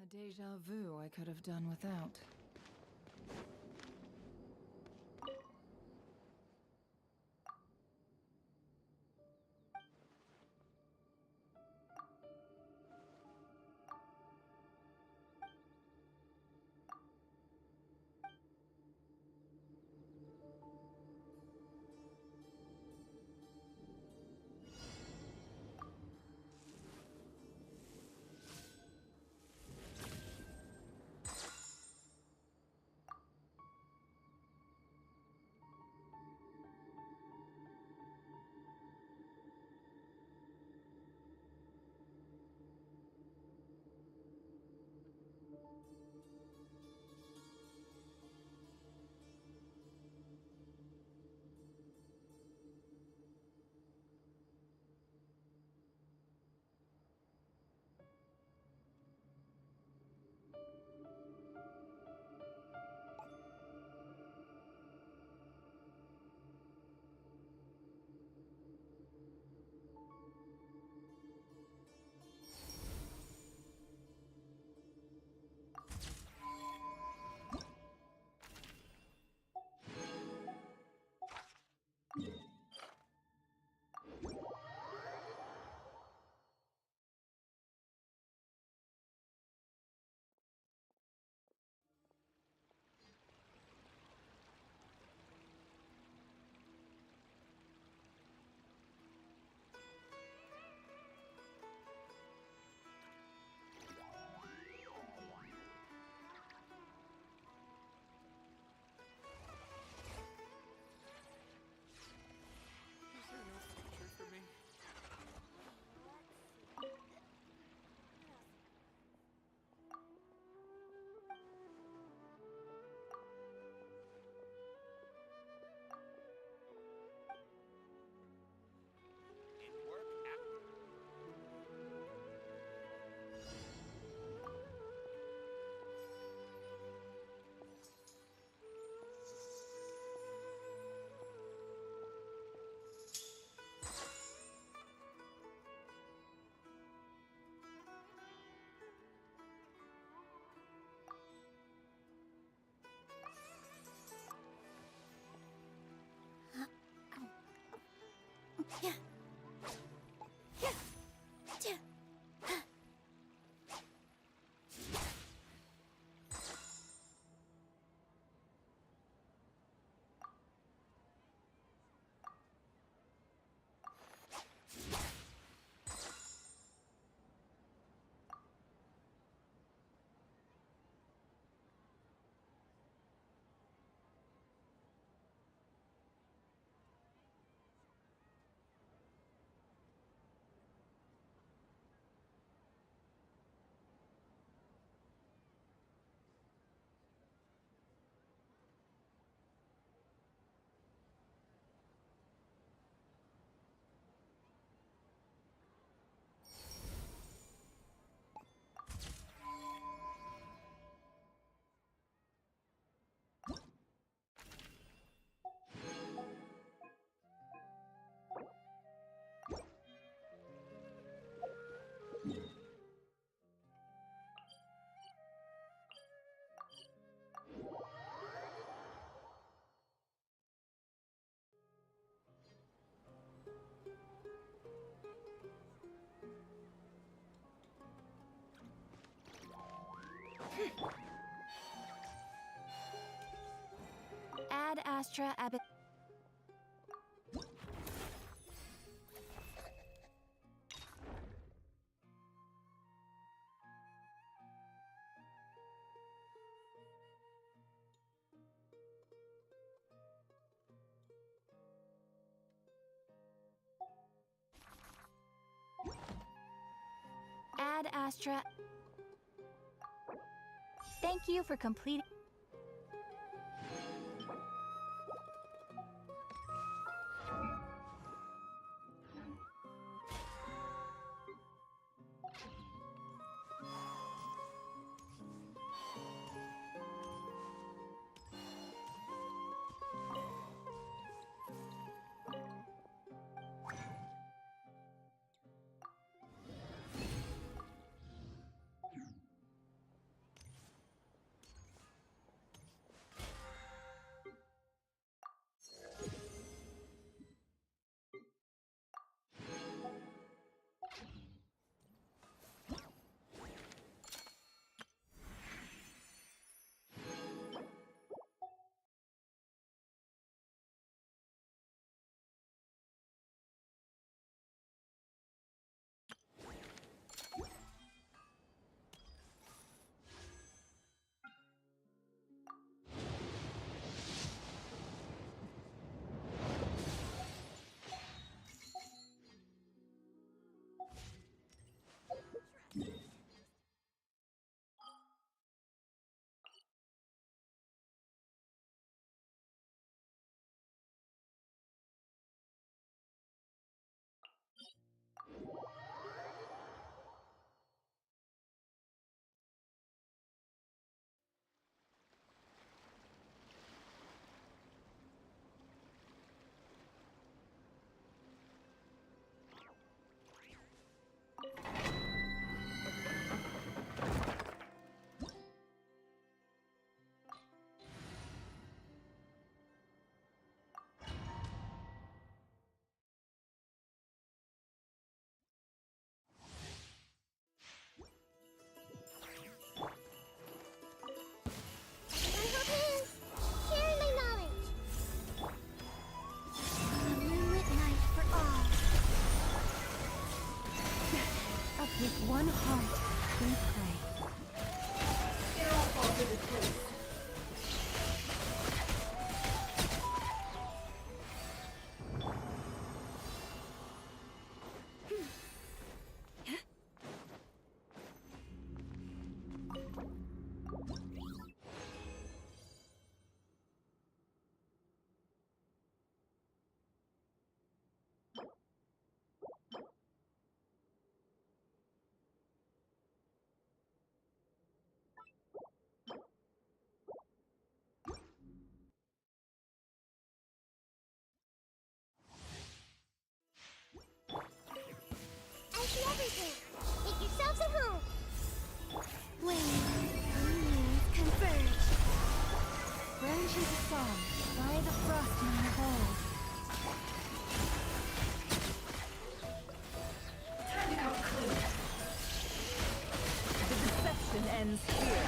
A déjà vu I could have done without. Astra Abbot. Ad Astra. Thank you for completing. With one heart, we pray. It all falls into place. Everything. Make yourselves at home. When unions converge, branches of song by the frost in the hold. Time to come clean. The deception ends here.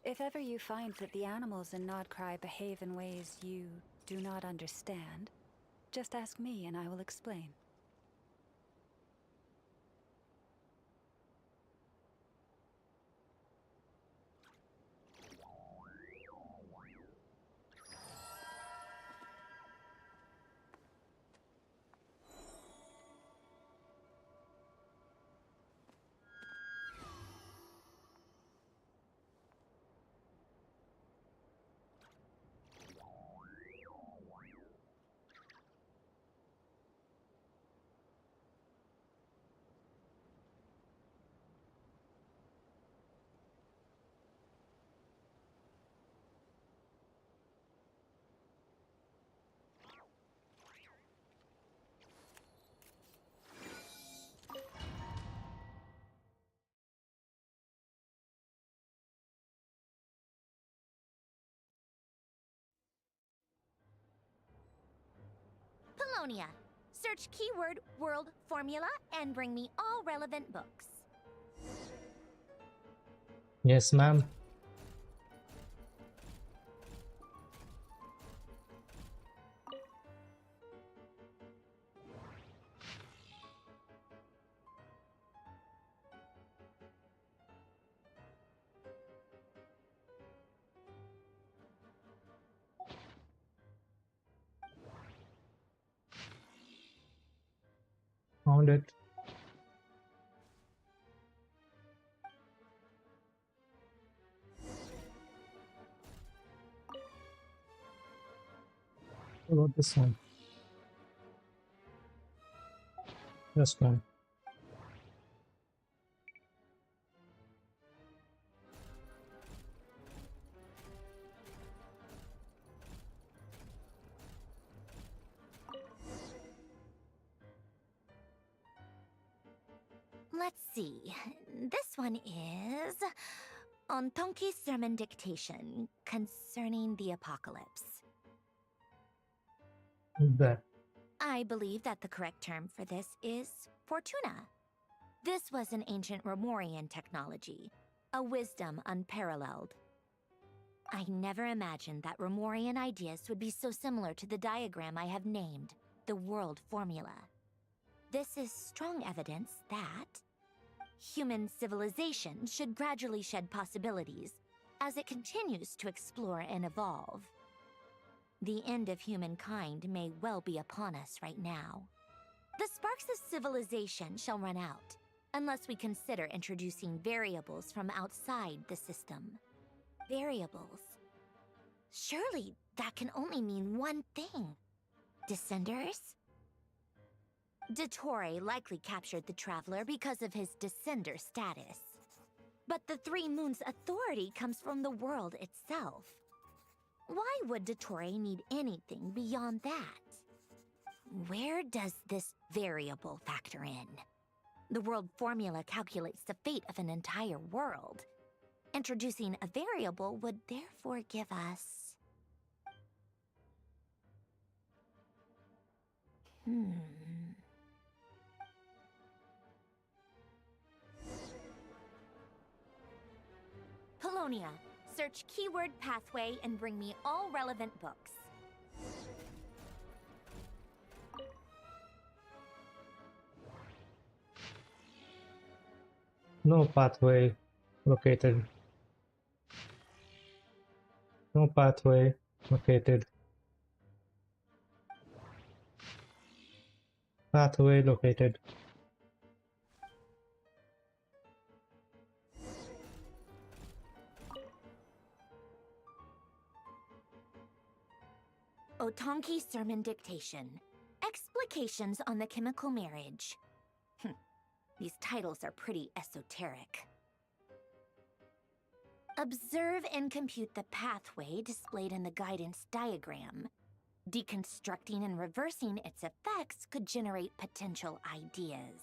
If ever you find that the animals in Nodcry behave in ways you do not understand, just ask me and I will explain. Polonia. Search keyword world formula and bring me all relevant books. Yes, ma'am. Found it. What about this one? This one. Let's see. This one is on Tonki's sermon dictation concerning the apocalypse. What's that? I believe that the correct term for this is Fortuna. This was an ancient Romorian technology, a wisdom unparalleled. I never imagined that Romorian ideas would be so similar to the diagram I have named, the world formula. This is strong evidence that human civilization should gradually shed possibilities as it continues to explore and evolve. The end of humankind may well be upon us right now. The sparks of civilization shall run out, unless we consider introducing variables from outside the system. Variables. Surely that can only mean one thing. Descenders? Dottore likely captured the Traveler because of his descender status. But the Three Moons' authority comes from the world itself. Why would Dottore need anything beyond that? Where does this variable factor in? The world formula calculates the fate of an entire world. Introducing a variable would therefore give us... Polonia. Search keyword pathway and bring me all relevant books. No pathway located. No pathway located. Pathway located. Otonki sermon dictation. Explications on the chemical marriage. These titles are pretty esoteric. Observe and compute the pathway displayed in the guidance diagram. Deconstructing and reversing its effects could generate potential ideas.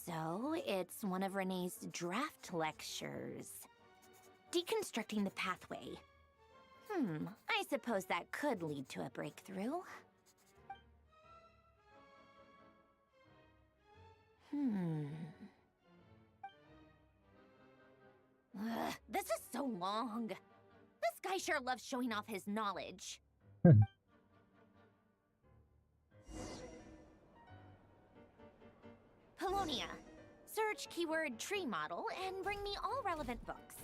So, it's one of Renee's draft lectures. Deconstructing the pathway. I suppose that could lead to a breakthrough. This is so long. This guy sure loves showing off his knowledge. Polonia. Search keyword tree model and bring me all relevant books.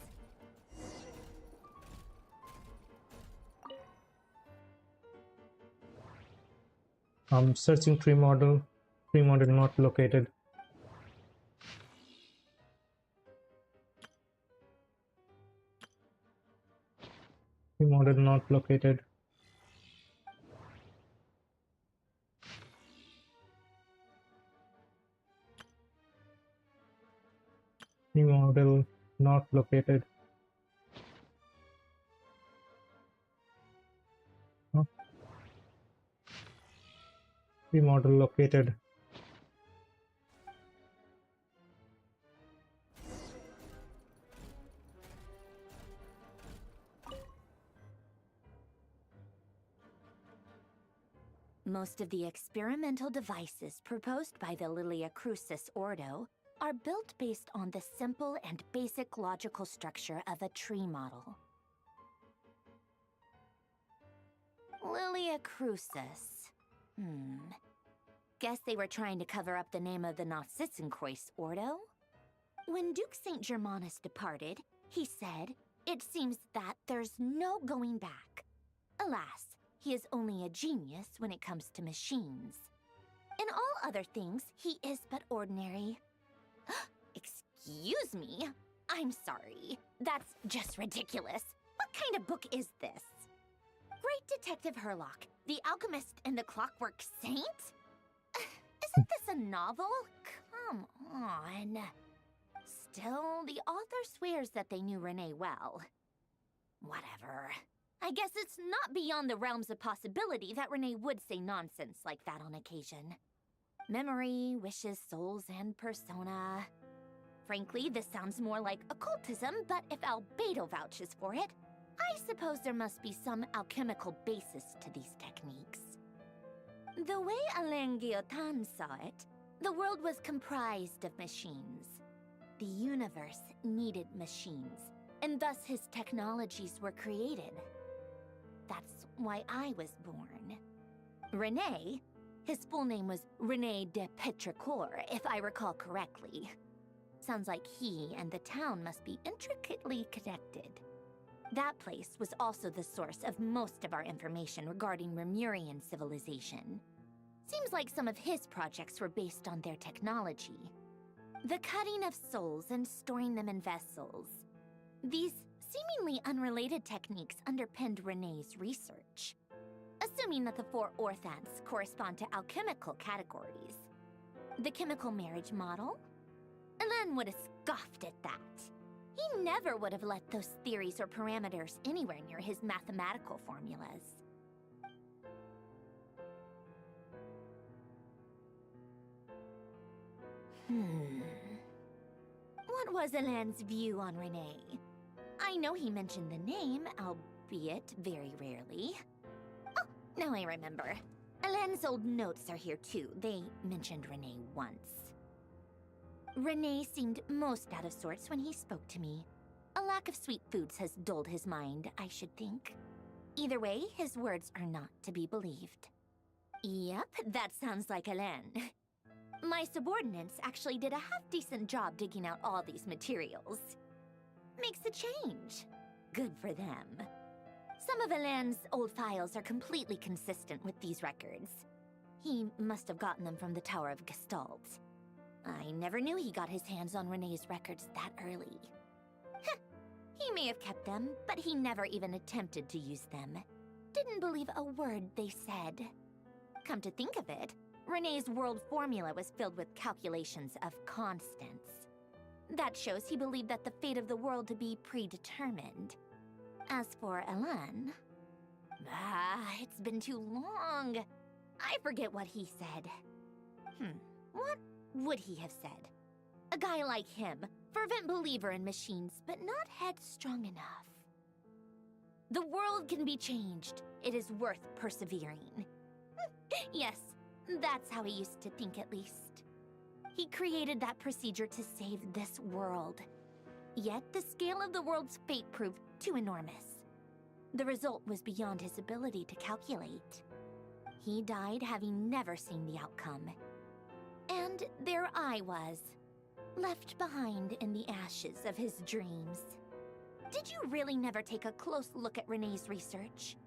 I'm searching tree model. Tree model not located. Tree model not located. Tree model not located. Huh? Tree model located. Most of the experimental devices proposed by the Miliastro Ordo are built based on the simple and basic logical structure of a tree model. Miliastro. Guess they were trying to cover up the name of the Genshin Quest Ordo? When Duke St. Germanus departed, he said, "It seems that there's no going back." Alas, he is only a genius when it comes to machines. In all other things, he is but ordinary. Excuse me? I'm sorry. That's just ridiculous. What kind of book is this? Great Detective Herlock, the Alchemist and the Clockwork Saint? Isn't this a novel? Come on. Still, the author swears that they knew Renee well. Whatever. I guess it's not beyond the realms of possibility that Renee would say nonsense like that on occasion. Memory, wishes, souls, and persona. Frankly, this sounds more like occultism, but if Albedo vouches for it, I suppose there must be some alchemical basis to these techniques. The way Alain Guillotin saw it, the world was comprised of machines. The universe needed machines, and thus his technologies were created. That's why I was born. Renee, his full name was René de Petrichor, if I recall correctly. Sounds like he and the town must be intricately connected. That place was also the source of most of our information regarding Remurian civilization. Seems like some of his projects were based on their technology. The cutting of souls and storing them in vessels. These seemingly unrelated techniques underpinned Renée's research. Assuming that the four orthants correspond to alchemical categories. The chemical marriage model? Alain would have scoffed at that. He never would have let those theories or parameters anywhere near his mathematical formulas. What was Alain's view on Renee? I know he mentioned the name, albeit very rarely. Oh, now I remember. Alain's old notes are here too. They mentioned Renee once. Renee seemed most out of sorts when he spoke to me. A lack of sweet foods has dulled his mind, I should think. Either way, his words are not to be believed. Yep, that sounds like Alain. My subordinates actually did a half-decent job digging out all these materials. Makes a change. Good for them. Some of Alain's old files are completely consistent with these records. He must have gotten them from the Tower of Gestalt. I never knew he got his hands on Renée's records that early. He may have kept them, but he never even attempted to use them. Didn't believe a word they said. Come to think of it, Renée's world formula was filled with calculations of constants. That shows he believed that the fate of the world to be predetermined. As for Alain... it's been too long. I forget what he said. What would he have said? A guy like him, fervent believer in machines, but not headstrong enough. The world can be changed. It is worth persevering. Yes, that's how he used to think at least. He created that procedure to save this world. Yet the scale of the world's fate proved too enormous. The result was beyond his ability to calculate. He died having never seen the outcome. And there I was, left behind in the ashes of his dreams. Did you really never take a close look at Renee's research?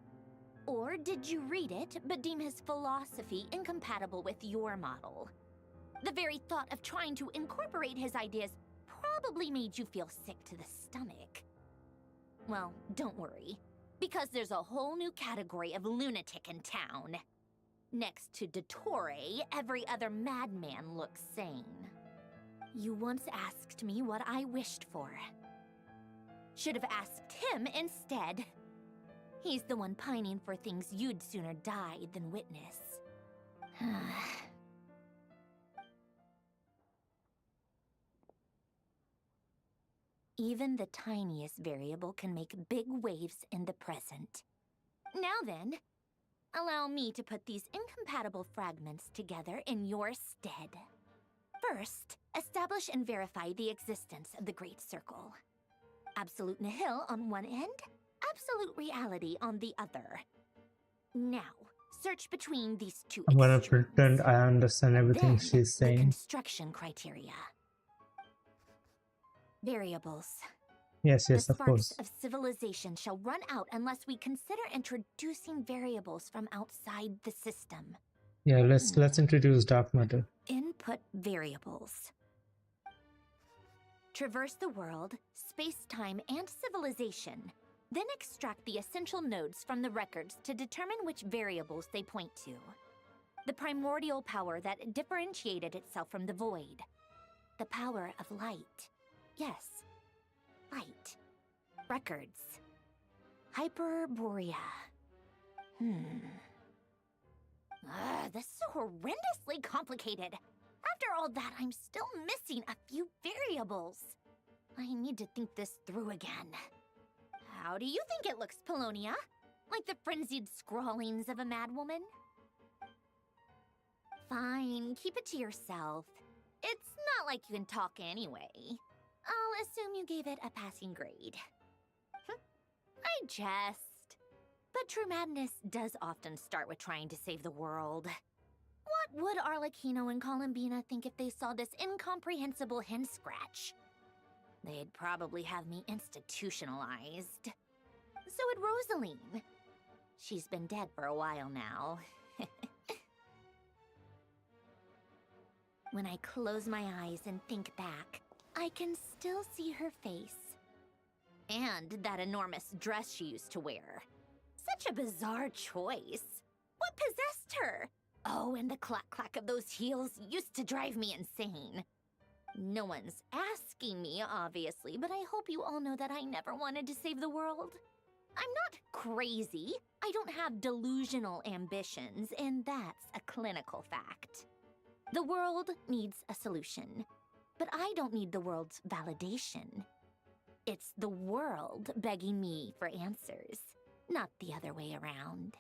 Or did you read it but deem his philosophy incompatible with your model? The very thought of trying to incorporate his ideas probably made you feel sick to the stomach. Well, don't worry, because there's a whole new category of lunatic in town. Next to Dottore, every other madman looks sane. You once asked me what I wished for. Should have asked him instead. He's the one pining for things you'd sooner die than witness. Even the tiniest variable can make big waves in the present. Now then, allow me to put these incompatible fragments together in your stead. First, establish and verify the existence of the Great Circle. Absolute nihil on one end, absolute reality on the other. Now, search between these two I'm gonna extremes. pretend I understand everything Then, she's the saying. construction criteria. Variables. Yes, The of sparks course. of civilization shall run out unless we consider introducing variables from outside the system. Yeah, let's introduce dark matter. Input variables. Traverse the world, space-time, and civilization. Then extract the essential nodes from the records to determine which variables they point to. The primordial power that differentiated itself from the void. The power of light. Yes, light. Records. Hyperborea. This is so horrendously complicated. After all that, I'm still missing a few variables. I need to think this through again. How do you think it looks, Polonia? Like the frenzied scrawlings of a madwoman? Fine, keep it to yourself. It's not like you can talk anyway. I'll assume you gave it a passing grade. I jest. But true madness does often start with trying to save the world. What would Arlecchino and Columbina think if they saw this incomprehensible hen scratch? They'd probably have me institutionalized. So would Rosaline. She's been dead for a while now. When I close my eyes and think back, I can still see her face. And that enormous dress she used to wear. Such a bizarre choice. What possessed her? Oh, and the clack-clack of those heels used to drive me insane. No one's asking me, obviously, but I hope you all know that I never wanted to save the world. I'm not crazy. I don't have delusional ambitions, and that's a clinical fact. The world needs a solution, but I don't need the world's validation. It's the world begging me for answers, not the other way around.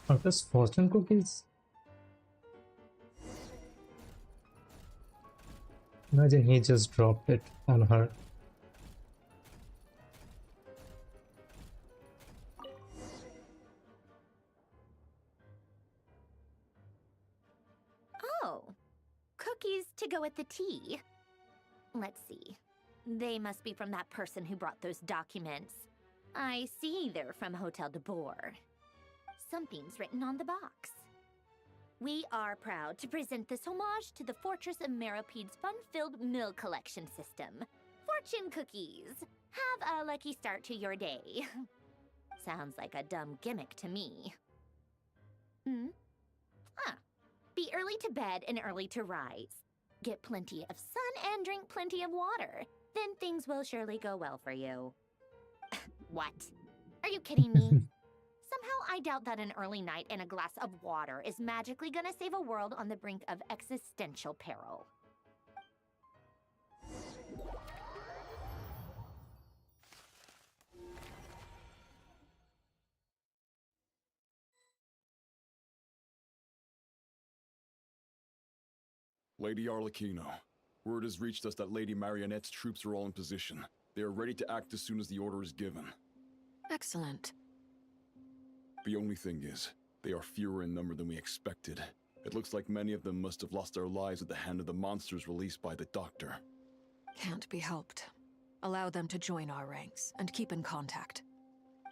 Are those fortune cookies? Imagine he just dropped it on her. Oh, cookies to go with the tea. Let's see. They must be from that person who brought those documents. I see they're from Hotel de Boer. Something's written on the box. We are proud to present this homage to the Fortress of Meropede's fun-filled mill collection system. For fortune cookies. Have a lucky start to your day. Sounds like a dumb gimmick to me. Be early to bed and early to rise. Get plenty of sun and drink plenty of water. Then things will surely go well for you. What? Are you kidding me? Somehow I doubt that an early night and a glass of water is magically gonna save a world on the brink of existential peril. Lady Arlecchino, word has reached us that Lady Marionette's troops are all in position. They are ready to act as soon as the order is given. Excellent. The only thing is, they are fewer in number than we expected. It looks like many of them must have lost their lives at the hand of the monsters released by the Doctor. Can't be helped. Allow them to join our ranks, and keep in contact.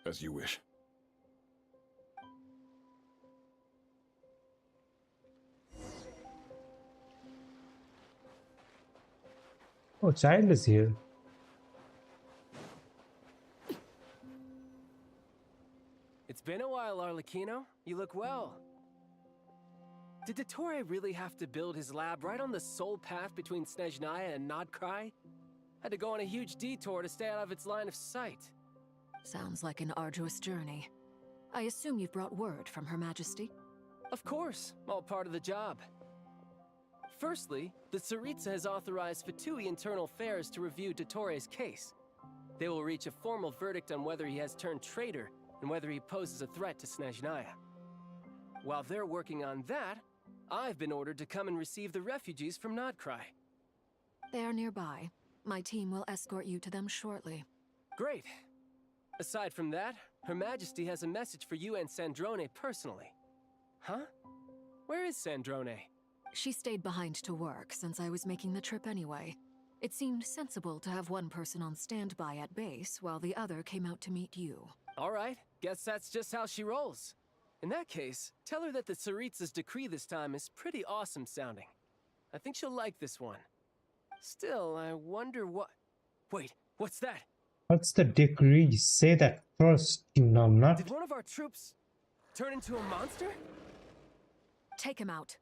As you wish. Oh, child is here. It's been a while, Arlecchino. You look well. Did Dottore really have to build his lab right on the sole path between Snezhnaya and Nodcry? Had to go on a huge detour to stay out of its line of sight. Sounds like an arduous journey. I assume you've brought word from Her Majesty? Of course, all part of the job. Firstly, the Tsaritsa has authorized Fatui Internal Affairs to review Dottore's case. They will reach a formal verdict on whether he has turned traitor and whether he poses a threat to Snezhnaya. While they're working on that, I've been ordered to come and receive the refugees from Nodcry. They are nearby. My team will escort you to them shortly. Great. Aside from that, Her Majesty has a message for you and Sandrone personally. Huh? Where is Sandrone? She stayed behind to work since I was making the trip anyway. It seemed sensible to have one person on standby at base while the other came out to meet you. All right, guess that's just how she rolls. In that case, tell her that the Tsaritsa's decree this time is pretty awesome sounding. I think she'll like this one. Still, I wonder what... Wait, what's that? What's the decree? Say that first, you numbnut. Did one of our troops turn into a monster? Take him out.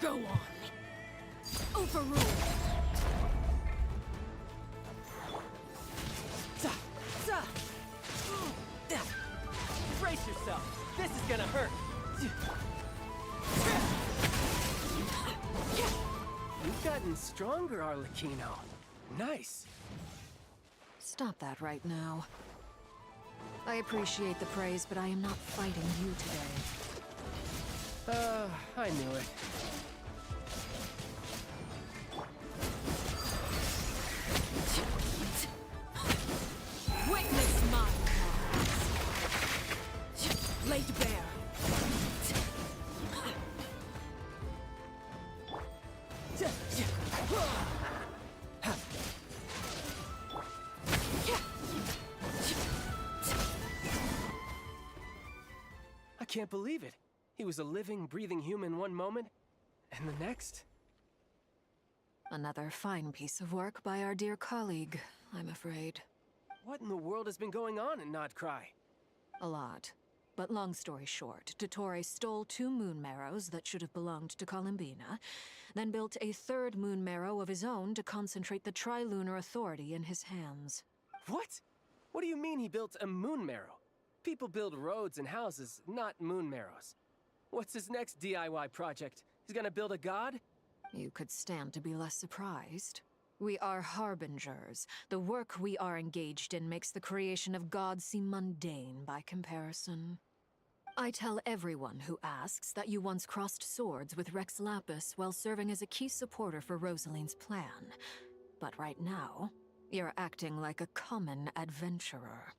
Go on. Overruled. Brace yourself. This is gonna hurt. You've gotten stronger, Arlecchino. Nice. Stop that right now. I appreciate the praise, but I am not fighting you today. I knew it. Witness my cause. Laid bare. I can't believe it. He was a living, breathing human one moment, and the next? Another fine piece of work by our dear colleague, I'm afraid. What in the world has been going on in Nodcry? A lot. But long story short, Dottore stole 2 moon marrows that should have belonged to Columbina, then built a 3rd moon marrow of his own to concentrate the Trilunar Authority in his hands. What? What do you mean he built a moon marrow? People build roads and houses, not moon marrows. What's his next DIY project? He's gonna build a god? You could stand to be less surprised. We are harbingers. The work we are engaged in makes the creation of gods seem mundane by comparison. I tell everyone who asks that you once crossed swords with Rex Lapis while serving as a key supporter for Rosaline's plan. But right now, you're acting like a common adventurer.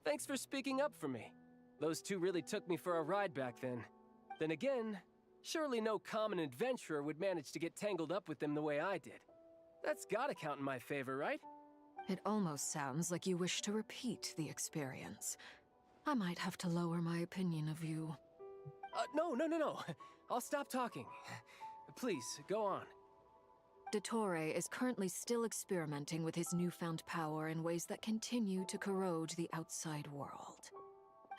Thanks for speaking up for me. Those 2 really took me for a ride back then. Then again, surely no common adventurer would manage to get tangled up with them the way I did. That's gotta count in my favor, right? It almost sounds like you wish to repeat the experience. I might have to lower my opinion of you. No. I'll stop talking. Please, go on. Dottore is currently still experimenting with his newfound power in ways that continue to corrode the outside world.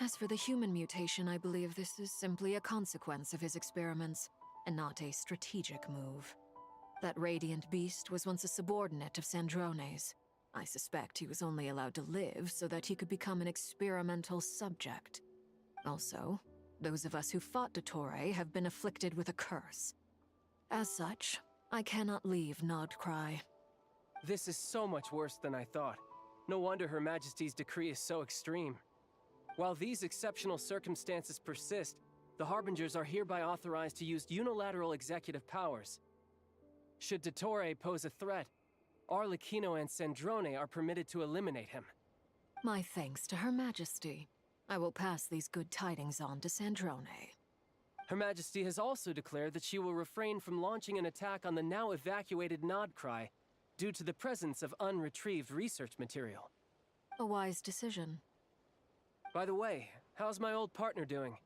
As for the human mutation, I believe this is simply a consequence of his experiments, and not a strategic move. That radiant beast was once a subordinate of Sandrone's. I suspect he was only allowed to live so that he could become an experimental subject. Also, those of us who fought Dottore have been afflicted with a curse. As such, I cannot leave Nodcry. This is so much worse than I thought. No wonder Her Majesty's decree is so extreme. While these exceptional circumstances persist, the Harbingers are hereby authorized to use unilateral executive powers. Should Dottore pose a threat, Arlecchino and Sandrone are permitted to eliminate him. My thanks to Her Majesty. I will pass these good tidings on to Sandrone. Her Majesty has also declared that she will refrain from launching an attack on the now evacuated Nodcry due to the presence of unretrieved research material. A wise decision. By the way, how's my old partner doing?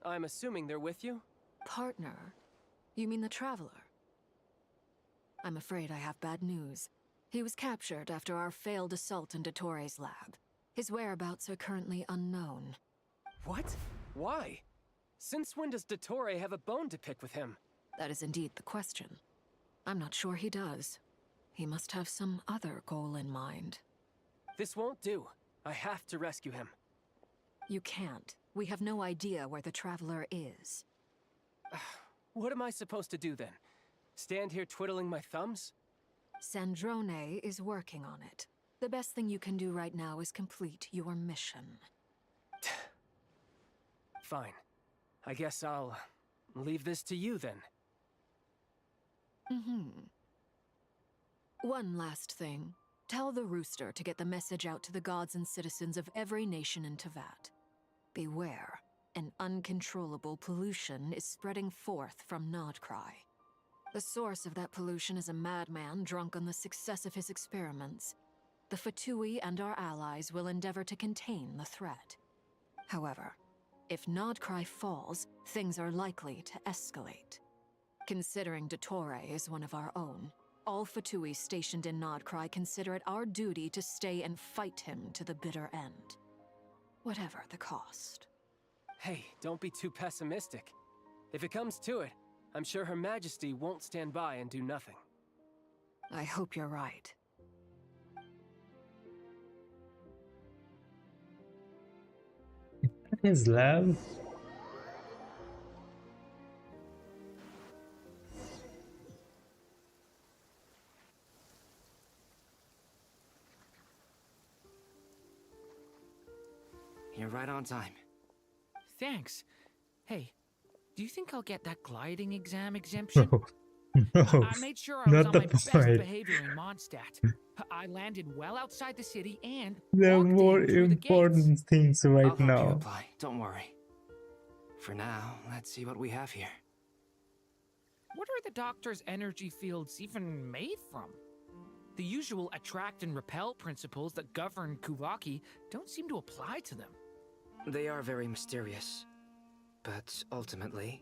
I'm assuming they're with you? Partner? You mean the Traveler? I'm afraid I have bad news. He was captured after our failed assault in Dottore's lab. His whereabouts are currently unknown. What? Why? Since when does Dottore have a bone to pick with him? That is indeed the question. I'm not sure he does. He must have some other goal in mind. This won't do. I have to rescue him. You can't. We have no idea where the Traveler is. What am I supposed to do then? Stand here twiddling my thumbs? Sandrone is working on it. The best thing you can do right now is complete your mission. Fine. I guess I'll leave this to you then. One last thing. Tell the Rooster to get the message out to the gods and citizens of every nation in Tevat. Beware. An uncontrollable pollution is spreading forth from Nodcry. The source of that pollution is a madman drunk on the success of his experiments. The Fatui and our allies will endeavor to contain the threat. However, if Nodcry falls, things are likely to escalate. Considering Dottore is one of our own, all Fatui stationed in Nodcry consider it our duty to stay and fight him to the bitter end. Whatever the cost. Hey, don't be too pessimistic. If it comes to it, I'm sure Her Majesty won't stand by and do nothing. I hope you're right. His lab. You're right on time. Thanks. Hey, do you think I'll get that gliding exam exemption? No, I made sure I was not on the my best point. behavior in Mondstadt. I landed well outside the city and There are walked in more through the gates. important things right I'll help you now. apply. Don't worry. For now, let's see what we have here. What are the doctor's energy fields even made from? The usual attract and repel principles that govern Kuvaki don't seem to apply to them. They are very mysterious, but ultimately,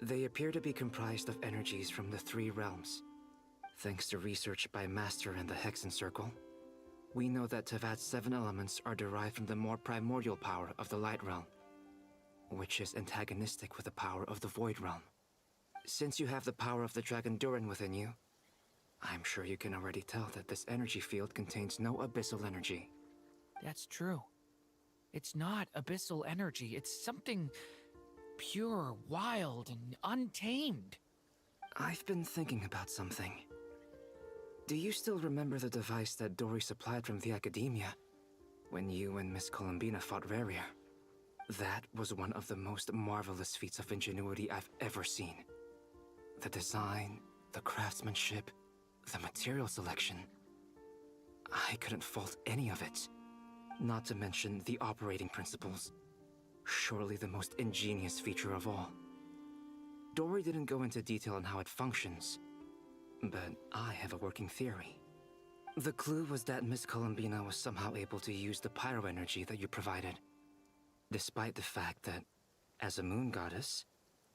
they appear to be comprised of energies from the three realms. Thanks to research by Master in the Hexen Circle, we know that Tevat's 7 elements are derived from the more primordial power of the Light Realm, which is antagonistic with the power of the Void Realm. Since you have the power of the Dragon Durin within you, I'm sure you can already tell that this energy field contains no abyssal energy. That's true. It's not abyssal energy. It's something pure, wild, and untamed. I've been thinking about something. Do you still remember the device that Dory supplied from the Academia when you and Miss Columbina fought Rarier? That was one of the most marvelous feats of ingenuity I've ever seen. The design, the craftsmanship, the material selection. I couldn't fault any of it. Not to mention the operating principles. Surely the most ingenious feature of all. Dory didn't go into detail on how it functions, but I have a working theory. The clue was that Miss Columbina was somehow able to use the pyro energy that you provided. despite the fact that, as a moon goddess,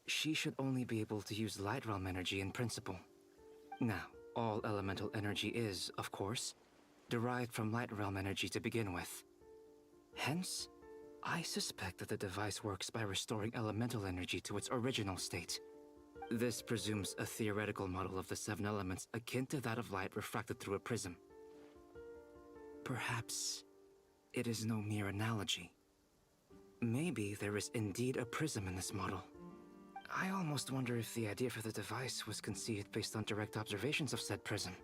she should only be able to use light realm energy in principle. Now, all elemental energy is, of course, derived from light realm energy to begin with. Hence, I suspect that the device works by restoring elemental energy to its original state. This presumes a theoretical model of the 7 elements akin to that of light refracted through a prism. Perhaps it is no mere analogy. Maybe there is indeed a prism in this model. I almost wonder if the idea for the device was conceived based on direct observations of said prism.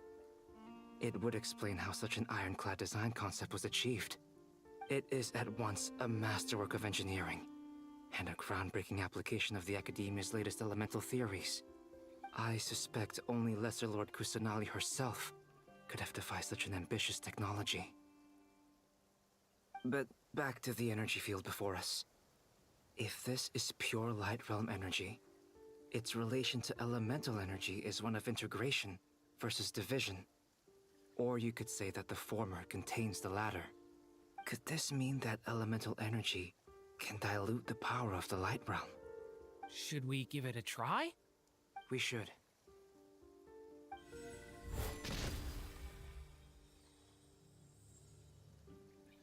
It would explain how such an ironclad design concept was achieved. It is at once a masterwork of engineering and a groundbreaking application of the Academia's latest elemental theories. I suspect only Lesser Lord Kusanali herself could have devised such an ambitious technology. But back to the energy field before us. If this is pure light realm energy, its relation to elemental energy is one of integration versus division. Or you could say that the former contains the latter. Could this mean that elemental energy can dilute the power of the light realm? Should we give it a try? We should.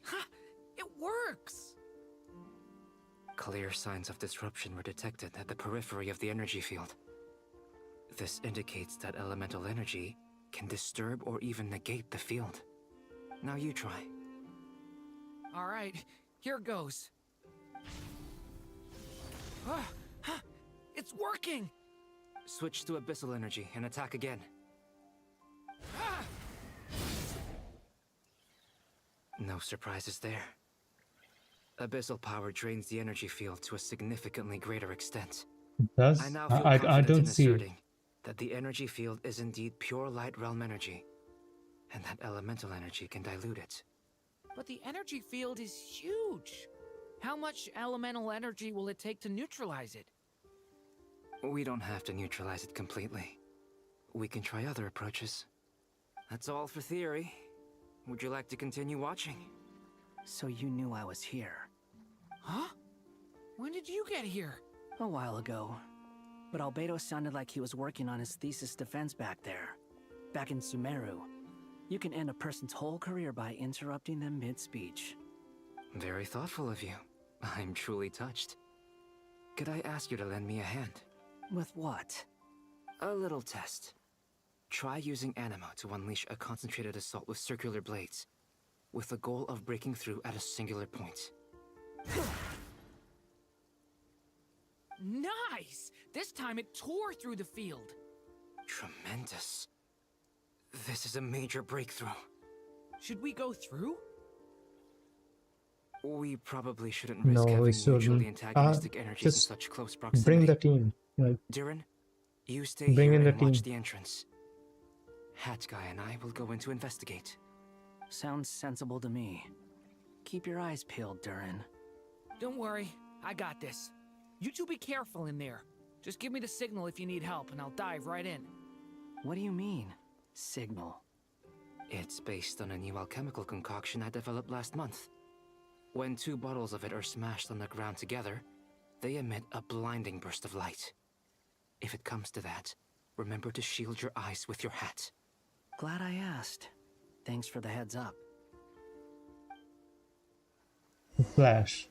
Ha! It works! Clear signs of disruption were detected at the periphery of the energy field. This indicates that elemental energy can disturb or even negate the field. Now you try. All right, here goes. It's working! Switch to abyssal energy and attack again. No surprises there. Abyssal power drains the energy field to a significantly greater extent. Does? I now feel I confident don't in see it. asserting that the energy field is indeed pure light realm energy, and that elemental energy can dilute it. But the energy field is huge. How much elemental energy will it take to neutralize it? We don't have to neutralize it completely. We can try other approaches. That's all for theory. Would you like to continue watching? So you knew I was here. Huh? When did you get here? A while ago. But Albedo sounded like he was working on his thesis defense back there. Back in Sumeru. You can end a person's whole career by interrupting them mid-speech. Very thoughtful of you. I'm truly touched. Could I ask you to lend me a hand? With what? A little test. Try using Anima to unleash a concentrated assault with circular blades, with the goal of breaking through at a singular point. Nice! This time it tore through the field. Tremendous. This is a major breakthrough. Should we go through? We probably shouldn't risk No, we having mutually shouldn't. antagonistic energies in Just such close proximity. bring the team. Like, Durin, you stay Bring here in the and watch team. the entrance. Hat Guy and I will go in to investigate. Sounds sensible to me. Keep your eyes peeled, Durin. Don't worry, I got this. You two be careful in there. Just give me the signal if you need help, and I'll dive right in. What do you mean, signal? It's based on a new alchemical concoction I developed last month. When 2 bottles of it are smashed on the ground together, they emit a blinding burst of light. If it comes to that, remember to shield your eyes with your hat. Glad I asked. Thanks for the heads up. the Flash.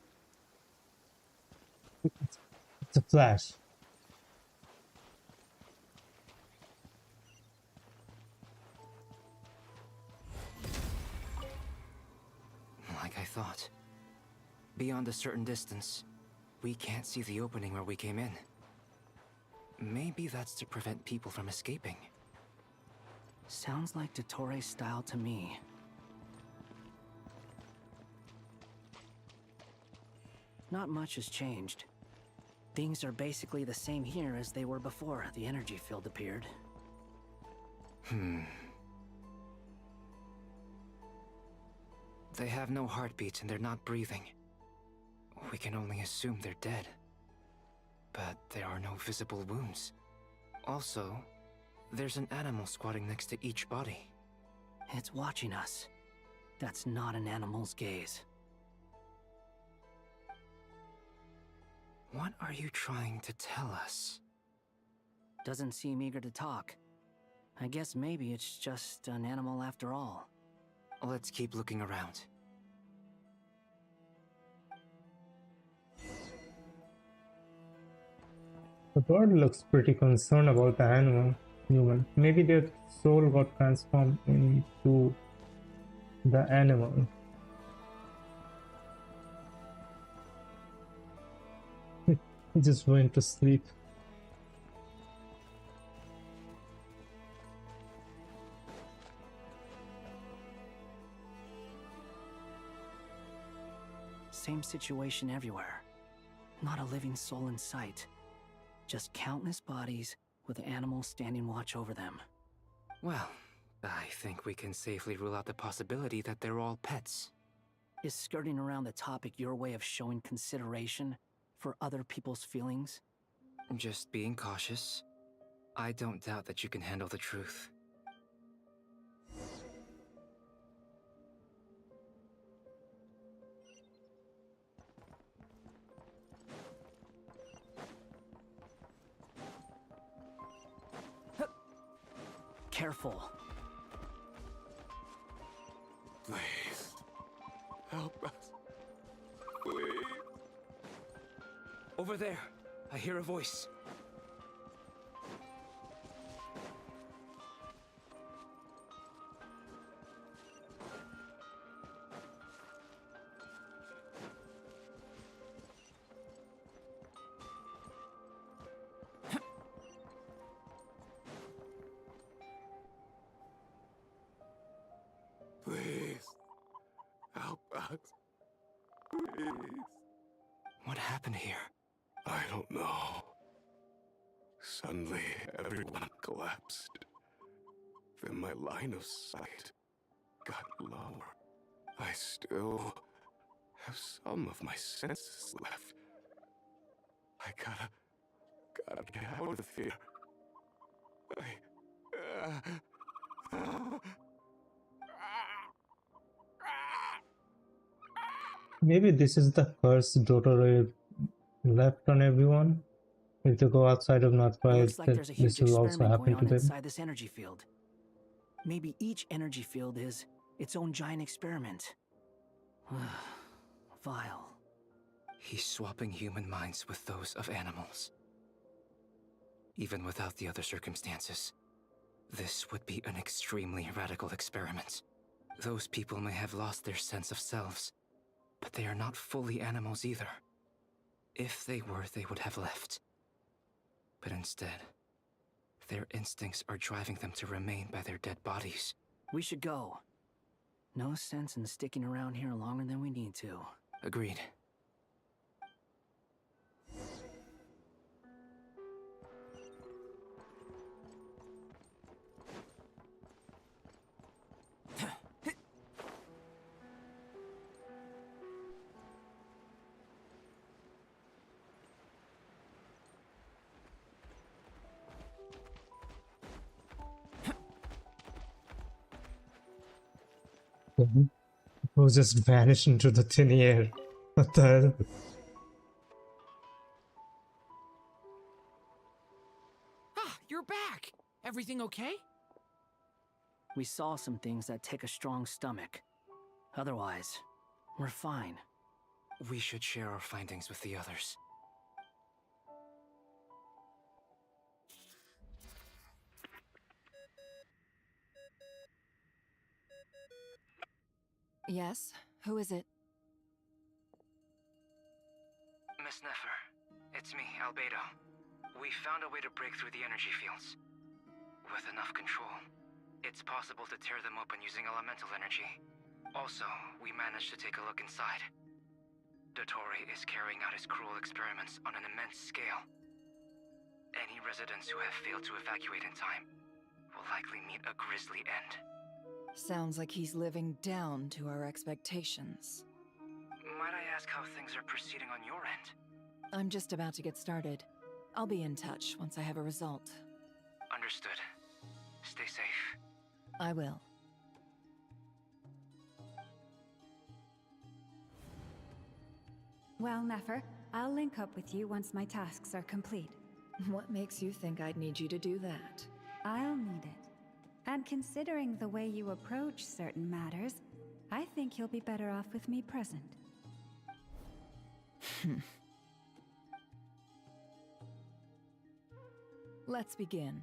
It's a Flash. Like I thought. Beyond a certain distance, we can't see the opening where we came in. Maybe that's to prevent people from escaping. Sounds like Dottore style to me. Not much has changed. Things are basically the same here as they were before the energy field appeared. They have no heartbeats and they're not breathing. We can only assume they're dead. But there are no visible wounds. Also, there's an animal squatting next to each body. It's watching us. That's not an animal's gaze. What are you trying to tell us? Doesn't seem eager to talk. I guess maybe it's just an animal after all. Let's keep looking around. The bird looks pretty concerned about the animal. Human. Maybe their soul got transformed into the animal. He just went to sleep. Same situation everywhere. Not a living soul in sight. Just countless bodies with animals standing watch over them. Well, I think we can safely rule out the possibility that they're all pets. Is skirting around the topic your way of showing consideration for other people's feelings? Just being cautious. I don't doubt that you can handle the truth. Careful. Please. Help us. Please. Over there, I hear a voice. Please. Help us. Please. What happened here? I don't know. Suddenly, everyone collapsed. Then my line of sight got lower. I still have some of my senses left. I gotta get out of here. Maybe this is the curse Dotore left on everyone. If they go outside of North It Pride, looks like there's a huge this will also experiment happen going to on them. inside this energy field. Maybe each energy field is its own giant experiment. Vile. He's swapping human minds with those of animals. Even without the other circumstances, this would be an extremely radical experiment. Those people may have lost their sense of selves, but they are not fully animals either. If they were, they would have left. But instead, their instincts are driving them to remain by their dead bodies. We should go. No sense in sticking around here longer than we need to. Agreed. It will just vanish into the thin air. What the hell? Ah, you're back! Everything okay? We saw some things that take a strong stomach. Otherwise, we're fine. We should share our findings with the others. Yes? Who is it? Miss Nefer, it's me, Albedo. We found a way to break through the energy fields. With enough control, it's possible to tear them open using elemental energy. Also, we managed to take a look inside. Dottore is carrying out his cruel experiments on an immense scale. Any residents who have failed to evacuate in time will likely meet a grisly end. Sounds like he's living down to our expectations. Might I ask how things are proceeding on your end? I'm just about to get started. I'll be in touch once I have a result. Understood. Stay safe. I will. Well, Nefer, I'll link up with you once my tasks are complete. What makes you think I'd need you to do that? I'll need it. And considering the way you approach certain matters, I think you'll be better off with me present. Let's begin.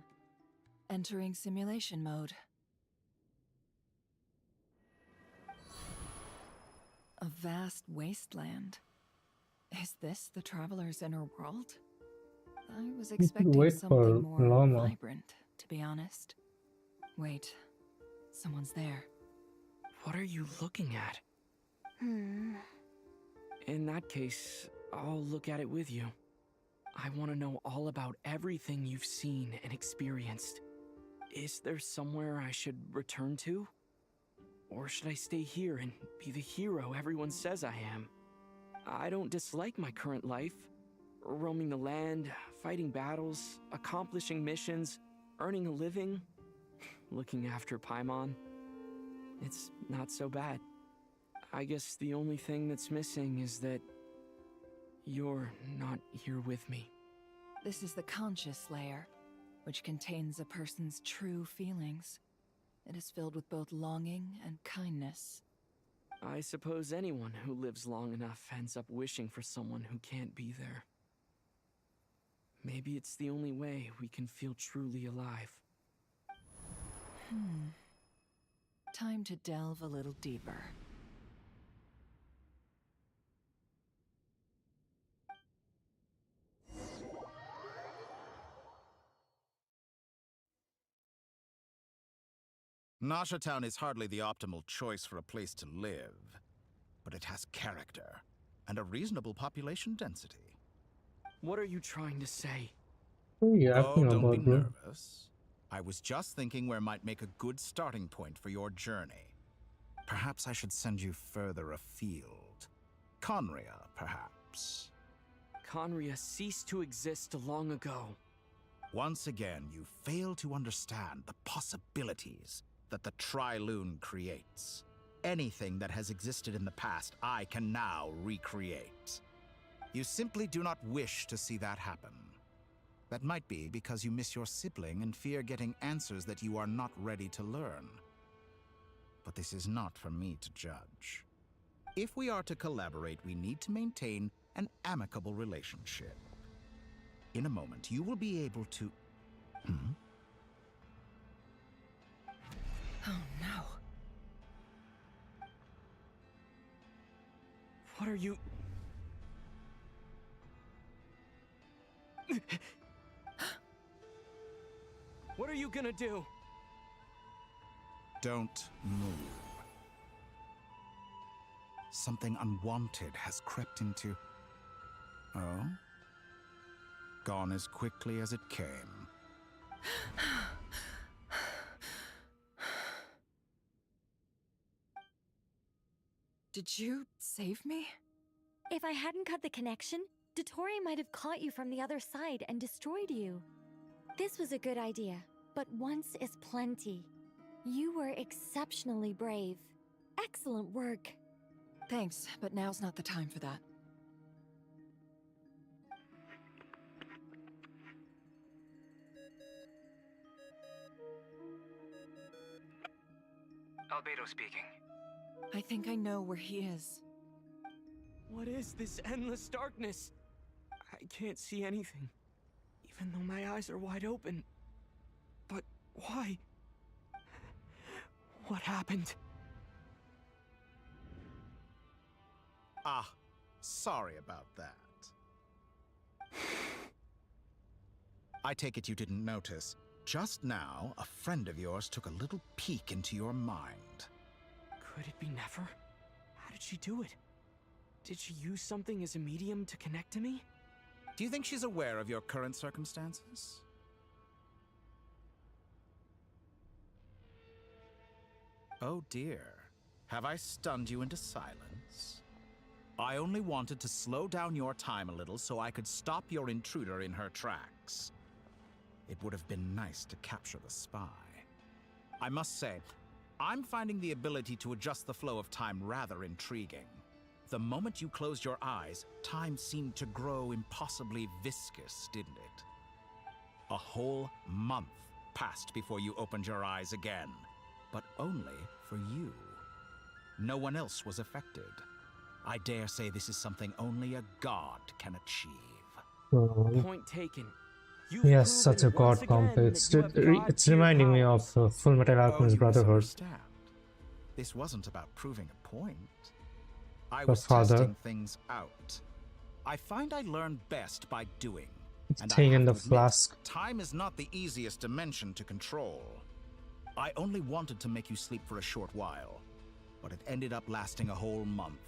Entering simulation mode. A vast wasteland. Is this the Traveler's inner world? I was expecting wait for something more Llama. vibrant, to be honest. Wait, someone's there. What are you looking at? In that case, I'll look at it with you. I want to know all about everything you've seen and experienced. Is there somewhere I should return to? Or should I stay here and be the hero everyone says I am? I don't dislike my current life. Roaming the land, fighting battles, accomplishing missions, earning a living, looking after Paimon. It's not so bad. I guess the only thing that's missing is that you're not here with me. This is the conscious layer, which contains a person's true feelings. It is filled with both longing and kindness. I suppose anyone who lives long enough ends up wishing for someone who can't be there. Maybe it's the only way we can feel truly alive. Time to delve a little deeper. Nasha Town is hardly the optimal choice for a place to live, but it has character and a reasonable population density. What are you trying to say? What are you Oh, asking don't be about, bro? nervous. I was just thinking where might make a good starting point for your journey. Perhaps I should send you further afield. Conria, perhaps. Conria ceased to exist long ago. Once again, you fail to understand the possibilities that the Tri-Lune creates. Anything that has existed in the past, I can now recreate. You simply do not wish to see that happen. That might be because you miss your sibling and fear getting answers that you are not ready to learn. But this is not for me to judge. If we are to collaborate, we need to maintain an amicable relationship. In a moment, you will be able to... Oh no. What are you... What are you gonna do? Don't move. Something unwanted has crept into... Oh? Gone as quickly as it came. Did you save me? If I hadn't cut the connection, Dottore might have caught you from the other side and destroyed you. This was a good idea, but once is plenty. You were exceptionally brave. Excellent work. Thanks, but now's not the time for that. Albedo speaking. I think I know where he is. What is this endless darkness? I can't see anything, even though my eyes are wide open. But why? What happened? Ah, sorry about that. I take it you didn't notice. Just now, a friend of yours took a little peek into your mind. Could it be Nefer? How did she do it? Did she use something as a medium to connect to me? Do you think she's aware of your current circumstances? Oh dear. Have I stunned you into silence? I only wanted to slow down your time a little so I could stop your intruder in her tracks. It would have been nice to capture the spy. I must say, I'm finding the ability to adjust the flow of time rather intriguing. The moment you closed your eyes, time seemed to grow impossibly viscous, didn't it? A whole month passed before you opened your eyes again, but only for you. No one else was affected. I dare say this is something only a god can achieve. Point taken. Yes, such a god complex. It's reminding me of Full Metal Alchemist you Brotherhood. misunderstand. This wasn't about proving a point. I The was father. testing things out. I find I learn best by doing. The And I thing in have the to admit, flask. time is not the easiest dimension to control. I only wanted to make you sleep for a short while, but it ended up lasting a whole month.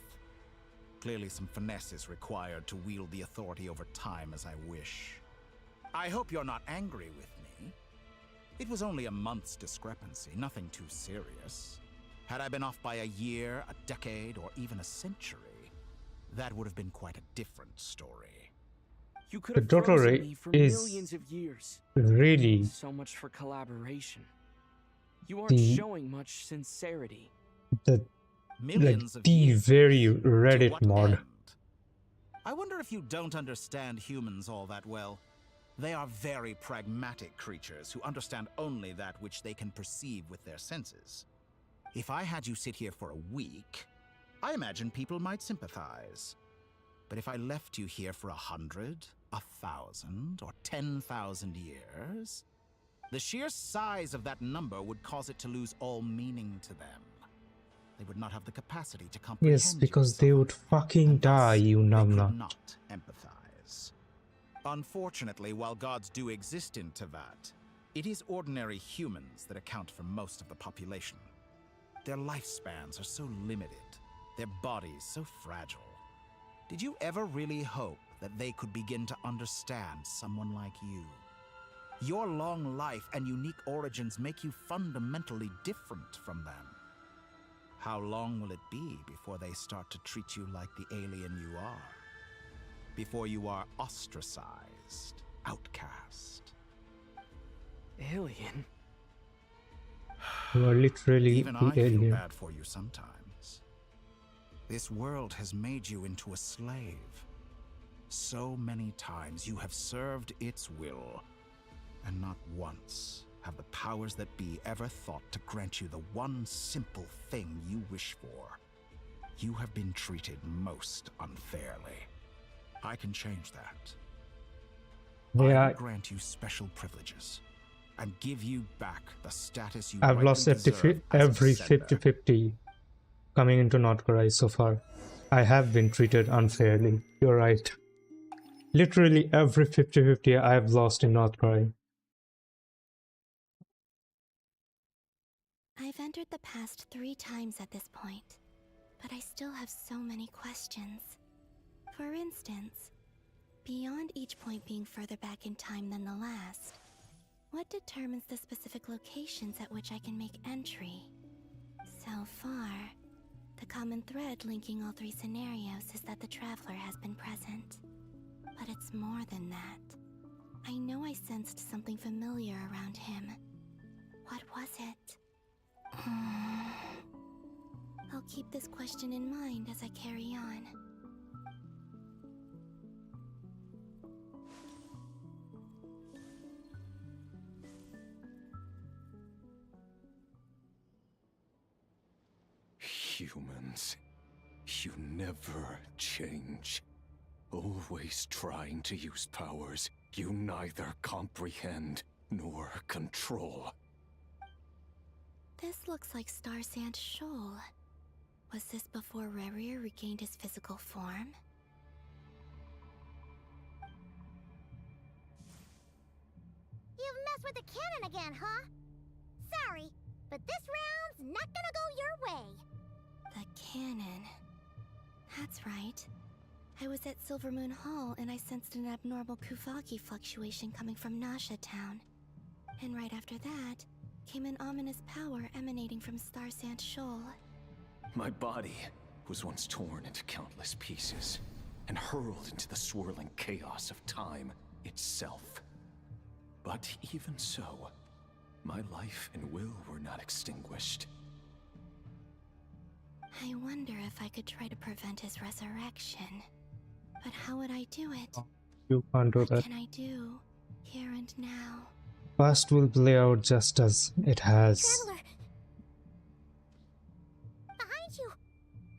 Clearly some finesse is required to wield the authority over time as I wish. I hope you're not angry with me. It was only a month's discrepancy, nothing too serious. Had I been off by a year, a decade, or even a century, that would have been quite a different story. You could The have frozen Dottore me for is millions of years. really So much for collaboration. You aren't The- showing much sincerity. the Millions of the years very to Reddit what mod. end? I wonder if you don't understand humans all that well. They are very pragmatic creatures who understand only that which they can perceive with their senses. If I had you sit here for a week, I imagine people might sympathize. But if I left you here for 100, 1,000, or 10,000 years, the sheer size of that number would cause it to lose all meaning to them. They would not have the capacity to comprehend Yes, because your they would suffering, fucking and thus die, you they could numbnut. not empathize. Unfortunately, while gods do exist in Tevat, it is ordinary humans that account for most of the population. Their lifespans are so limited, their bodies so fragile. Did you ever really hope that they could begin to understand someone like you? Your long life and unique origins make you fundamentally different from them. How long will it be before they start to treat you like the alien you are? Before you are ostracized, outcast? Alien? You are literally Even the I feel alien. bad for you sometimes. This world has made you into a slave. So many times you have served its will, and not once have the powers that be ever thought to grant you the one simple thing you wish for. You have been treated most unfairly. I can change that. I Yeah, will grant you special privileges and give you back the status you I've rightly lost deserve as every a sender. 50-50 coming into North Korea so far. I have been treated unfairly. You're right. Literally every 50-50 I have lost in North Korea. I've entered the past 3 times at this point, but I still have so many questions. For instance, beyond each point being further back in time than the last, what determines the specific locations at which I can make entry? So far, the common thread linking all 3 scenarios is that the Traveler has been present. But it's more than that. I know I sensed something familiar around him. What was it? I'll keep this question in mind as I carry on. Humans, you never change. Always trying to use powers you neither comprehend nor control. This looks like Star Sand Shoal. Was this before Rerir regained his physical form? You've messed with the cannon again, huh? Sorry, but this round's not gonna go your way. The cannon. That's right. I was at Silver Moon Hall and I sensed an abnormal Kuvaki fluctuation coming from Nasha Town. And right after that, came an ominous power emanating from Star Sand Shoal. My body was once torn into countless pieces and hurled into the swirling chaos of time itself. But even so, my life and will were not extinguished. I wonder if I could try to prevent his resurrection. But how would I do it? You can't do What that. can I do, here and now? Past will play out just as it has. Traveler! Behind you!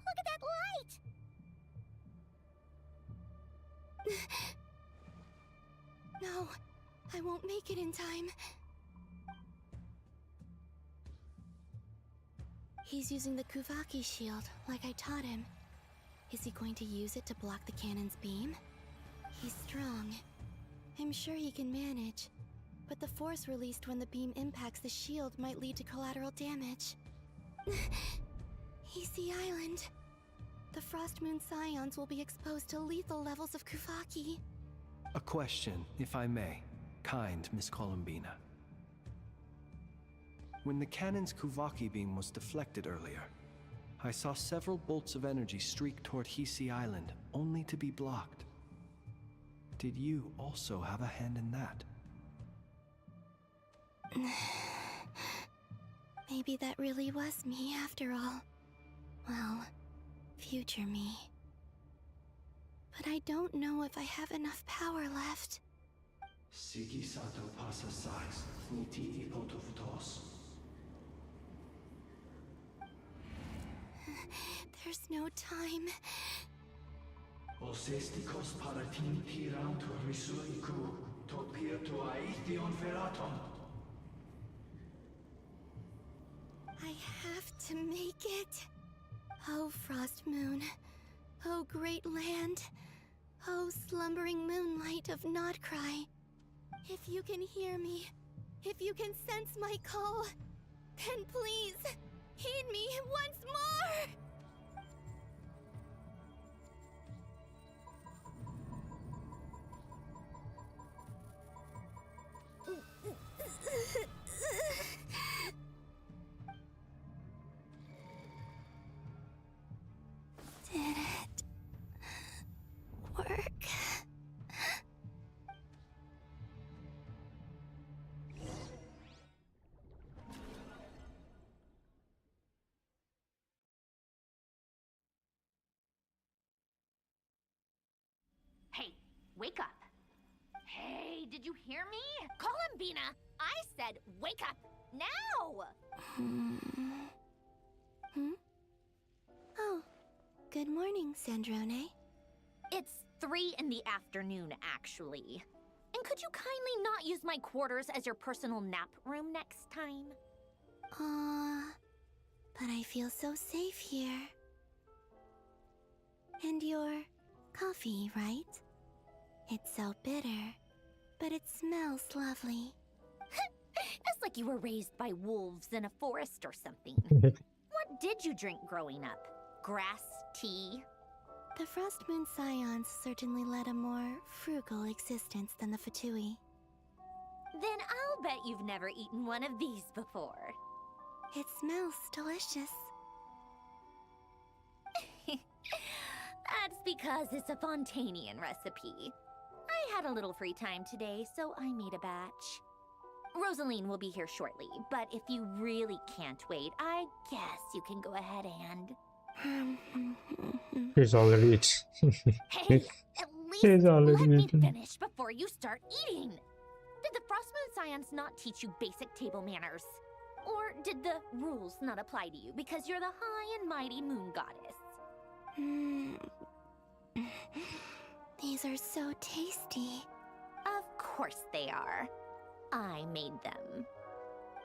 Look at that light! No, I won't make it in time. He's using the Kuvaki shield, like I taught him. Is he going to use it to block the cannon's beam? He's strong. I'm sure he can manage. But the force released when the beam impacts the shield might lead to collateral damage. Easy Island. The Frost Moon Scions will be exposed to lethal levels of Kuvaki. A question, if I may. Kind Miss Columbina. When the cannon's Kuvaki beam was deflected earlier, I saw several bolts of energy streak toward Hisi Island, only to be blocked. Did you also have a hand in that? Maybe that really was me after all. Well, future me. But I don't know if I have enough power left. Siki Sato Pasa Sax, Niti Ipotovtos. There's no time. Osestikos Palatini Tiram to Risuiku, Topir to Aithion Veraton. I have to make it. Oh, Frost Moon. Oh, great land. Oh, slumbering moonlight of Nodcry. If you can hear me, if you can sense my call, then please, heed me once more! Did it work? Hey, wake up. Hey, did you hear me? Columbina, I said wake up now! Oh, good morning, Sandrone. It's 3 in the afternoon, actually. And could you kindly not use my quarters as your personal nap room next time? But I feel so safe here. And your coffee, right? It's so bitter, but it smells lovely. It's like you were raised by wolves in a forest or something. What did you drink growing up? Grass tea? The Frost Moon Scions certainly led a more frugal existence than the Fatui. Then I'll bet you've never eaten one of these before. It smells delicious. That's because it's a Fontanian recipe. I had a little free time today, so I made a batch. Rosaline will be here shortly, but if you really can't wait, I guess you can go ahead and... He's already eaten. Hey, at least He's already let me eaten. finish before you start eating. Did the Frost Moon Scions not teach you basic table manners? Or did the rules not apply to you because you're the high and mighty moon goddess? These are so tasty. Of course they are. I made them.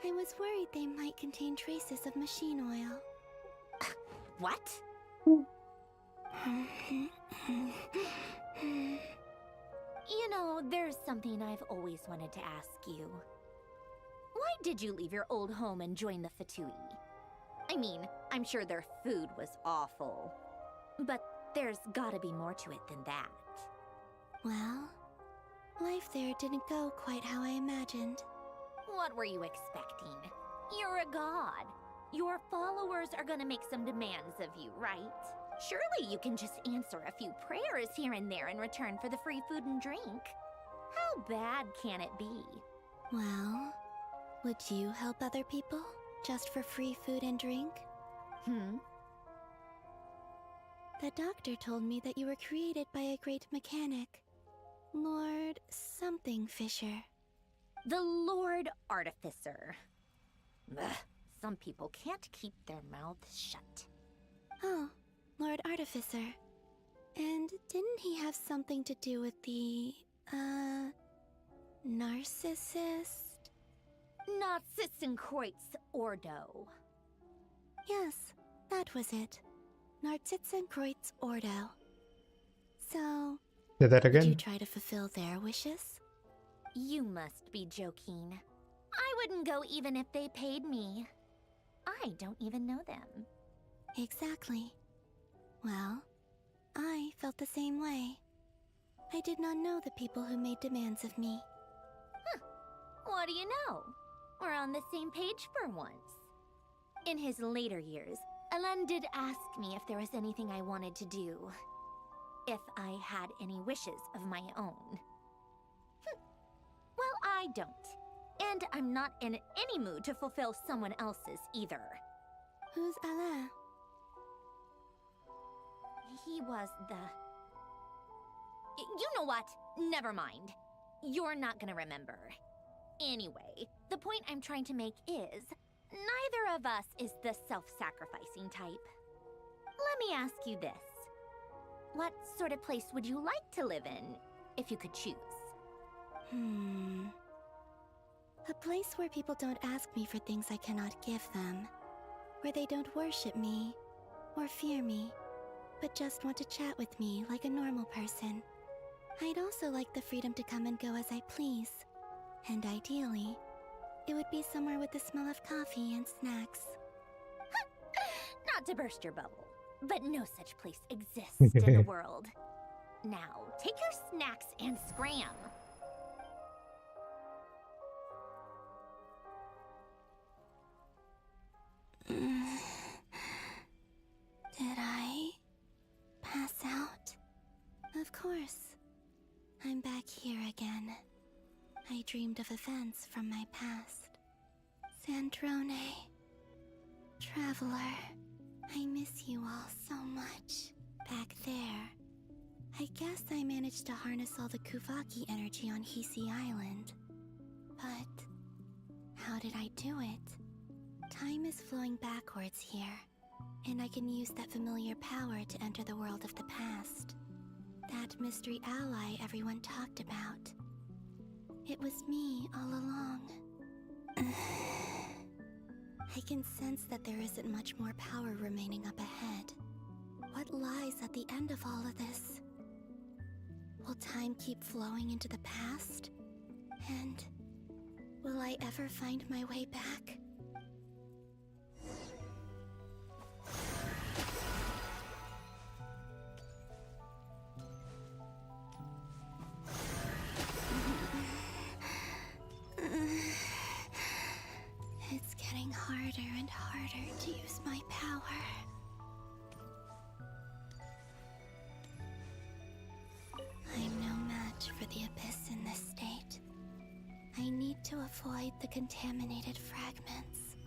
I was worried they might contain traces of machine oil. What? You know, there's something I've always wanted to ask you. Why did you leave your old home and join the Fatui? I mean, I'm sure their food was awful. But there's gotta be more to it than that. Well, life there didn't go quite how I imagined. What were you expecting? You're a god. Your followers are gonna make some demands of you, right? Surely you can just answer a few prayers here and there in return for the free food and drink. How bad can it be? Well, would you help other people just for free food and drink? The doctor told me that you were created by a great mechanic, Lord something Fisher. The Lord Artificer. Ugh, some people can't keep their mouths shut. Oh, Lord Artificer. And didn't he have something to do with the, narcissist? Narcissenkreuz Ordo. Yes, that was it. Narcissenkreuz Ordo. So, Say that did you again? try to fulfill their wishes? You must be joking. I wouldn't go even if they paid me. I don't even know them. Exactly. Well, I felt the same way. I did not know the people who made demands of me. What do you know? We're on the same page for once. In his later years, Alan did ask me if there was anything I wanted to do. If I had any wishes of my own. Well, I don't. And I'm not in any mood to fulfill someone else's either. Who's Alain? He was the... You know what? Never mind. You're not gonna remember. Anyway, the point I'm trying to make is, neither of us is the self-sacrificing type. Let me ask you this. What sort of place would you like to live in, if you could choose? A place where people don't ask me for things I cannot give them. Where they don't worship me, or fear me, but just want to chat with me like a normal person. I'd also like the freedom to come and go as I please. And ideally, it would be somewhere with the smell of coffee and snacks. Not to burst your bubble, but no such place exists in the world. Now, take your snacks and scram. Did I pass out? Of course. I'm back here again. I dreamed of events from my past. Sandrone. Traveler. I miss you all so much. Back there. I guess I managed to harness all the Kuvaki energy on Hisi Island. But how did I do it? Time is flowing backwards here, and I can use that familiar power to enter the world of the past. That mystery ally everyone talked about. It was me all along. I can sense that there isn't much more power remaining up ahead. What lies at the end of all of this? Will time keep flowing into the past? And will I ever find my way back? It's getting harder and harder to use my power. I'm no match for the Abyss in this state. I need to avoid the contaminated fragments.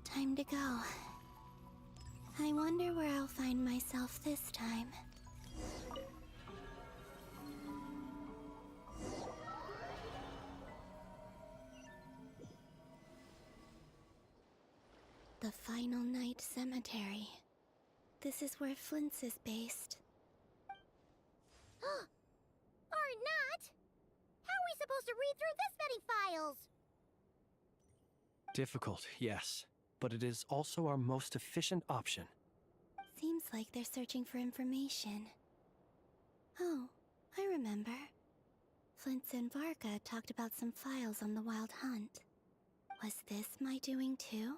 Time to go. I wonder where I'll find myself this time. The Final Night Cemetery. This is where Flint's is based. Or not? How are we supposed to read through this many files? Difficult, yes, but it is also our most efficient option. Seems like they're searching for information. Oh, I remember. Flint's and Varga talked about some files on the Wild Hunt. Was this my doing too?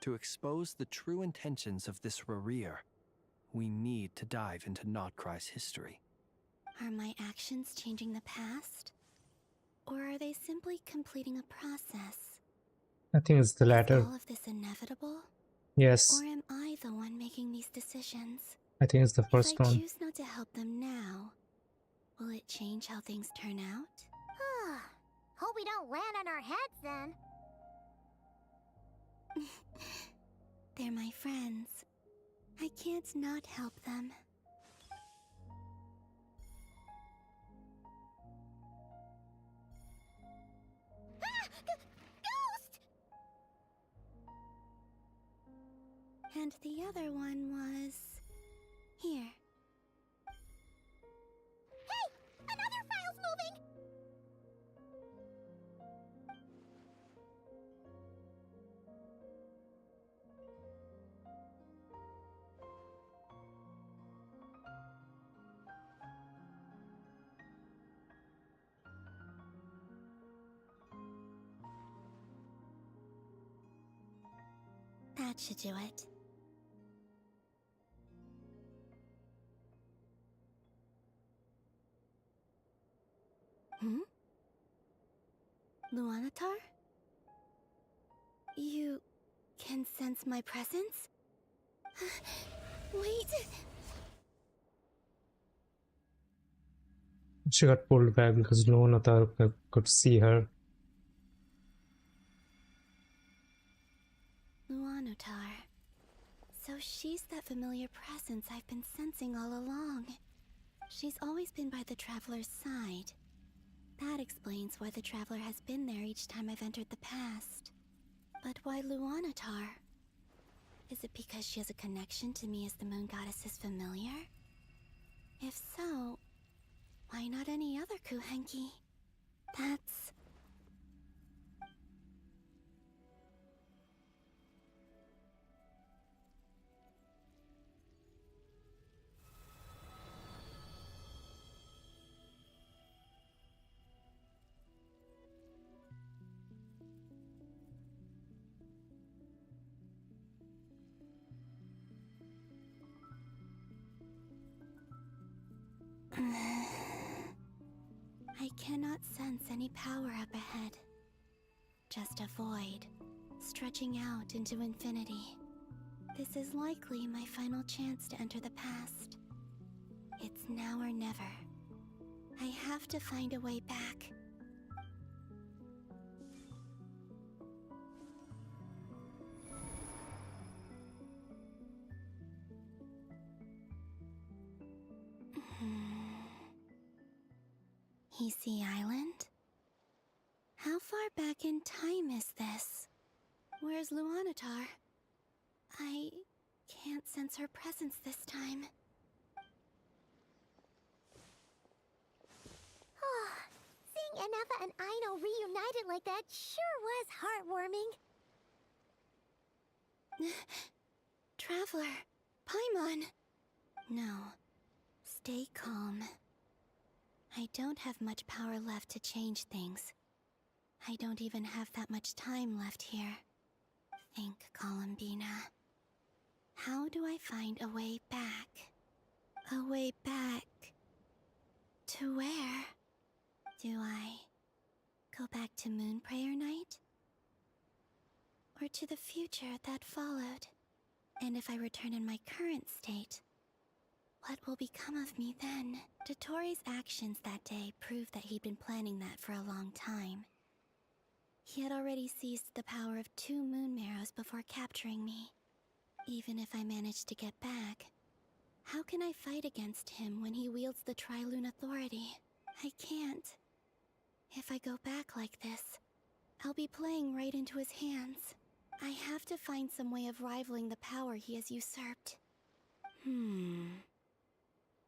To expose the true intentions of this Rarir, we need to dive into Notcry's history. Are my actions changing the past? Or are they simply completing a process? I think it's the latter. Is all of this inevitable? Yes, Or am I the one making these decisions? I think it's the first If I one. choose not to help them now, will it change how things turn out? Hope we don't land on our heads then. They're my friends. I can't not help them. Ghost! And the other one was... here. Hey! Another file's moving! That should do it. Luanatar? You can sense my presence? Wait! She got pulled back because no one other could see her. Luanatar. So she's that familiar presence I've been sensing all along. She's always been by the Traveler's side. That explains why the Traveler has been there each time I've entered the past. But why Luanatar? Is it because she has a connection to me as the Moon Goddess's familiar? If so, why not any other Kuhenki? That's... I cannot sense any power up ahead. Just a void, stretching out into infinity. This is likely my final chance to enter the past. It's now or never. I have to find a way back. Hisi Island? How far back in time is this? Where's Luanatar? I can't sense her presence this time. Seeing Enefa and Aino reunited like that sure was heartwarming. Traveler, Paimon. No, stay calm. I don't have much power left to change things. I don't even have that much time left here. Think, Columbina. How do I find a way back? A way back... to where? Do I go back to Moon Prayer Night? Or to the future that followed? And if I return in my current state, what will become of me then? Dotori's actions that day proved that he'd been planning that for a long time. He had already seized the power of 2 moon marrows before capturing me. Even if I managed to get back, how can I fight against him when he wields the Tri-Lune Authority? I can't. If I go back like this, I'll be playing right into his hands. I have to find some way of rivaling the power he has usurped.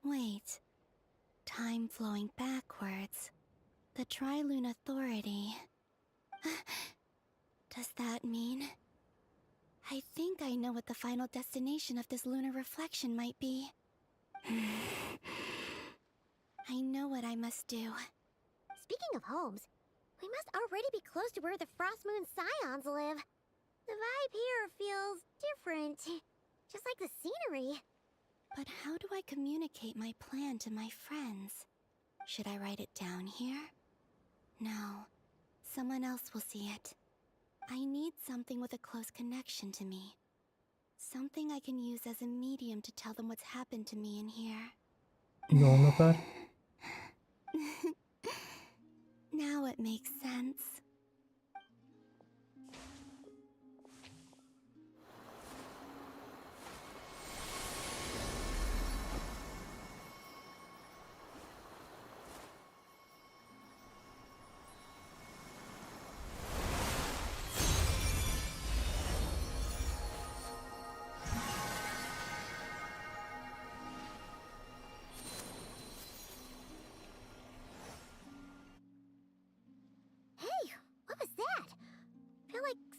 Wait. Time flowing backwards. The Tri-Lune Authority. Does that mean... I think I know what the final destination of this lunar reflection might be. I know what I must do. Speaking of homes, we must already be close to where the Frost Moon Scions live. The vibe here feels different, just like the scenery. But how do I communicate my plan to my friends? Should I write it down here? No, someone else will see it. I need something with a close connection to me. Something I can use as a medium to tell them what's happened to me in here. You own that? Now it makes sense.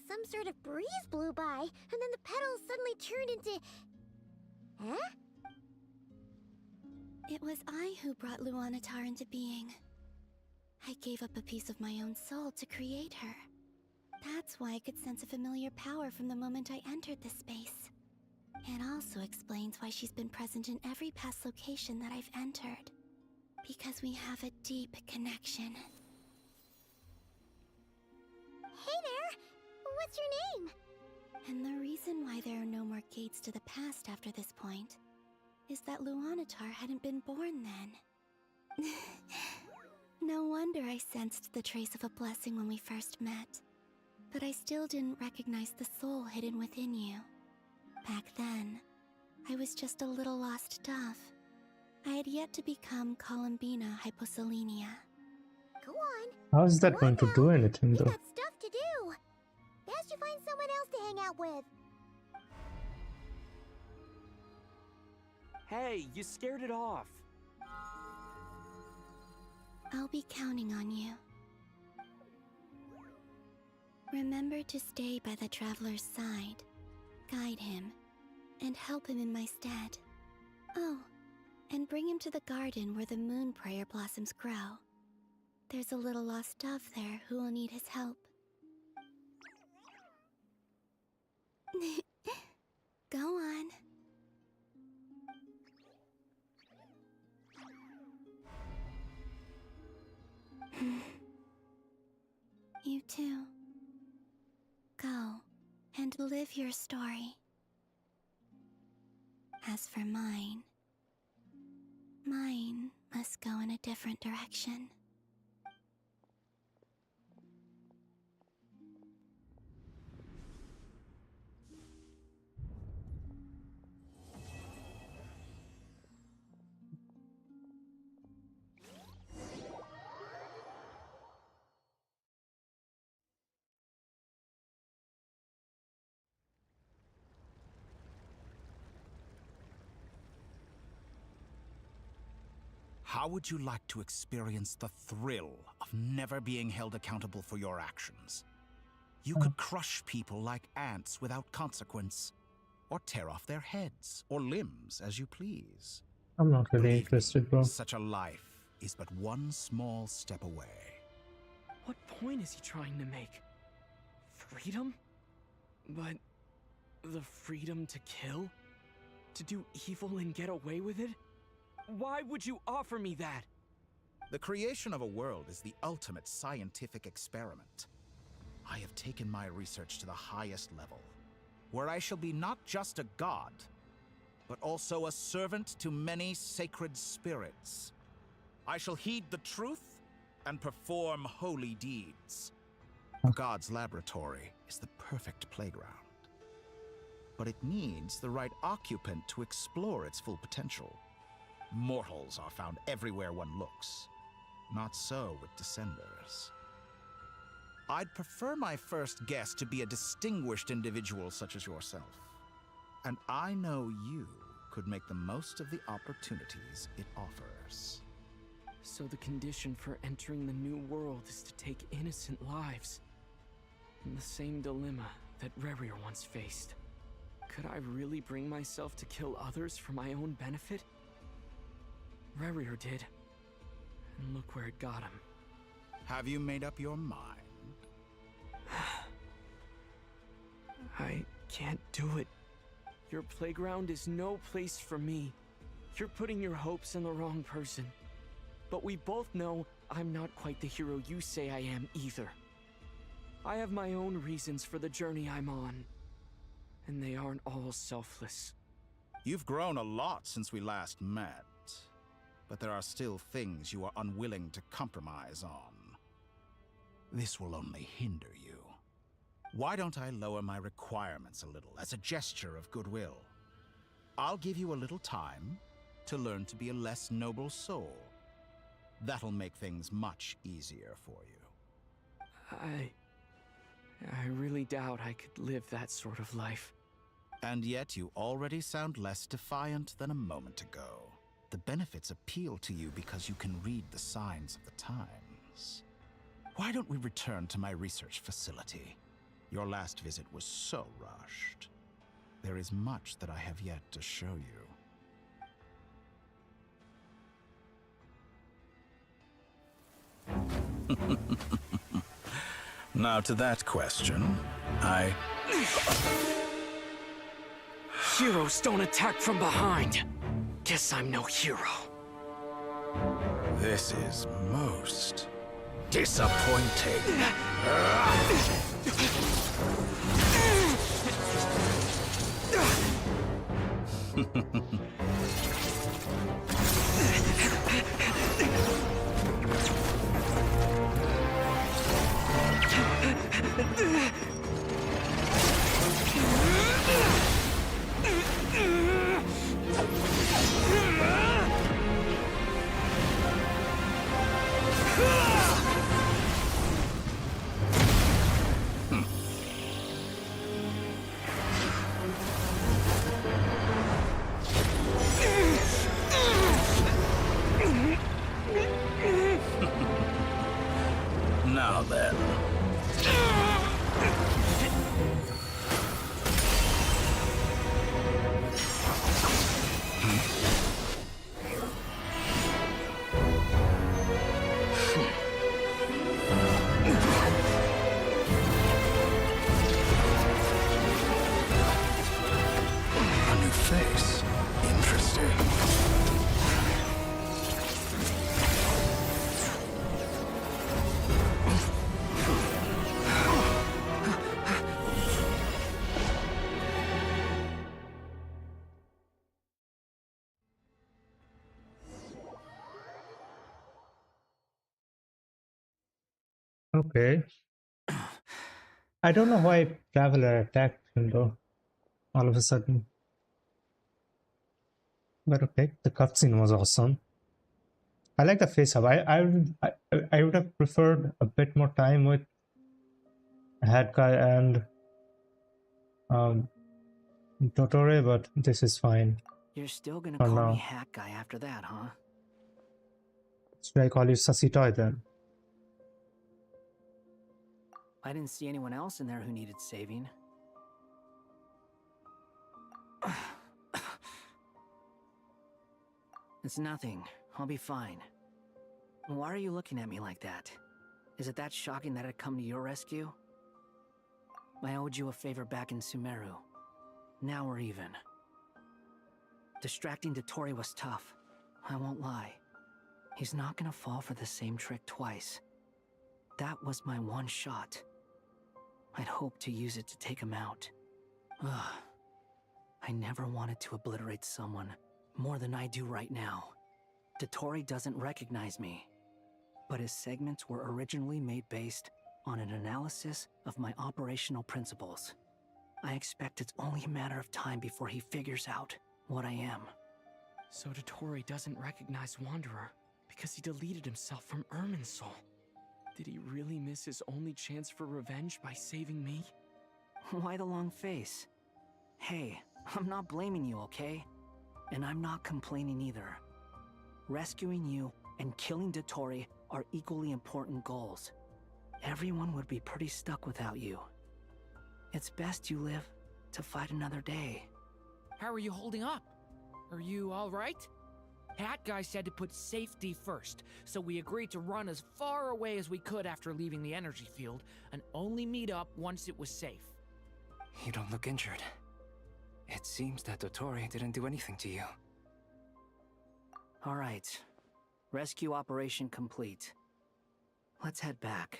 Some sort of breeze blew by, and then the petals suddenly turned into... Huh? It was I who brought Luanatar into being. I gave up a piece of my own soul to create her. That's why I could sense a familiar power from the moment I entered this space. It also explains why she's been present in every past location that I've entered. Because we have a deep connection. Hey there! What's your name? And the reason why there are no more gates to the past after this point is that Luanatar hadn't been born then. No wonder I sensed the trace of a blessing when we first met. But I still didn't recognize the soul hidden within you. Back then, I was just a little lost dove. I had yet to become Columbina Hyposelenia. Go on. How is that going to do anything, We though? got stuff to do. Best you find someone else to hang out with. Hey, you scared it off. I'll be counting on you. Remember to stay by the traveler's side, guide him, and help him in my stead. Oh, and bring him to the garden where the moon prayer blossoms grow. There's a little lost dove there who will need his help. Go on. You too. Go and live your story. As for mine must go in a different direction. How would you like to experience the thrill of never being held accountable for your actions? You could crush people like ants without consequence, or tear off their heads or limbs as you please. I'm not really Believe me, interested, bro. Such a life is but one small step away. What point is he trying to make? Freedom? But the freedom to kill? To do evil and get away with it? Why would you offer me that? The creation of a world is the ultimate scientific experiment. I have taken my research to the highest level, where I shall be not just a god, but also a servant to many sacred spirits. I shall heed the truth and perform holy deeds. God's laboratory is the perfect playground. But it needs the right occupant to explore its full potential. Mortals are found everywhere one looks. Not so with Descenders. I'd prefer my first guest to be a distinguished individual such as yourself. And I know you could make the most of the opportunities it offers. So the condition for entering the new world is to take innocent lives. In the same dilemma that Rerir once faced. Could I really bring myself to kill others for my own benefit? Rerir did. And look where it got him. Have you made up your mind? I can't do it. Your playground is no place for me. You're putting your hopes in the wrong person. But we both know I'm not quite the hero you say I am either. I have my own reasons for the journey I'm on, and they aren't all selfless. You've grown a lot since we last met, but there are still things you are unwilling to compromise on. This will only hinder you. Why don't I lower my requirements a little as a gesture of goodwill? I'll give you a little time to learn to be a less noble soul. That'll make things much easier for you. I really doubt I could live that sort of life. And yet you already sound less defiant than a moment ago. The benefits appeal to you because you can read the signs of the times. Why don't we return to my research facility? Your last visit was so rushed. There is much that I have yet to show you. Now to that question, Heroes don't attack from behind. Guess I'm no hero. This is most disappointing. Now then. A new face. Interesting. Okay. I don't know why Traveler attacked him though, all of a sudden. But okay, the cutscene was awesome. I like the face up. I would have preferred a bit more time with Hat Guy and Totore, but this is fine. You're still gonna For call now. me Hat Guy after that, huh? Should I call you Sussy Toy then? I didn't see anyone else in there who needed saving. It's nothing. I'll be fine. Why are you looking at me like that? Is it that shocking that I'd come to your rescue? I owed you a favor back in Sumeru. Now we're even. Distracting Dotori was tough. I won't lie. He's not gonna fall for the same trick twice. That was my one shot. I'd hoped to use it to take him out. Ugh. I never wanted to obliterate someone more than I do right now. Dotori doesn't recognize me, but his segments were originally made based on an analysis of my operational principles. I expect it's only a matter of time before he figures out what I am. So Dotori doesn't recognize Wanderer because he deleted himself from Irminsul. Did he really miss his only chance for revenge by saving me? Why the long face? Hey, I'm not blaming you, okay? And I'm not complaining either. Rescuing you and killing Dotori are equally important goals. Everyone would be pretty stuck without you. It's best you live to fight another day. How are you holding up? Are you all right? Hat Guy said to put safety first, so we agreed to run as far away as we could after leaving the energy field, and only meet up once it was safe. You don't look injured. It seems that Dotori didn't do anything to you. All right. Rescue operation complete. Let's head back.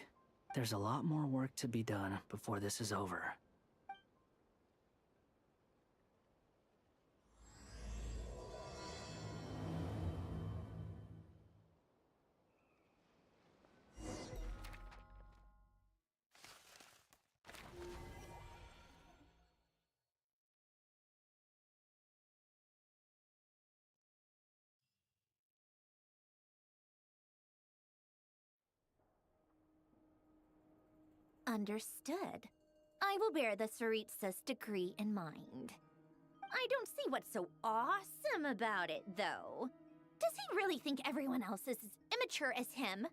There's a lot more work to be done before this is over. Understood. I will bear the Tsaritsa's decree in mind. I don't see what's so awesome about it, though. Does he really think everyone else is as immature as him?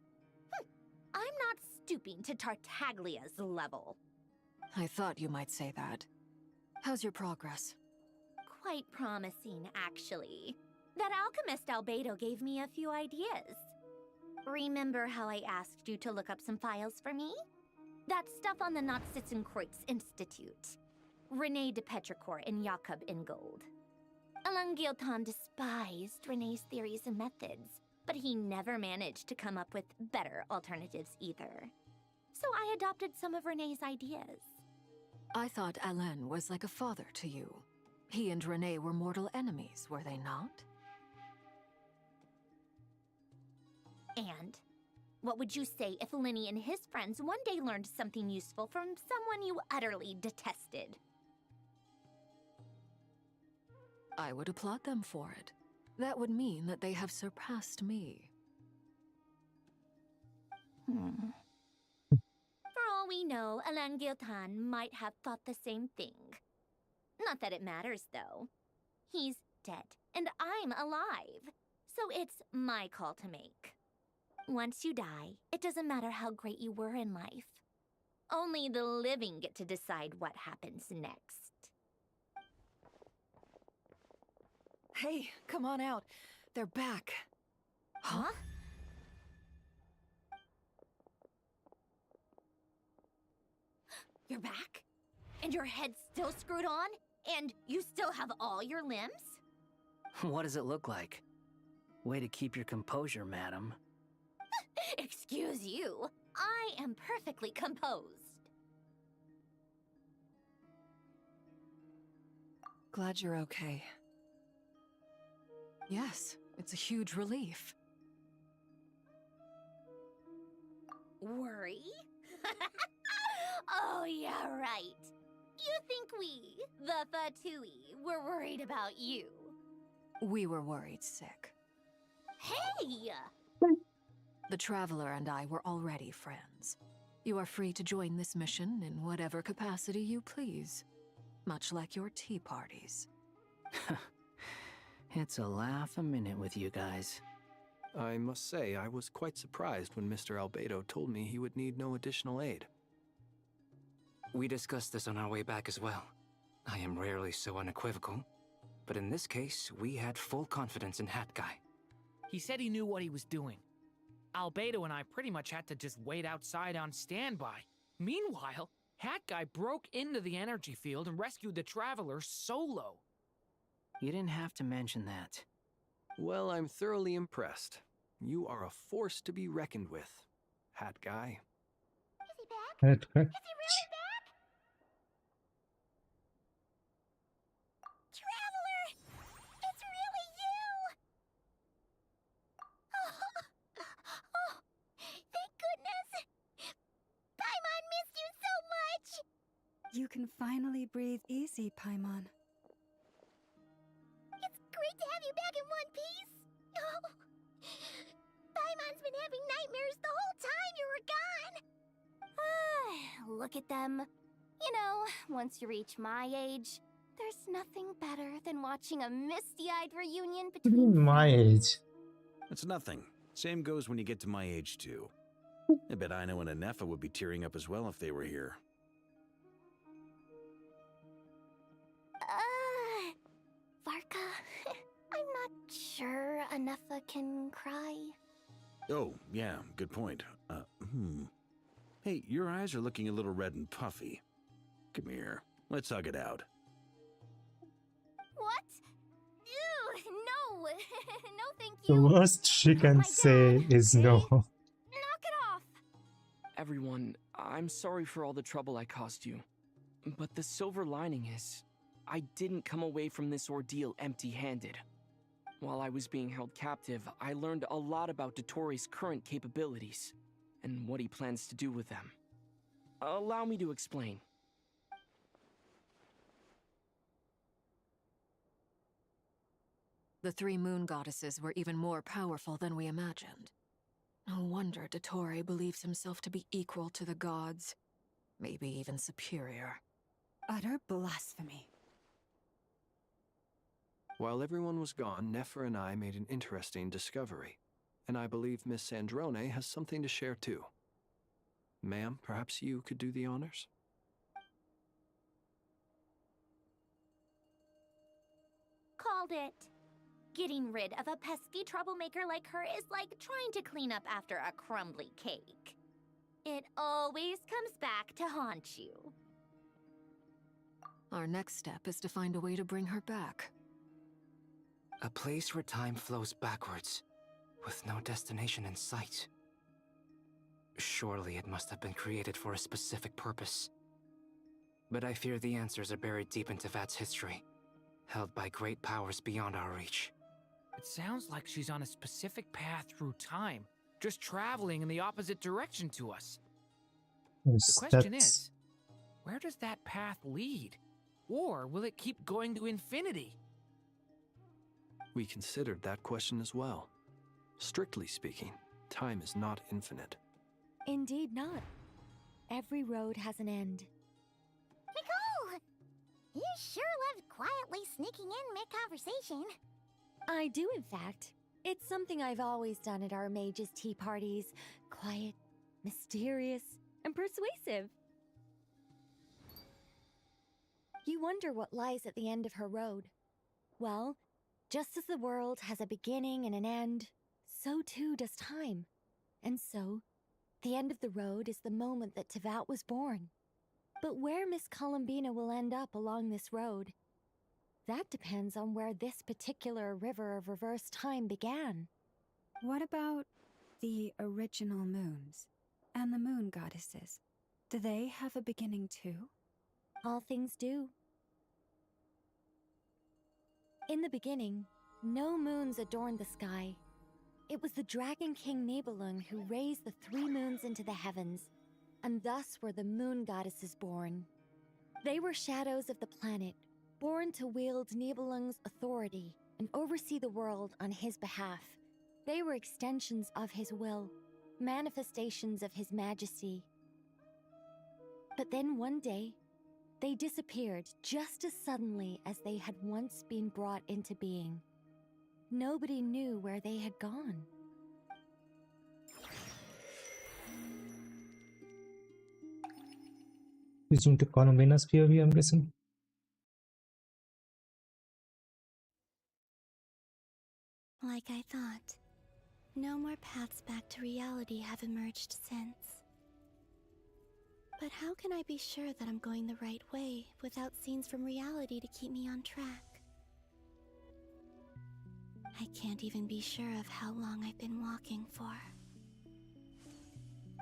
I'm not stooping to Tartaglia's level. I thought you might say that. How's your progress? Quite promising, actually. That alchemist Albedo gave me a few ideas. Remember how I asked you to look up some files for me? That stuff on the Nachtschitzenkreuz Institute. Rene de Petrichor and Jakob Ingold. Alain Guillotin despised Rene's theories and methods, but he never managed to come up with better alternatives either. So I adopted some of Rene's ideas. I thought Alain was like a father to you. He and Rene were mortal enemies, were they not? And what would you say if Linny and his friends one day learned something useful from someone you utterly detested? I would applaud them for it. That would mean that they have surpassed me. For all we know, Alain Guillotin might have thought the same thing. Not that it matters, though. He's dead, and I'm alive. So it's my call to make. Once you die, it doesn't matter how great you were in life. Only the living get to decide what happens next. Hey, come on out. They're back. Huh? You're back? And your head's still screwed on? And you still have all your limbs? What does it look like? Way to keep your composure, madam. Excuse you. I am perfectly composed. Glad you're okay. Yes, it's a huge relief. Worry? Oh, yeah, right. You think we, the Fatui, were worried about you? We were worried sick. Hey! The Traveler and I were already friends. You are free to join this mission in whatever capacity you please. Much like your tea parties. It's a laugh a minute with you guys. I must say, I was quite surprised when Mr. Albedo told me he would need no additional aid. We discussed this on our way back as well. I am rarely so unequivocal, but in this case, we had full confidence in Hat Guy. He said he knew what he was doing. Albedo and I pretty much had to just wait outside on standby. Meanwhile, Hat Guy broke into the energy field and rescued the Traveler solo. You didn't have to mention that. Well, I'm thoroughly impressed. You are a force to be reckoned with, Hat Guy. Is he back? Okay. Is he really back? Traveler! It's really you! Oh, thank goodness! Paimon missed you so much! You can finally breathe easy, Paimon. It's great to have you back in one piece! Oh, Paimon's been having nightmares the whole time you were gone! Look at them. You know, once you reach my age, there's nothing better than watching a misty-eyed reunion between My age. That's nothing. Same goes when you get to my age, too. I bet Ino and Anefa would be tearing up as well if they were here. Varka, I'm not sure Anefa can cry. Oh, yeah, good point. Hey, your eyes are looking a little red and puffy. Come here. Let's hug it out. What? Ew, no. No, thank The you. worst she can say is no. Knock it off. Everyone, I'm sorry for all the trouble I caused you. But the silver lining is, I didn't come away from this ordeal empty-handed. While I was being held captive, I learned a lot about Dottoro's current capabilities, and what he plans to do with them. Allow me to explain. The three moon goddesses were even more powerful than we imagined. No wonder Dottore believes himself to be equal to the gods. Maybe even superior. Utter blasphemy. While everyone was gone, Nefer and I made an interesting discovery. And I believe Miss Sandrone has something to share too. Ma'am, perhaps you could do the honors? Called it. Getting rid of a pesky troublemaker like her is like trying to clean up after a crumbly cake. It always comes back to haunt you. Our next step is to find a way to bring her back. A place where time flows backwards, with no destination in sight. Surely it must have been created for a specific purpose. But I fear the answers are buried deep in Tevat's history, held by great powers beyond our reach. It sounds like she's on a specific path through time, just traveling in the opposite direction to us. Yes, The question that's- is, where does that path lead? Or will it keep going to infinity? We considered that question as well. Strictly speaking, time is not infinite. Indeed not. Every road has an end. Nicole! You sure love quietly sneaking in mid-conversation. I do, in fact. It's something I've always done at our mages' tea parties. Quiet, mysterious, and persuasive. You wonder what lies at the end of her road. Well, just as the world has a beginning and an end, so too does time. And so, the end of the road is the moment that Tevat was born. But where Miss Columbina will end up along this road, that depends on where this particular river of reverse time began. What about the original moons and the moon goddesses? Do they have a beginning too? All things do. In the beginning, no moons adorned the sky. It was the Dragon King Nibelung who raised the 3 moons into the heavens, and thus were the moon goddesses born. They were shadows of the planet, born to wield Nibelung's authority and oversee the world on his behalf. They were extensions of his will, manifestations of his majesty. But then one day, they disappeared just as suddenly as they had once been brought into being. Nobody knew where they had gone. Using to Columbina's POV, I'm guessing. Like I thought, no more paths back to reality have emerged since. But how can I be sure that I'm going the right way without scenes from reality to keep me on track? I can't even be sure of how long I've been walking for.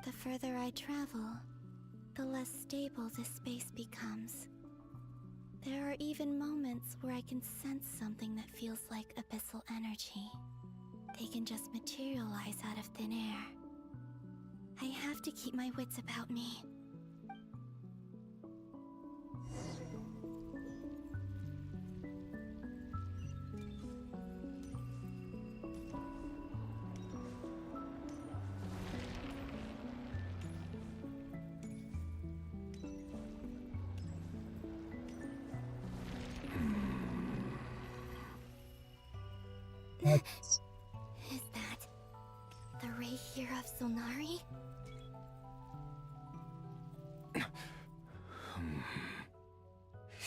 The further I travel, the less stable this space becomes. There are even moments where I can sense something that feels like abyssal energy. They can just materialize out of thin air. I have to keep my wits about me. Is that the ray here of Solnari?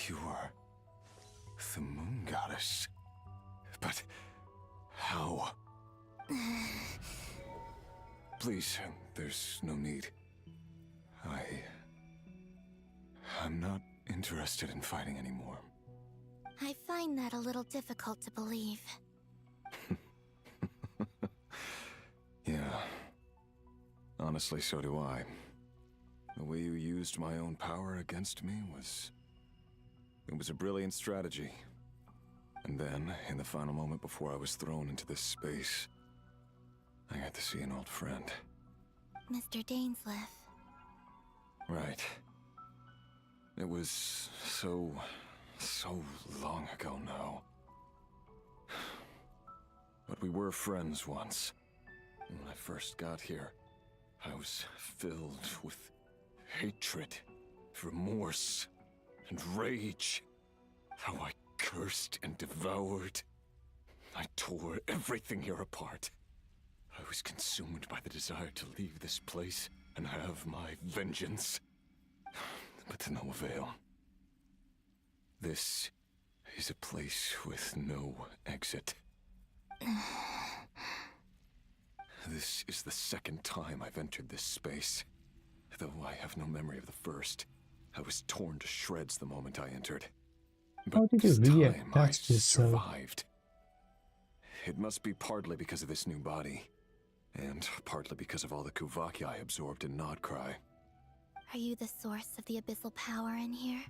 You are the moon goddess. But how? Please, there's no need. I'm not interested in fighting anymore. I find that a little difficult to believe. Yeah. Honestly, so do I. The way you used my own power against me was... It was a brilliant strategy. And then, in the final moment before I was thrown into this space, I got to see an old friend. Mr. Dainsleif. Right. It was so long ago now. But we were friends once. And when I first got here, I was filled with hatred, remorse, and rage. How I cursed and devoured. I tore everything here apart. I was consumed by the desire to leave this place and have my vengeance. But to no avail. This is a place with no exit. This is the second time I've entered this space. Though I have no memory of the first. I was torn to shreds the moment I entered. But How did you this really time I attach yourself? survived. It must be partly because of this new body. And partly because of all the Kuvaki I absorbed in Nodcry. Are you the source of the abyssal power in here?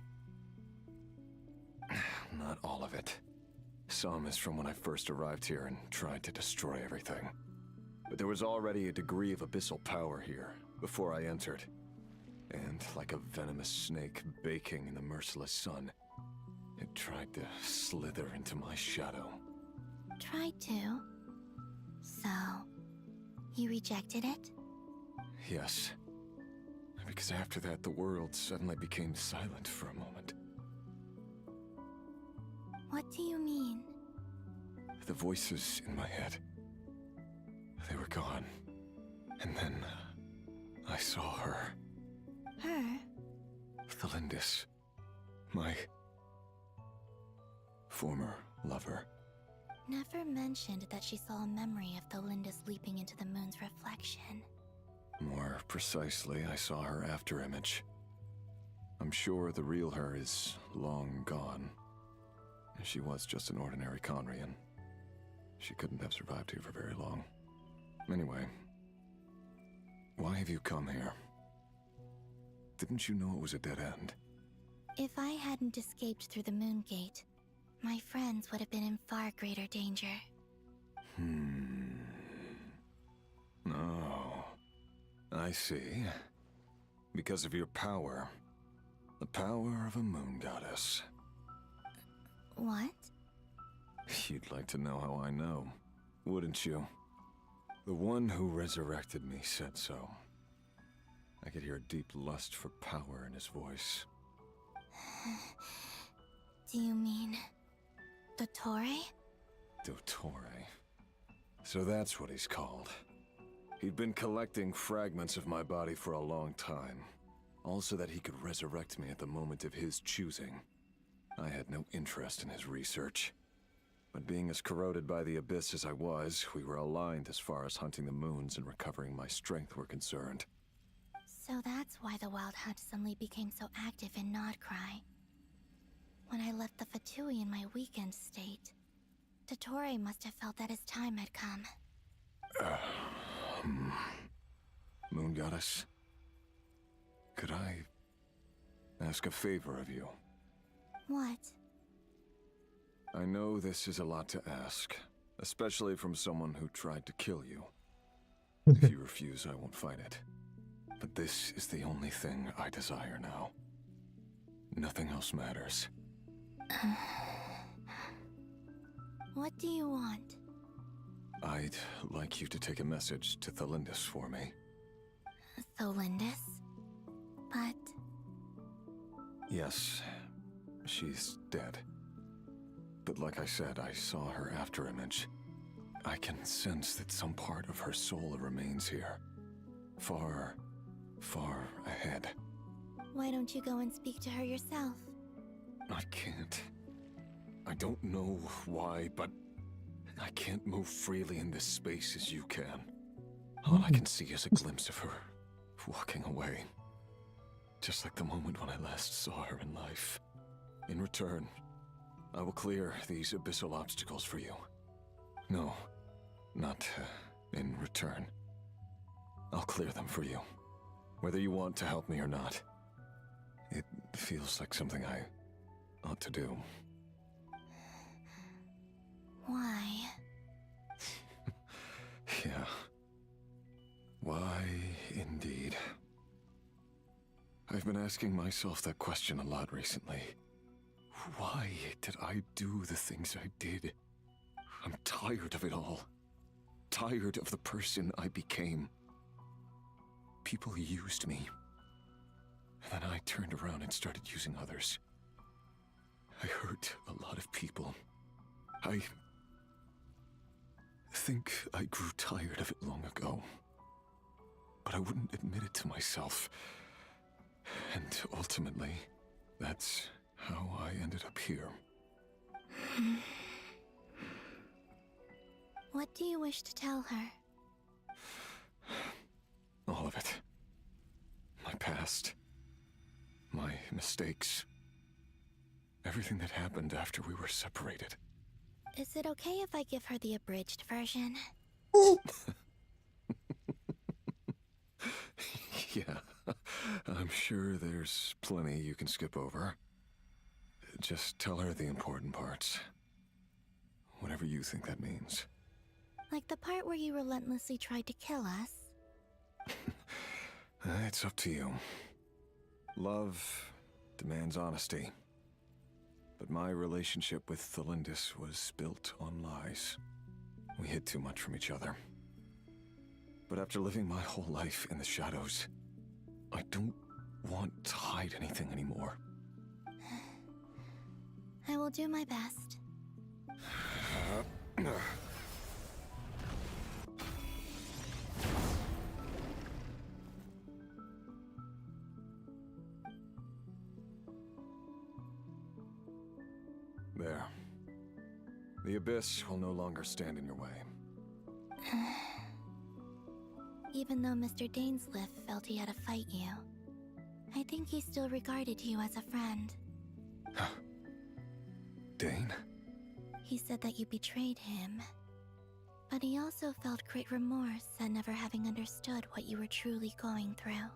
Not all of it. Some is from when I first arrived here and tried to destroy everything. But there was already a degree of abyssal power here, before I entered. And like a venomous snake baking in the merciless sun, it tried to slither into my shadow. Tried to? So, you rejected it? Yes. Because after that, the world suddenly became silent for a moment. What do you mean? The voices in my head, they were gone. And then, I saw her. Her? Thalindis. My former lover. Never mentioned that she saw a memory of Thalindis leaping into the moon's reflection. More precisely, I saw her afterimage. I'm sure the real her is long gone. She was just an ordinary Conrian. She couldn't have survived here for very long. Anyway, why have you come here? Didn't you know it was a dead end? If I hadn't escaped through the moon gate, my friends would have been in far greater danger. Oh, I see. Because of your power. The power of a moon goddess. What? You'd like to know how I know, wouldn't you? The one who resurrected me said so. I could hear a deep lust for power in his voice. Do you mean... Dottore? Dottore. So that's what he's called. He'd been collecting fragments of my body for a long time. Also that he could resurrect me at the moment of his choosing. I had no interest in his research. But being as corroded by the abyss as I was, we were aligned as far as hunting the moons and recovering my strength were concerned. So that's why the Wild Hunt suddenly became so active in Nodcry. When I left the Fatui in my weakened state, Dottore must have felt that his time had come. Moon Goddess, could I ask a favor of you? What? I know this is a lot to ask, especially from someone who tried to kill you. If you refuse, I won't fight it. But this is the only thing I desire now. Nothing else matters. What do you want? I'd like you to take a message to Thalindis for me. Thalindis? But... Yes, she's dead. But like I said, I saw her afterimage. I can sense that some part of her soul remains here. Far, far ahead. Why don't you go and speak to her yourself? I can't. I don't know why, but I can't move freely in this space as you can. All I can see is a glimpse of her walking away. Just like the moment when I last saw her in life. In return, I will clear these abyssal obstacles for you. No, not in return. I'll clear them for you. Whether you want to help me or not. It feels like something I ought to do. Why? Yeah. Why, indeed. I've been asking myself that question a lot recently. Why did I do the things I did? I'm tired of it all. Tired of the person I became. People used me. And then I turned around and started using others. I hurt a lot of people. I think I grew tired of it long ago. But I wouldn't admit it to myself. And ultimately, that's how I ended up here. What do you wish to tell her? All of it. My past. My mistakes. Everything that happened after we were separated. Is it okay if I give her the abridged version? Yeah, I'm sure there's plenty you can skip over. Just tell her the important parts. Whatever you think that means. Like the part where you relentlessly tried to kill us? It's up to you. Love demands honesty. But my relationship with Thelindis was built on lies. We hid too much from each other. But after living my whole life in the shadows, I don't want to hide anything anymore. I will do my best. There. The Abyss will no longer stand in your way. Even though Mr. Dainsleif felt he had to fight you, I think he still regarded you as a friend. Dane? He said that you betrayed him, but he also felt great remorse at never having understood what you were truly going through.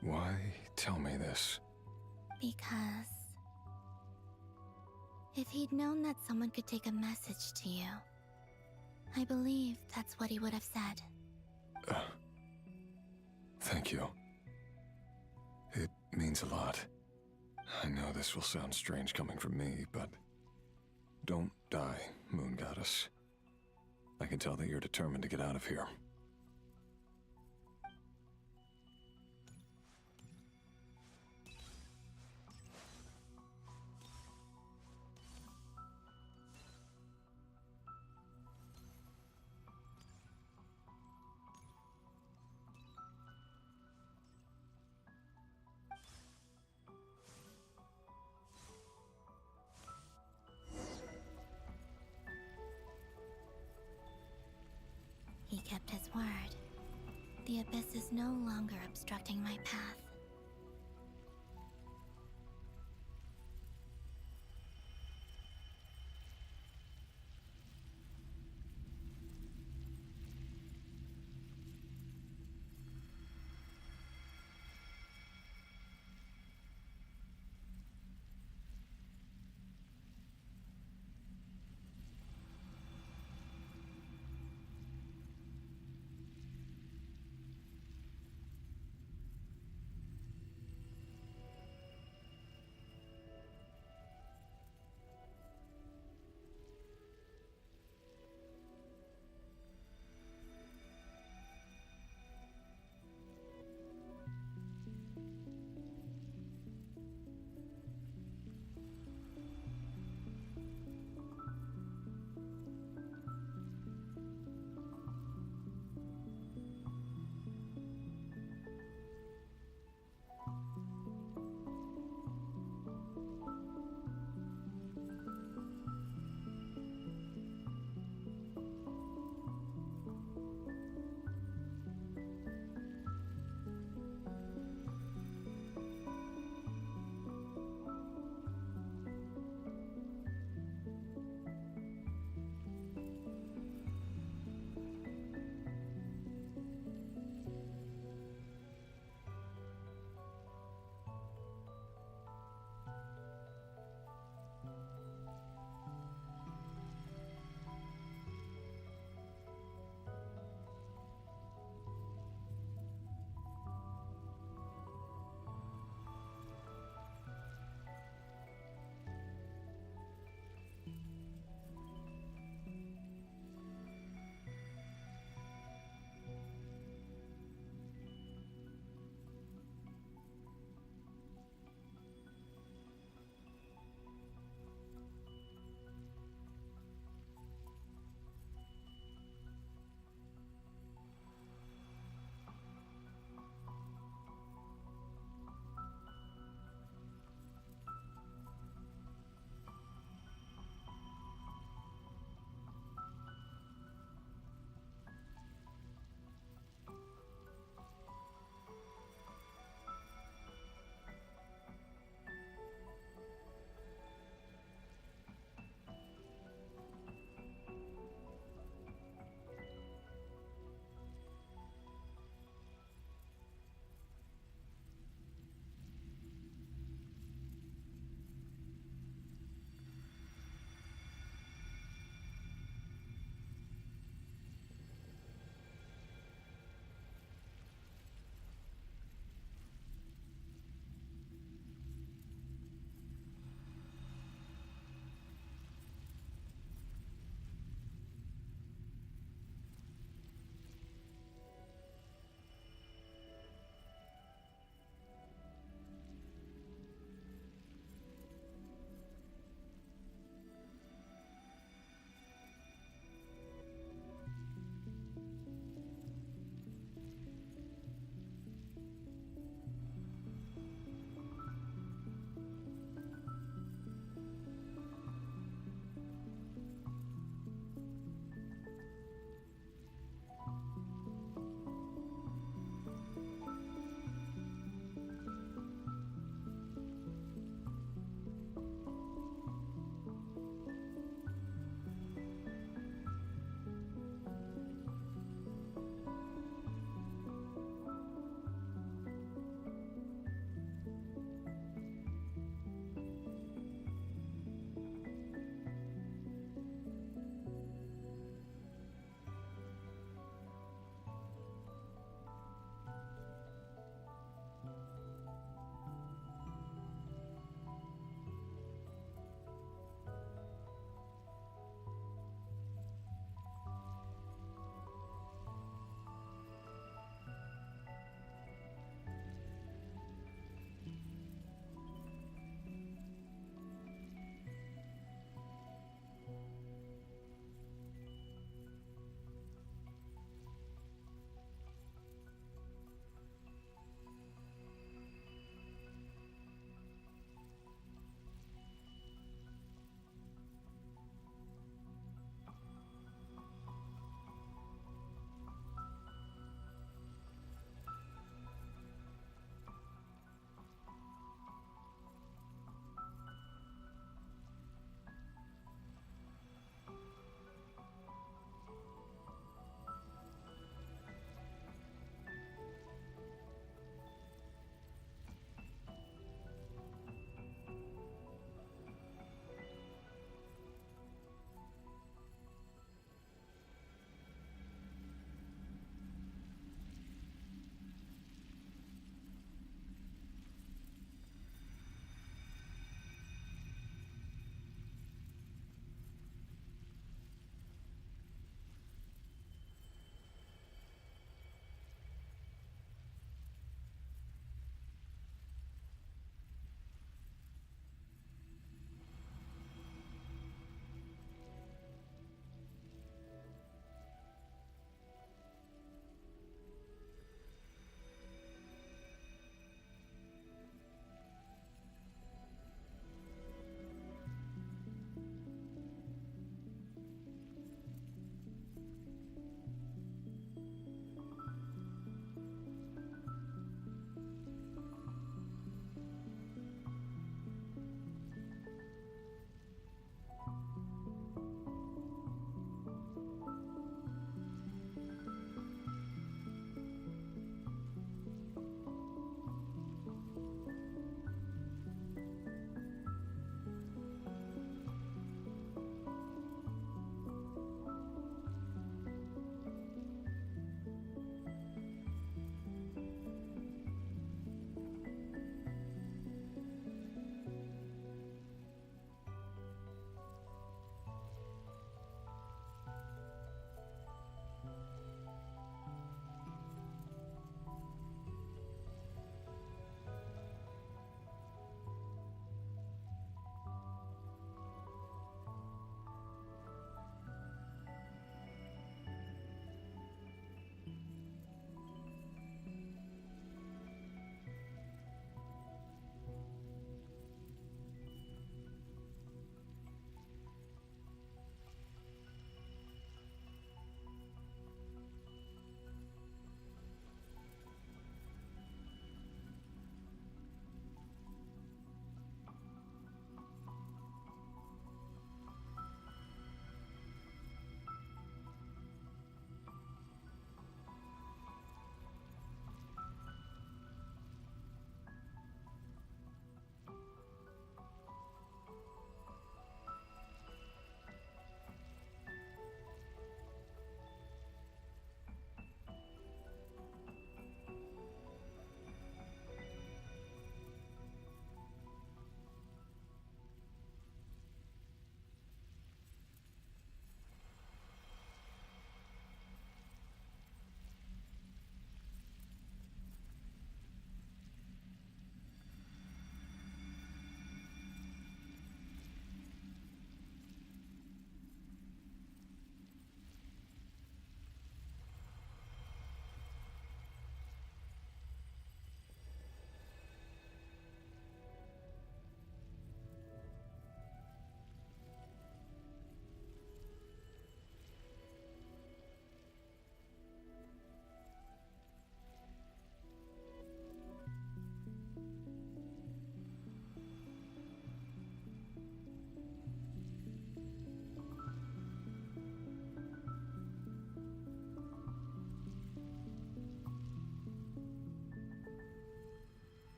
Why tell me this? Because if he'd known that someone could take a message to you, I believe that's what he would have said. Thank you. It means a lot. I know this will sound strange coming from me, but don't die, Moon Goddess. I can tell that you're determined to get out of here. He kept his word. The Abyss is no longer obstructing my path.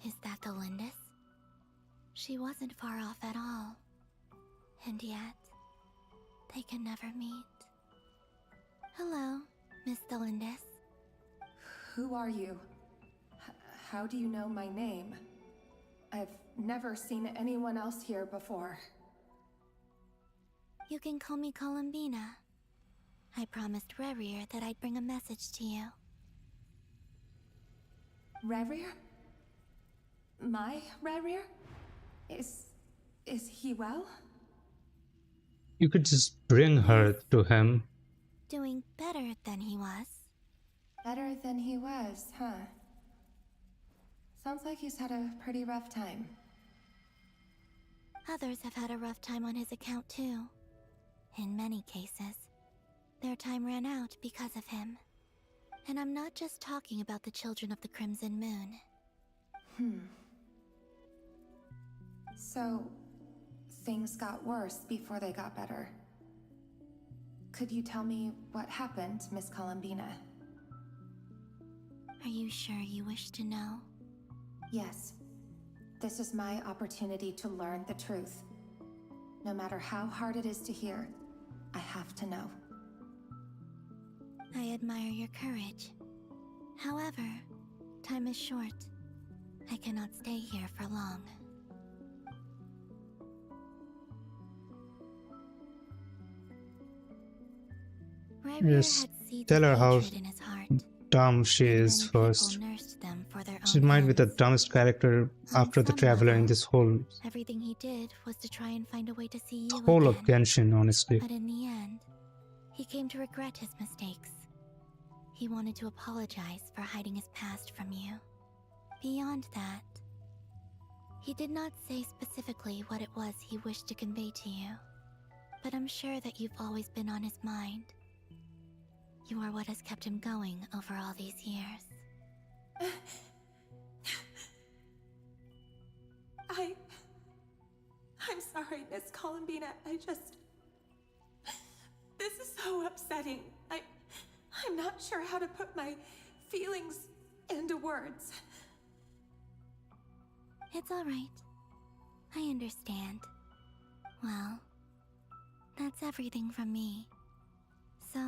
Is that the Lindis? She wasn't far off at all. And yet, they can never meet. Hello, Miss Delindis. Who are you? How do you know my name? I've never seen anyone else here before. You can call me Columbina. I promised Rerir that I'd bring a message to you. Rerir? My Rerir? Is he well? You could just bring her to him. Doing better than he was. Better than he was, huh? Sounds like he's had a pretty rough time. Others have had a rough time on his account too. In many cases, their time ran out because of him. And I'm not just talking about the children of the Crimson Moon. So, things got worse before they got better. Could you tell me what happened, Miss Columbina? Are you sure you wish to know? Yes. This is my opportunity to learn the truth. No matter how hard it is to hear, I have to know. I admire your courage. However, time is short. I cannot stay here for long. Yes, tell her how dumb she is first. She might be the dumbest character after the Traveler in this whole Everything he did was to try and find a way to see you whole again. of Genshin, honestly. But in the end, he came to regret his mistakes. He wanted to apologize for hiding his past from you. Beyond that, he did not say specifically what it was he wished to convey to you. But I'm sure that you've always been on his mind. You are what has kept him going over all these years. I'm sorry, Miss Columbina. This is so upsetting. I'm not sure how to put my feelings into words. It's all right. I understand. Well, that's everything from me. So,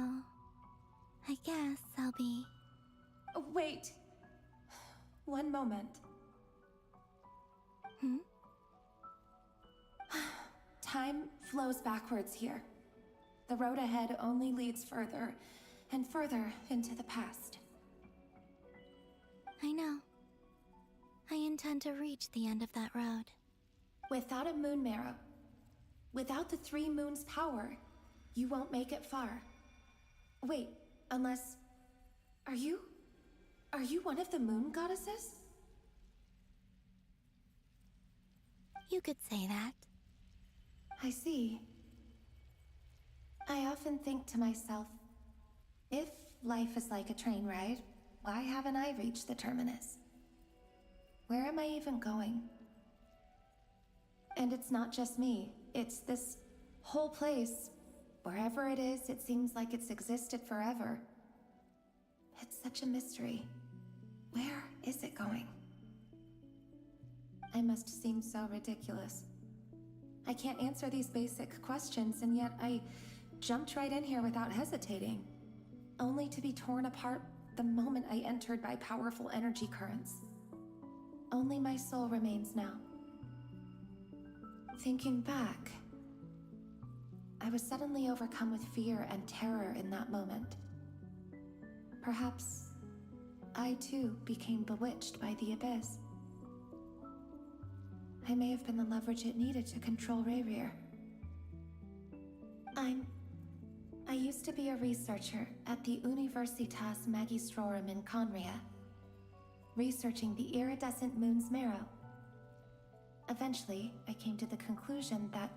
I guess I'll be... Oh, wait. One moment. Time flows backwards here. The road ahead only leads further and further into the past. I know. I intend to reach the end of that road. Without a moon marrow, without the 3 moons' power, you won't make it far. Wait, unless... Are you one of the moon goddesses? You could say that. I see. I often think to myself, if life is like a train ride, why haven't I reached the terminus? Where am I even going? And it's not just me, it's this whole place. Wherever it is, it seems like it's existed forever. It's such a mystery. Where is it going? I must seem so ridiculous. I can't answer these basic questions, and yet I jumped right in here without hesitating, only to be torn apart the moment I entered by powerful energy currents. Only my soul remains now. Thinking back, I was suddenly overcome with fear and terror in that moment. Perhaps I too became bewitched by the abyss. I may have been the leverage it needed to control Rerir. I used to be a researcher at the Universitas Magistrorum in Conria, researching the iridescent moon's marrow. Eventually, I came to the conclusion that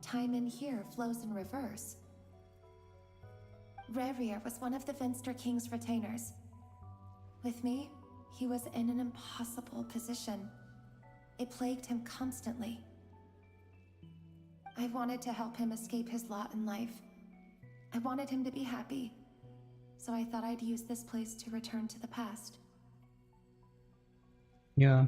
time in here flows in reverse. Rerir was one of the Venster King's retainers. With me, he was in an impossible position. It plagued him constantly. I wanted to help him escape his lot in life. I wanted him to be happy. so I thought I'd use this place to return to the past. Yeah.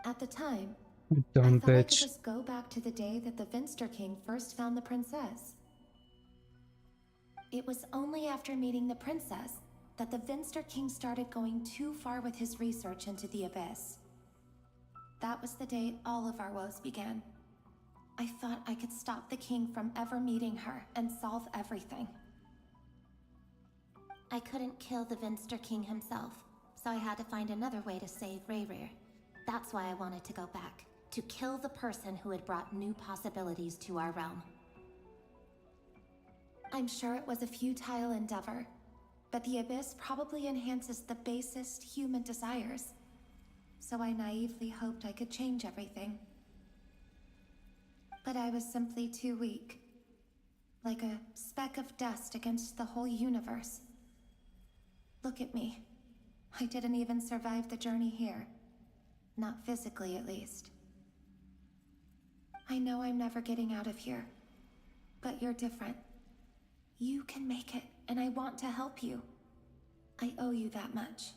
At the time, Dumb I thought I could bitch. just go back to the day that the Vinster King first found the princess. It was only after meeting the princess that the Vinster King started going too far with his research into the Abyss. That was the day all of our woes began. I thought I could stop the king from ever meeting her and solve everything. I couldn't kill the Vinster King himself, so I had to find another way to save Rayrir. That's why I wanted to go back, to kill the person who had brought new possibilities to our realm. I'm sure it was a futile endeavor, but the Abyss probably enhances the basest human desires. So I naively hoped I could change everything. But I was simply too weak. Like a speck of dust against the whole universe. Look at me. I didn't even survive the journey here. Not physically, at least. I know I'm never getting out of here. But you're different. You can make it, and I want to help you. I owe you that much.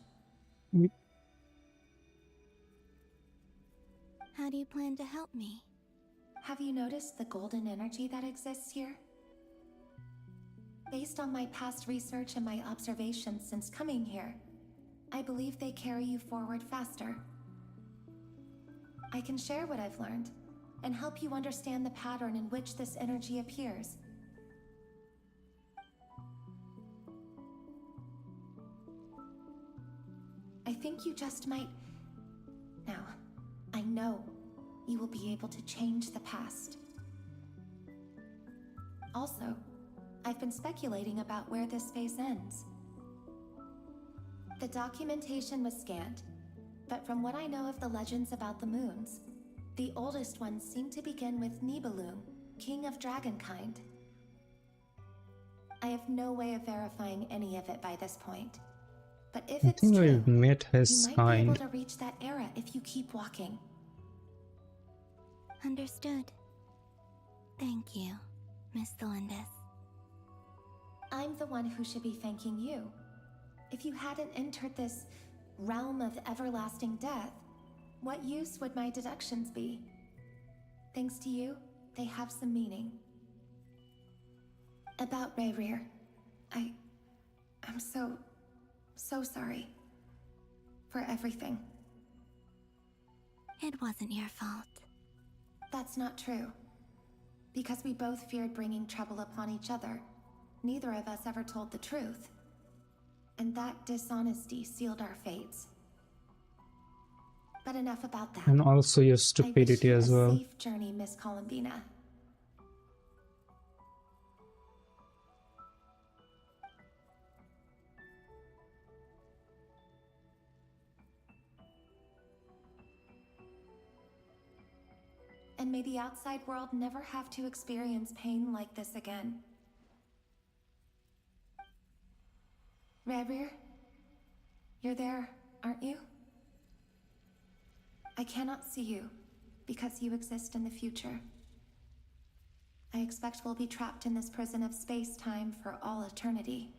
How do you plan to help me? Have you noticed the golden energy that exists here? Based on my past research and my observations since coming here, I believe they carry you forward faster. I can share what I've learned, and help you understand the pattern in which this energy appears. I think you just might... Now, I know you will be able to change the past. Also, I've been speculating about where this phase ends. The documentation was scanned, but from what I know of the legends about the moons, the oldest ones seem to begin with Nibelung, king of dragonkind. I have no way of verifying any of it by this point. But if I it's think true, we've met you his might be able kind. to reach that era if you keep walking. Understood. Thank you, Miss Delindis. I'm the one who should be thanking you. If you hadn't entered this realm of everlasting death, what use would my deductions be? Thanks to you, they have some meaning. About Rayrir, I'm so sorry. For everything. It wasn't your fault. That's not true. Because we both feared bringing trouble upon each other, neither of us ever told the truth. And that dishonesty sealed our fates. But enough about that. And also your I wish stupidity you as a well. safe journey, Miss Columbina. And may the outside world never have to experience pain like this again. Rayrir, you're there, aren't you? I cannot see you, because you exist in the future. I expect we'll be trapped in this prison of space-time for all eternity.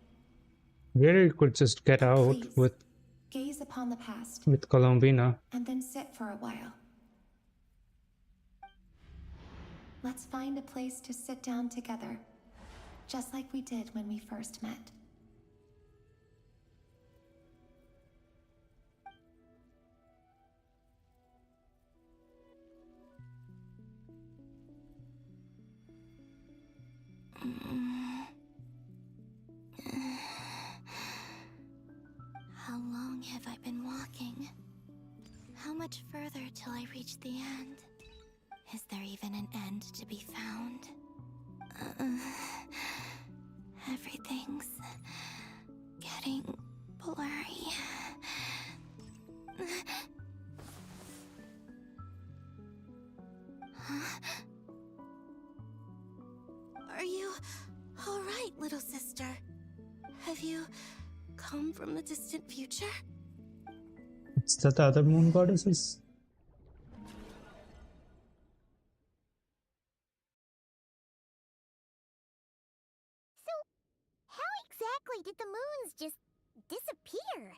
Really, you could just get out Please, gaze upon the past, with Columbina. and then sit for a while. Let's find a place to sit down together, just like we did when we first met. How long have I been walking? How much further till I reach the end? Is there even an end to be found? Everything's getting blurry. Are you all right, little sister? Have you come from the distant future? Is that the other moon goddesses? How exactly exactly did the moons just disappear?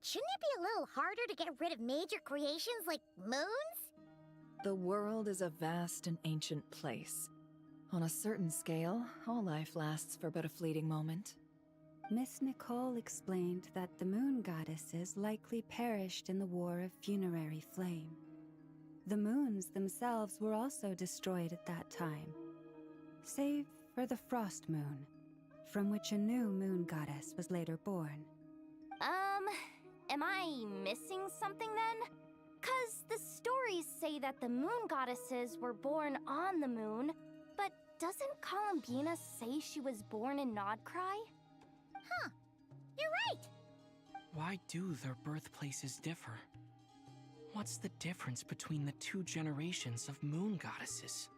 Shouldn't it be a little harder to get rid of major creations like moons? The world is a vast and ancient place. On a certain scale, all life lasts for but a fleeting moment. Miss Nicole explained that the moon goddesses likely perished in the War of Funerary Flame. The moons themselves were also destroyed at that time, save for the Frost Moon, from which a new moon goddess was later born. Am I missing something then? 'Cause the stories say that the moon goddesses were born on the moon, but doesn't Columbina say she was born in Nodcry? Huh, you're right! Why do their birthplaces differ? What's the difference between the two generations of moon goddesses?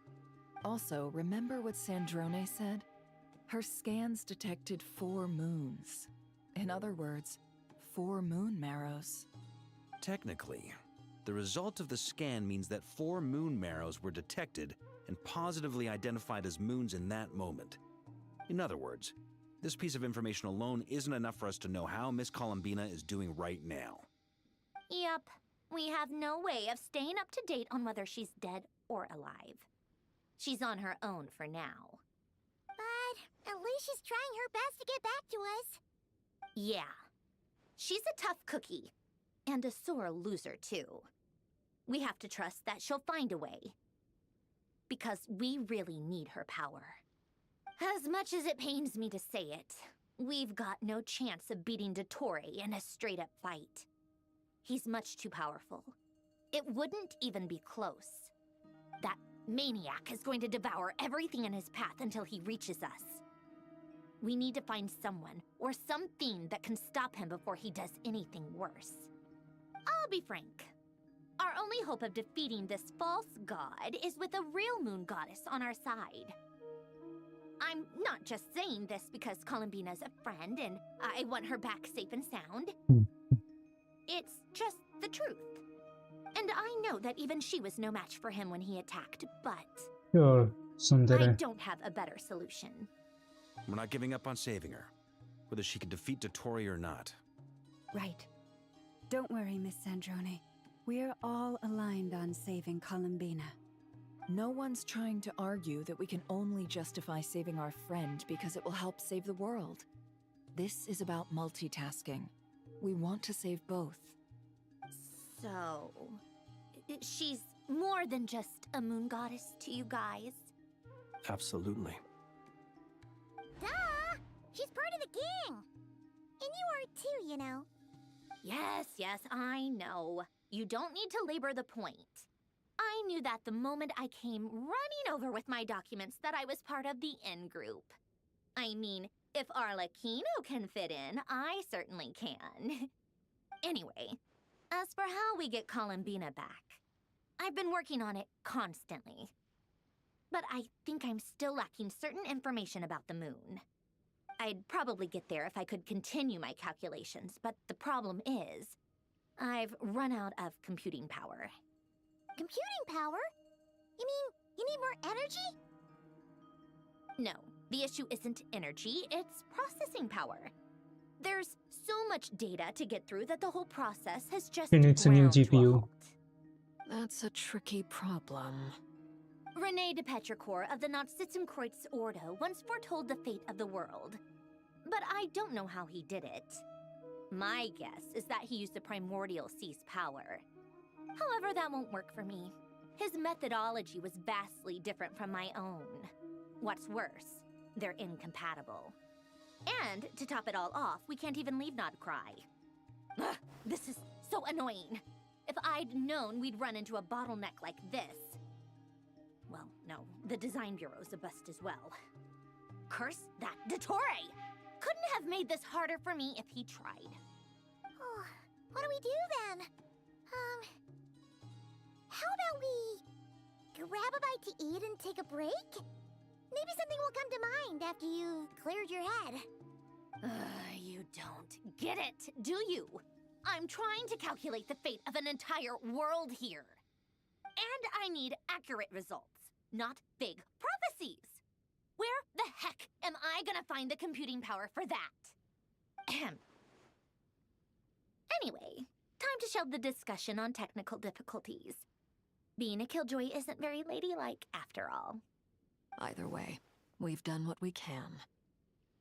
Also, remember what Sandrone said? Her scans detected 4 moons. In other words, 4 moon marrows. Technically, the result of the scan means that 4 moon marrows were detected and positively identified as moons in that moment. In other words, this piece of information alone isn't enough for us to know how Miss Columbina is doing right now. Yep, we have no way of staying up to date on whether she's dead or alive. She's on her own for now. But at least she's trying her best to get back to us. Yeah. She's a tough cookie. And a sore loser, too. We have to trust that she'll find a way. Because we really need her power. As much as it pains me to say it, we've got no chance of beating Dottore in a straight-up fight. He's much too powerful. It wouldn't even be close. That maniac is going to devour everything in his path until he reaches us. We need to find someone, or something that can stop him before he does anything worse. I'll be frank. Our only hope of defeating this false god is with a real moon goddess on our side. I'm not just saying this because Columbina's a friend and I want her back safe and sound. It's just the truth. And I know that even she was no match for him when he attacked, but Sure, I Sundere. don't have a better solution. We're not giving up on saving her, whether she can defeat Dottore or not. Right. Don't worry, Miss Sandrone. We're all aligned on saving Columbina. No one's trying to argue that we can only justify saving our friend because it will help save the world. This is about multitasking. We want to save both. So, she's more than just a moon goddess to you guys. Absolutely. Duh! She's part of the gang! And you are too, you know. Yes, I know. You don't need to labor the point. I knew that the moment I came running over with my documents that I was part of the in-group. I mean, if Arlecchino can fit in, I certainly can. Anyway, as for how we get Columbina back, I've been working on it constantly. But I think I'm still lacking certain information about the moon. I'd probably get there if I could continue my calculations, but the problem is, I've run out of computing power. Computing power? You mean you need more energy? No, the issue isn't energy, it's processing power. There's so much data to get through that the whole process has just She needs a new ground to a GPU. halt. That's a tricky problem. René de Petrichor of the Nazissenkreuz Ordo once foretold the fate of the world. But I don't know how he did it. My guess is that he used the primordial sea's power. However, that won't work for me. His methodology was vastly different from my own. What's worse, they're incompatible. And, to top it all off, we can't even leave Nodcry. Ugh, this is so annoying. If I'd known we'd run into a bottleneck like this... Well, no, the design bureau's a bust as well. Curse that Dottore! Couldn't have made this harder for me if he tried. Oh, what do we do then? How about we grab a bite to eat and take a break? Maybe something will come to mind after you've cleared your head. You don't get it, do you? I'm trying to calculate the fate of an entire world here. And I need accurate results, not vague prophecies. Where the heck am I gonna find the computing power for that? Ahem. Anyway, time to shelve the discussion on technical difficulties. Being a killjoy isn't very ladylike after all. Either way, we've done what we can.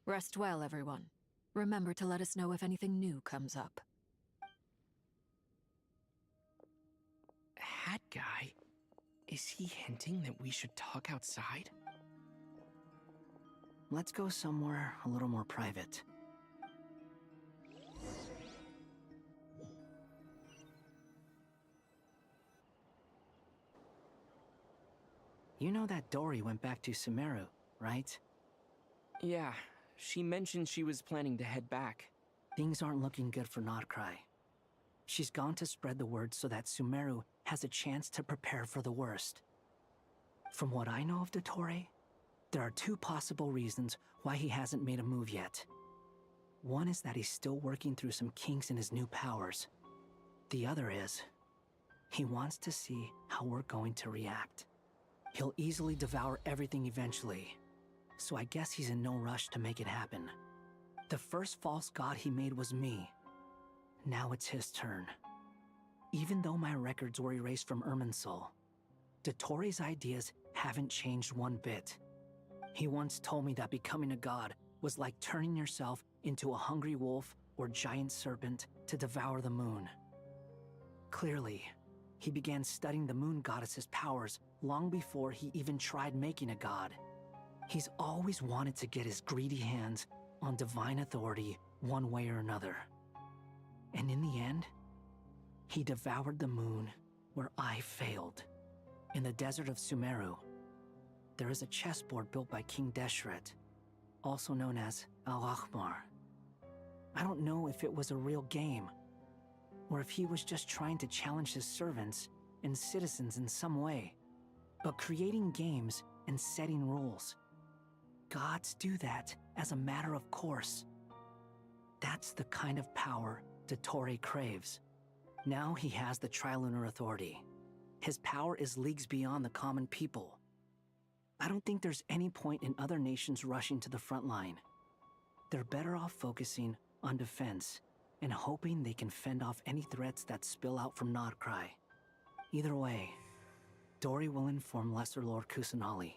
Rest well, everyone. Remember to let us know if anything new comes up. Hat guy? Is he hinting that we should talk outside? Let's go somewhere a little more private. You know that Dory went back to Sumeru, right? Yeah, she mentioned she was planning to head back. Things aren't looking good for Nodcry. She's gone to spread the word so that Sumeru has a chance to prepare for the worst. From what I know of Dottore, there are two possible reasons why he hasn't made a move yet. One is that he's still working through some kinks in his new powers. The other is, he wants to see how we're going to react. He'll easily devour everything eventually, so I guess he's in no rush to make it happen. The first false god he made was me. Now it's his turn. Even though my records were erased from Irminsul, Dottore's ideas haven't changed one bit. He once told me that becoming a god was like turning yourself into a hungry wolf or giant serpent to devour the moon. Clearly, he began studying the moon goddess's powers long before he even tried making a god. He's always wanted to get his greedy hands on divine authority one way or another. And in the end, he devoured the moon where I failed. In the desert of Sumeru, there is a chessboard built by King Deshret, also known as Al-Ahmar. I don't know if it was a real game, or if he was just trying to challenge his servants and citizens in some way. But creating games and setting rules, gods do that as a matter of course. That's the kind of power Dottore craves. Now he has the Trilunar Authority. His power is leagues beyond the common people. I don't think there's any point in other nations rushing to the front line. They're better off focusing on defense and hoping they can fend off any threats that spill out from Nodcry. Either way, Dory will inform Lesser Lord Kusanali,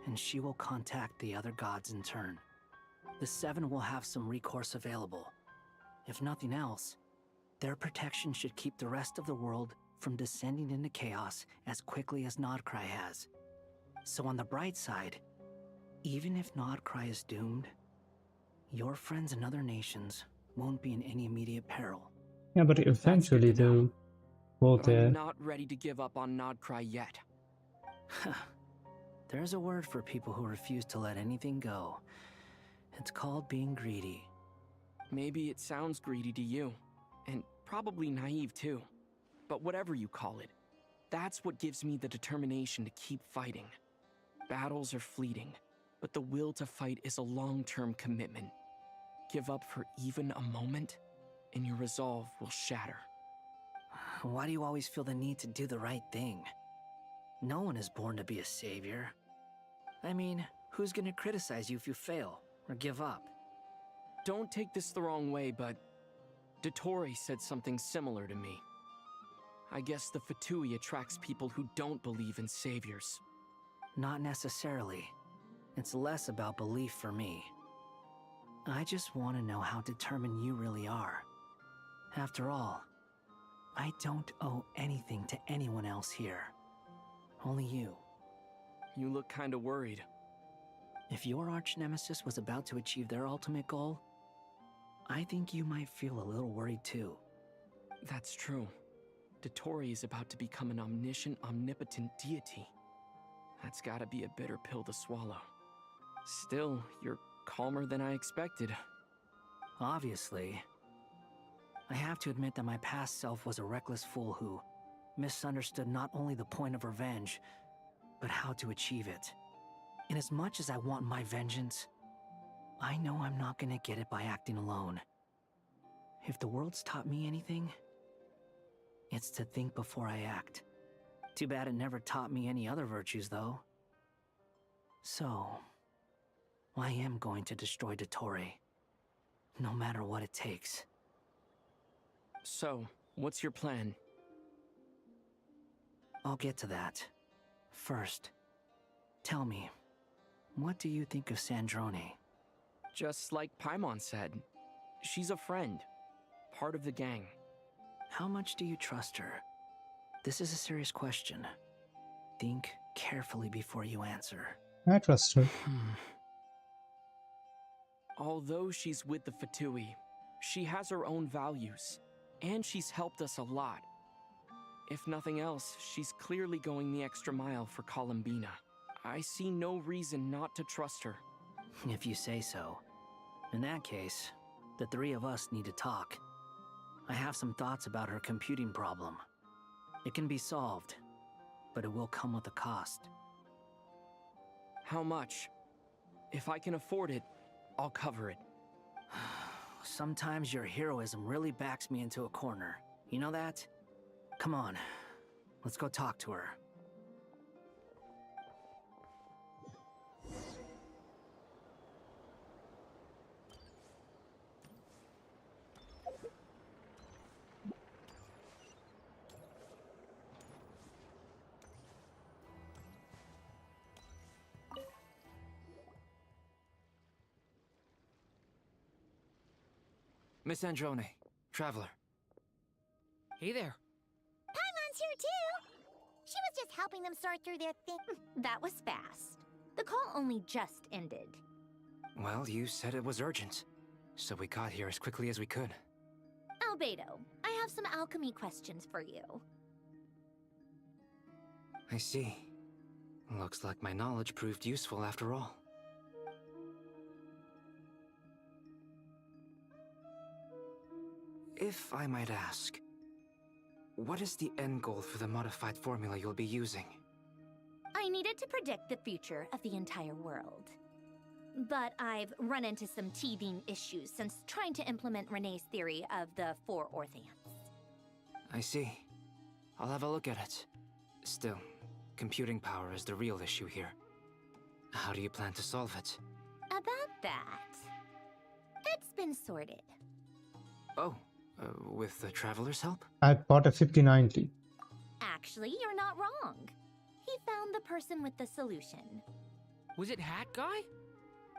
and she will contact the other gods in turn. The Seven will have some recourse available. If nothing else, their protection should keep the rest of the world from descending into chaos as quickly as Nodcry has. So on the bright side, even if Nodcry is doomed, your friends in other nations won't be in any immediate peril. Yeah, but eventually they'll go But there. I'm not ready to give up on Nodcry yet. There's a word for people who refuse to let anything go. It's called being greedy. Maybe it sounds greedy to you, and probably naive too. But whatever you call it, that's what gives me the determination to keep fighting. Battles are fleeting, but the will to fight is a long-term commitment. Give up for even a moment, and your resolve will shatter. Why do you always feel the need to do the right thing? No one is born to be a savior. I mean, who's gonna criticize you if you fail or give up? Don't take this the wrong way, but Dottore said something similar to me. I guess the Fatui attracts people who don't believe in saviors. Not necessarily. It's less about belief for me. I just want to know how determined you really are. After all, I don't owe anything to anyone else here. Only you. You look kinda worried. If your arch-nemesis was about to achieve their ultimate goal, I think you might feel a little worried too. That's true. Dottore is about to become an omniscient, omnipotent deity. That's gotta be a bitter pill to swallow. Still, you're calmer than I expected. Obviously. I have to admit that my past self was a reckless fool who misunderstood not only the point of revenge, but how to achieve it. And as much as I want my vengeance, I know I'm not gonna get it by acting alone. If the world's taught me anything, it's to think before I act. Too bad it never taught me any other virtues, though. So, I am going to destroy Dottore. No matter what it takes. So, what's your plan? I'll get to that. First, tell me, what do you think of Sandrone? Just like Paimon said, she's a friend. Part of the gang. How much do you trust her? This is a serious question. Think carefully before you answer. I trust her. Although she's with the Fatui, she has her own values, and she's helped us a lot. If nothing else, she's clearly going the extra mile for Columbina. I see no reason not to trust her. If you say so. In that case, the three of us need to talk. I have some thoughts about her computing problem. It can be solved, but it will come with a cost. How much? If I can afford it, I'll cover it. Sometimes your heroism really backs me into a corner. You know that? Come on, let's go talk to her. Miss Androne, Traveler. Hey there. Paimon's here too! She was just helping them sort through their thing. That was fast. The call only just ended. Well, you said it was urgent, so we got here as quickly as we could. Albedo, I have some alchemy questions for you. I see. Looks like my knowledge proved useful after all. If I might ask, what is the end goal for the modified formula you'll be using? I needed to predict the future of the entire world. But I've run into some teething issues since trying to implement Renee's theory of the four Orthants. I see. I'll have a look at it. Still, computing power is the real issue here. How do you plan to solve it? About that, it's been sorted. Oh, with the Traveler's help? I bought a 5090. Actually, you're not wrong. He found the person with the solution. Was it Hat Guy?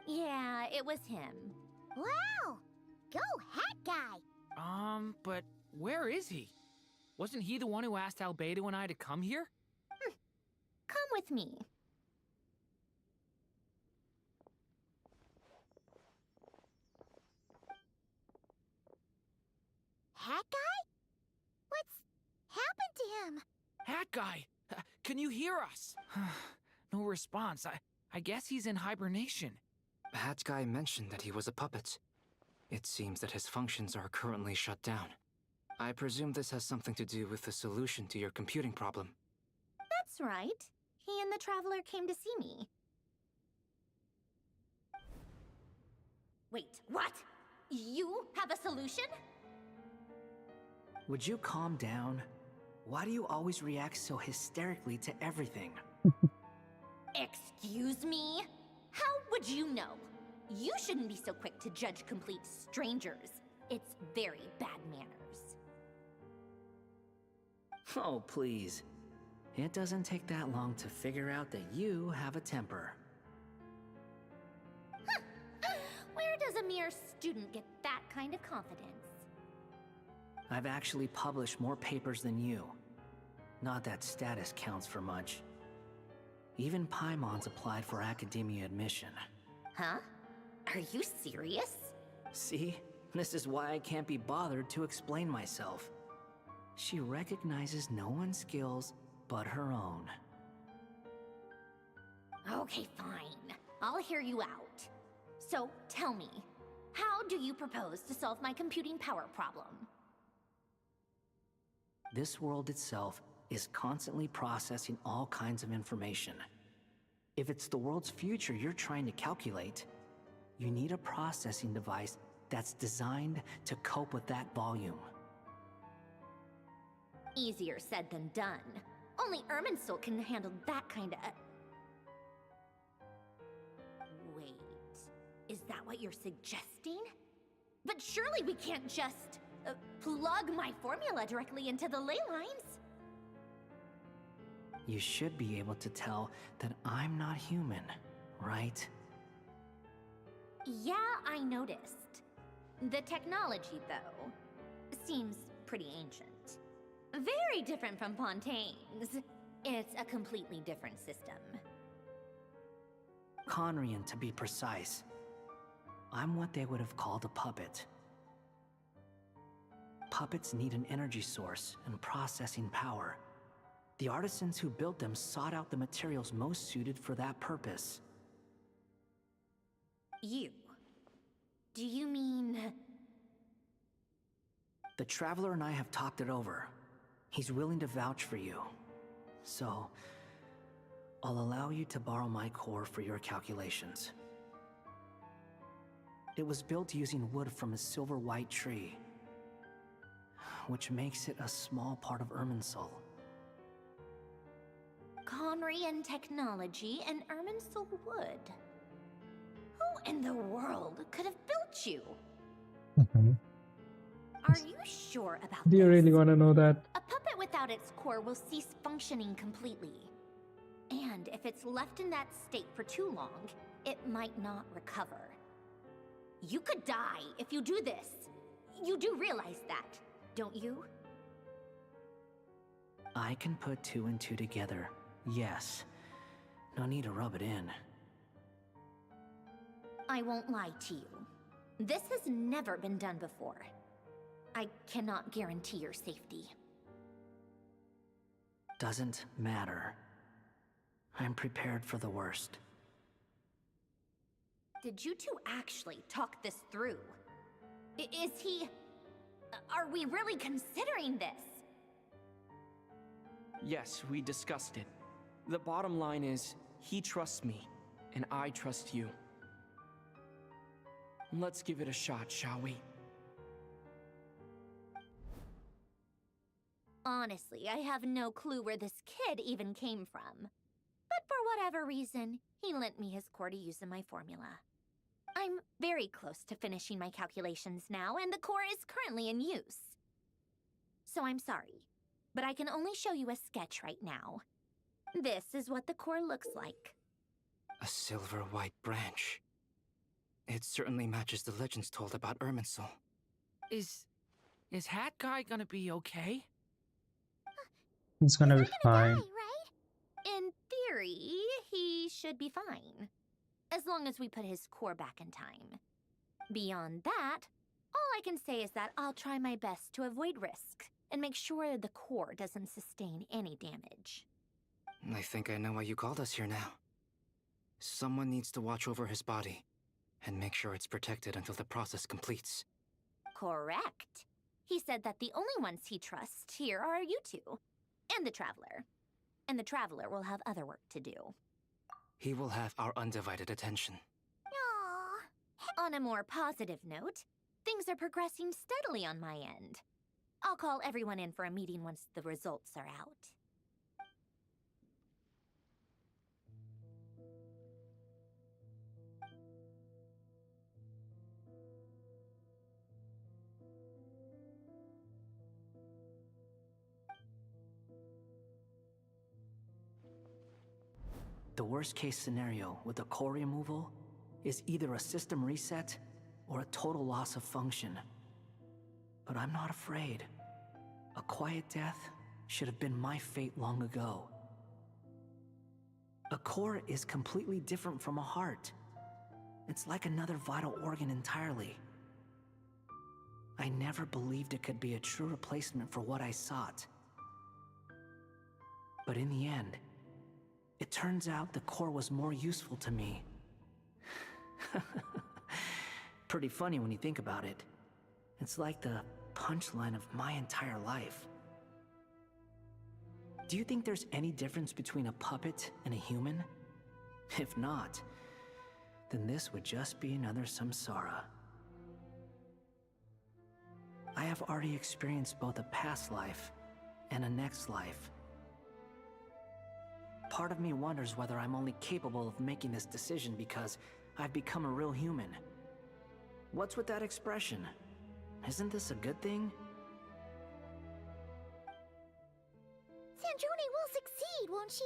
Yeah, it was him. Wow! Go Hat Guy! But where is he? Wasn't he the one who asked Albedo and I to come here? Come with me. Hat Guy? What's happened to him? Hat Guy! Can you hear us? No response. I guess he's in hibernation. Hat Guy mentioned that he was a puppet. It seems that his functions are currently shut down. I presume this has something to do with the solution to your computing problem. That's right. He and the Traveler came to see me. Wait, what? You have a solution? Would you calm down? Why do you always react so hysterically to everything? Excuse me? How would you know? You shouldn't be so quick to judge complete strangers. It's very bad manners. Oh, please. It doesn't take that long to figure out that you have a temper. Where does a mere student get that kind of confidence? I've actually published more papers than you. Not that status counts for much. Even Paimon's applied for academia admission. Huh? Are you serious? See? This is why I can't be bothered to explain myself. She recognizes no one's skills but her own. Okay, fine. I'll hear you out. So, tell me, how do you propose to solve my computing power problem? This world itself is constantly processing all kinds of information. If it's the world's future you're trying to calculate, you need a processing device that's designed to cope with that volume. Easier said than done. Only Irminsul can handle that kind of... Wait... what you're suggesting. But surely we can't just plug my formula directly into the ley lines. You should be able to tell that I'm not human, right? Yeah, I noticed. The technology, though, seems pretty ancient. Very different from Fontaine's. It's a completely different system. Conrian, to be precise. I'm what they would have called a puppet. Puppets need an energy source and processing power. The artisans who built them sought out the materials most suited for that purpose. You? Do you mean... The Traveler and I have talked it over. He's willing to vouch for you. So, I'll allow you to borrow my core for your calculations. It was built using wood from a silver white tree, which makes it a small part of Irminsul. Conrian technology and Irminsul wood. Who in the world could have built you? Are you sure about Do you this? really want to know that? A puppet without its core will cease functioning completely. And if it's left in that state for too long, it might not recover. You could die if you do this. You do realize that, don't you? I can put 2 and 2 together, yes. No need to rub it in. I won't lie to you. This has never been done before. I cannot guarantee your safety. Doesn't matter. I'm prepared for the worst. Did you two actually talk this through? Is he... Are we really considering this? Yes, we discussed it. The bottom line is, he trusts me, and I trust you. Let's give it a shot, shall we? Honestly, I have no clue where this kid even came from. But for whatever reason, he lent me his core to use in my formula. I'm very close to finishing my calculations now, and the core is currently in use. So I'm sorry, but I can only show you a sketch right now. This is what the core looks like. A silver white branch. It certainly matches the legends told about Irminsul. Is Hat Guy gonna be okay? He's gonna be fine. In theory, he should be fine. As long as we put his core back in time. Beyond that, all I can say is that I'll try my best to avoid risk and make sure the core doesn't sustain any damage. I think I know why you called us here now. Someone needs to watch over his body and make sure it's protected until the process completes. Correct. He said that the only ones he trusts here are you two, and the Traveler. And the Traveler will have other work to do. He will have our undivided attention. Aww. On a more positive note, things are progressing steadily on my end. I'll call everyone in for a meeting once the results are out. The worst case scenario with the core removal is either a system reset or a total loss of function. But I'm not afraid. A quiet death should have been my fate long ago. A core is completely different from a heart. It's like another vital organ entirely. I never believed it could be a true replacement for what I sought. But in the end, it turns out the core was more useful to me. Pretty funny when you think about it. It's like the punchline of my entire life. Do you think there's any difference between a puppet and a human? If not, then this would just be another samsara. I have already experienced both a past life and a next life. Part of me wonders whether I'm only capable of making this decision because I've become a real human, What's with that expression? Isn't this a good thing? Sandrone will succeed, won't she?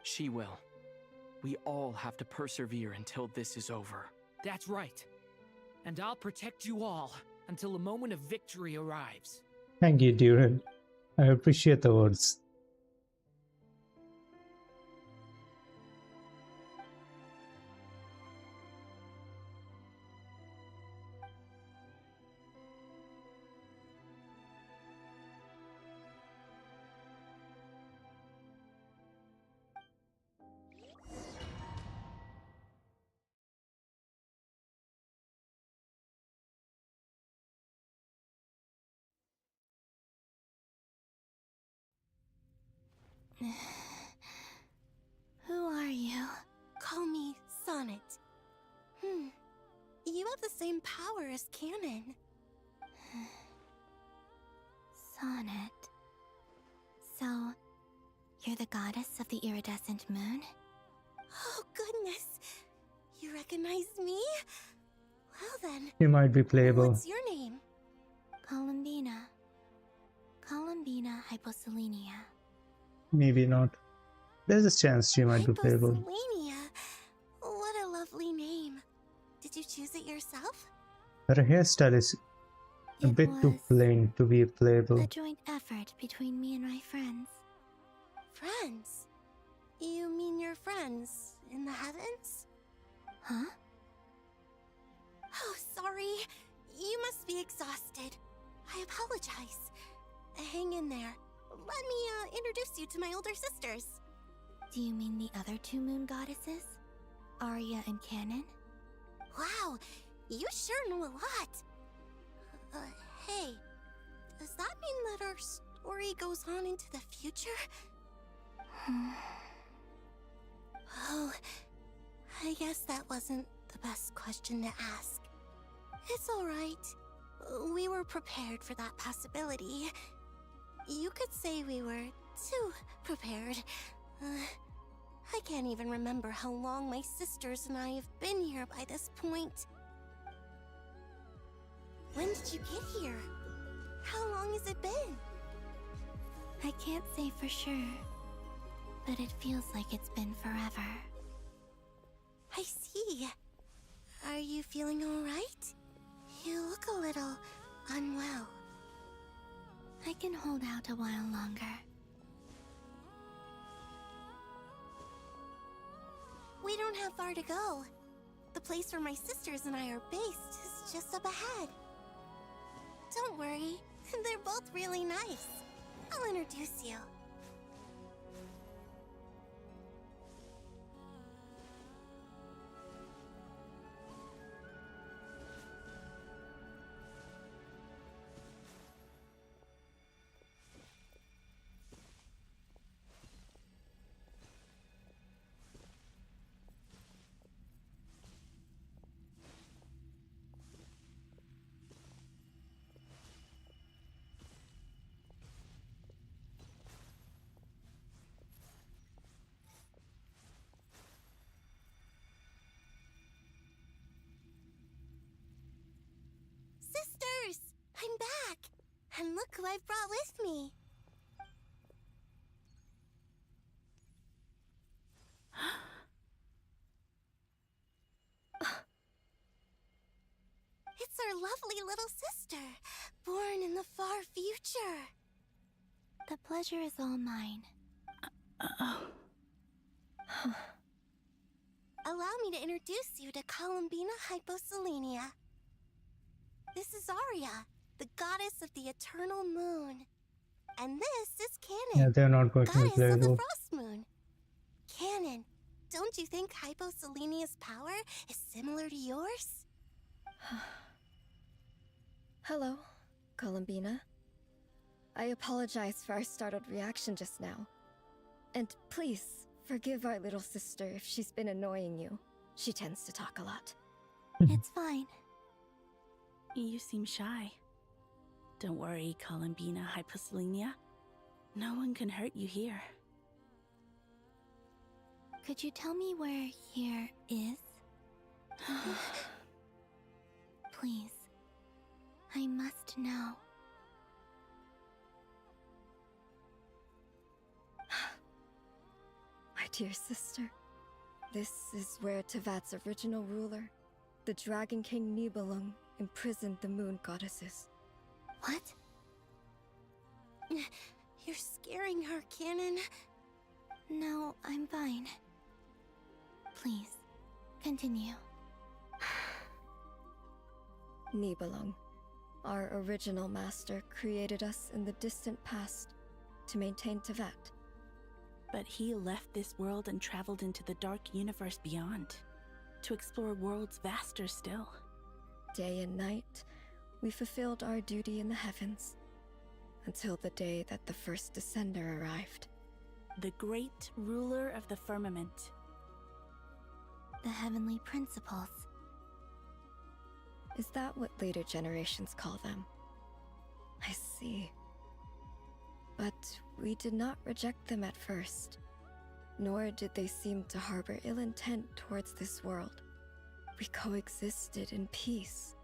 She will. We all have to persevere until this is over. That's right. And I'll protect you all until a moment of victory arrives. Thank you, Duran. I appreciate the words. Who are you? Call me Sonnet. You have the same power as Canon. Sonnet. So, you're the goddess of the iridescent moon? Oh, goodness. You recognize me? Well then. He might be playable. What's your name? Columbina. Columbina Hyposelenia. Maybe not. There's a chance she might be playable. Hyposelenia. What a lovely name. Did you choose it yourself? Her hairstyle is a bit too plain to be playable. A joint effort between me and my friends. Friends? You mean your friends in the heavens? Huh? Oh, sorry. You must be exhausted. I apologize. Hang in there. Let me introduce you to my older sisters. Do you mean the other two moon goddesses? Arya and Canon? Wow, you sure know a lot. Hey, does that mean that our story goes on into the future? Oh, I guess that wasn't the best question to ask. It's alright. We were prepared for that possibility. You could say we were too prepared. I can't even remember how long my sisters and I have been here by this point. When did you get here? How long has it been? I can't say for sure, but it feels like it's been forever. I see. Are you feeling alright? You look a little unwell. I can hold out a while longer. We don't have far to go. The place where my sisters and I are based is just up ahead. Don't worry, they're both really nice. I'll introduce you. Sisters! I'm back! And look who I've brought with me! It's our lovely little sister, born in the far future. The pleasure is all mine. Allow me to introduce you to Columbina Hyposelenia. This is Arya, the goddess of the eternal moon. And this is Canon, Yeah, they're not going to be goddess of the playable. frost moon. Canon, don't you think Hyposelenia's power is similar to yours? Hello, Columbina. I apologize for our startled reaction just now. And please, forgive our little sister if she's been annoying you. She tends to talk a lot. It's fine. You seem shy. Don't worry, Columbina Hyposelenia. No one can hurt you here. Could you tell me where here is? Please. I must know. My dear sister, this is where Tevat's original ruler, the Dragon King Nibelung, imprisoned the moon goddesses. What? You're scaring her, Canon. No, I'm fine. Please, continue. Nibelung, our original master, created us in the distant past to maintain Tevat. But he left this world and traveled into the dark universe beyond, to explore worlds vaster still. Day and night, we fulfilled our duty in the heavens, until the day that the first Descender arrived. The great ruler of the firmament. The heavenly principles. Is that what later generations call them? I see. But we did not reject them at first, nor did they seem to harbor ill intent towards this world. We coexisted in peace.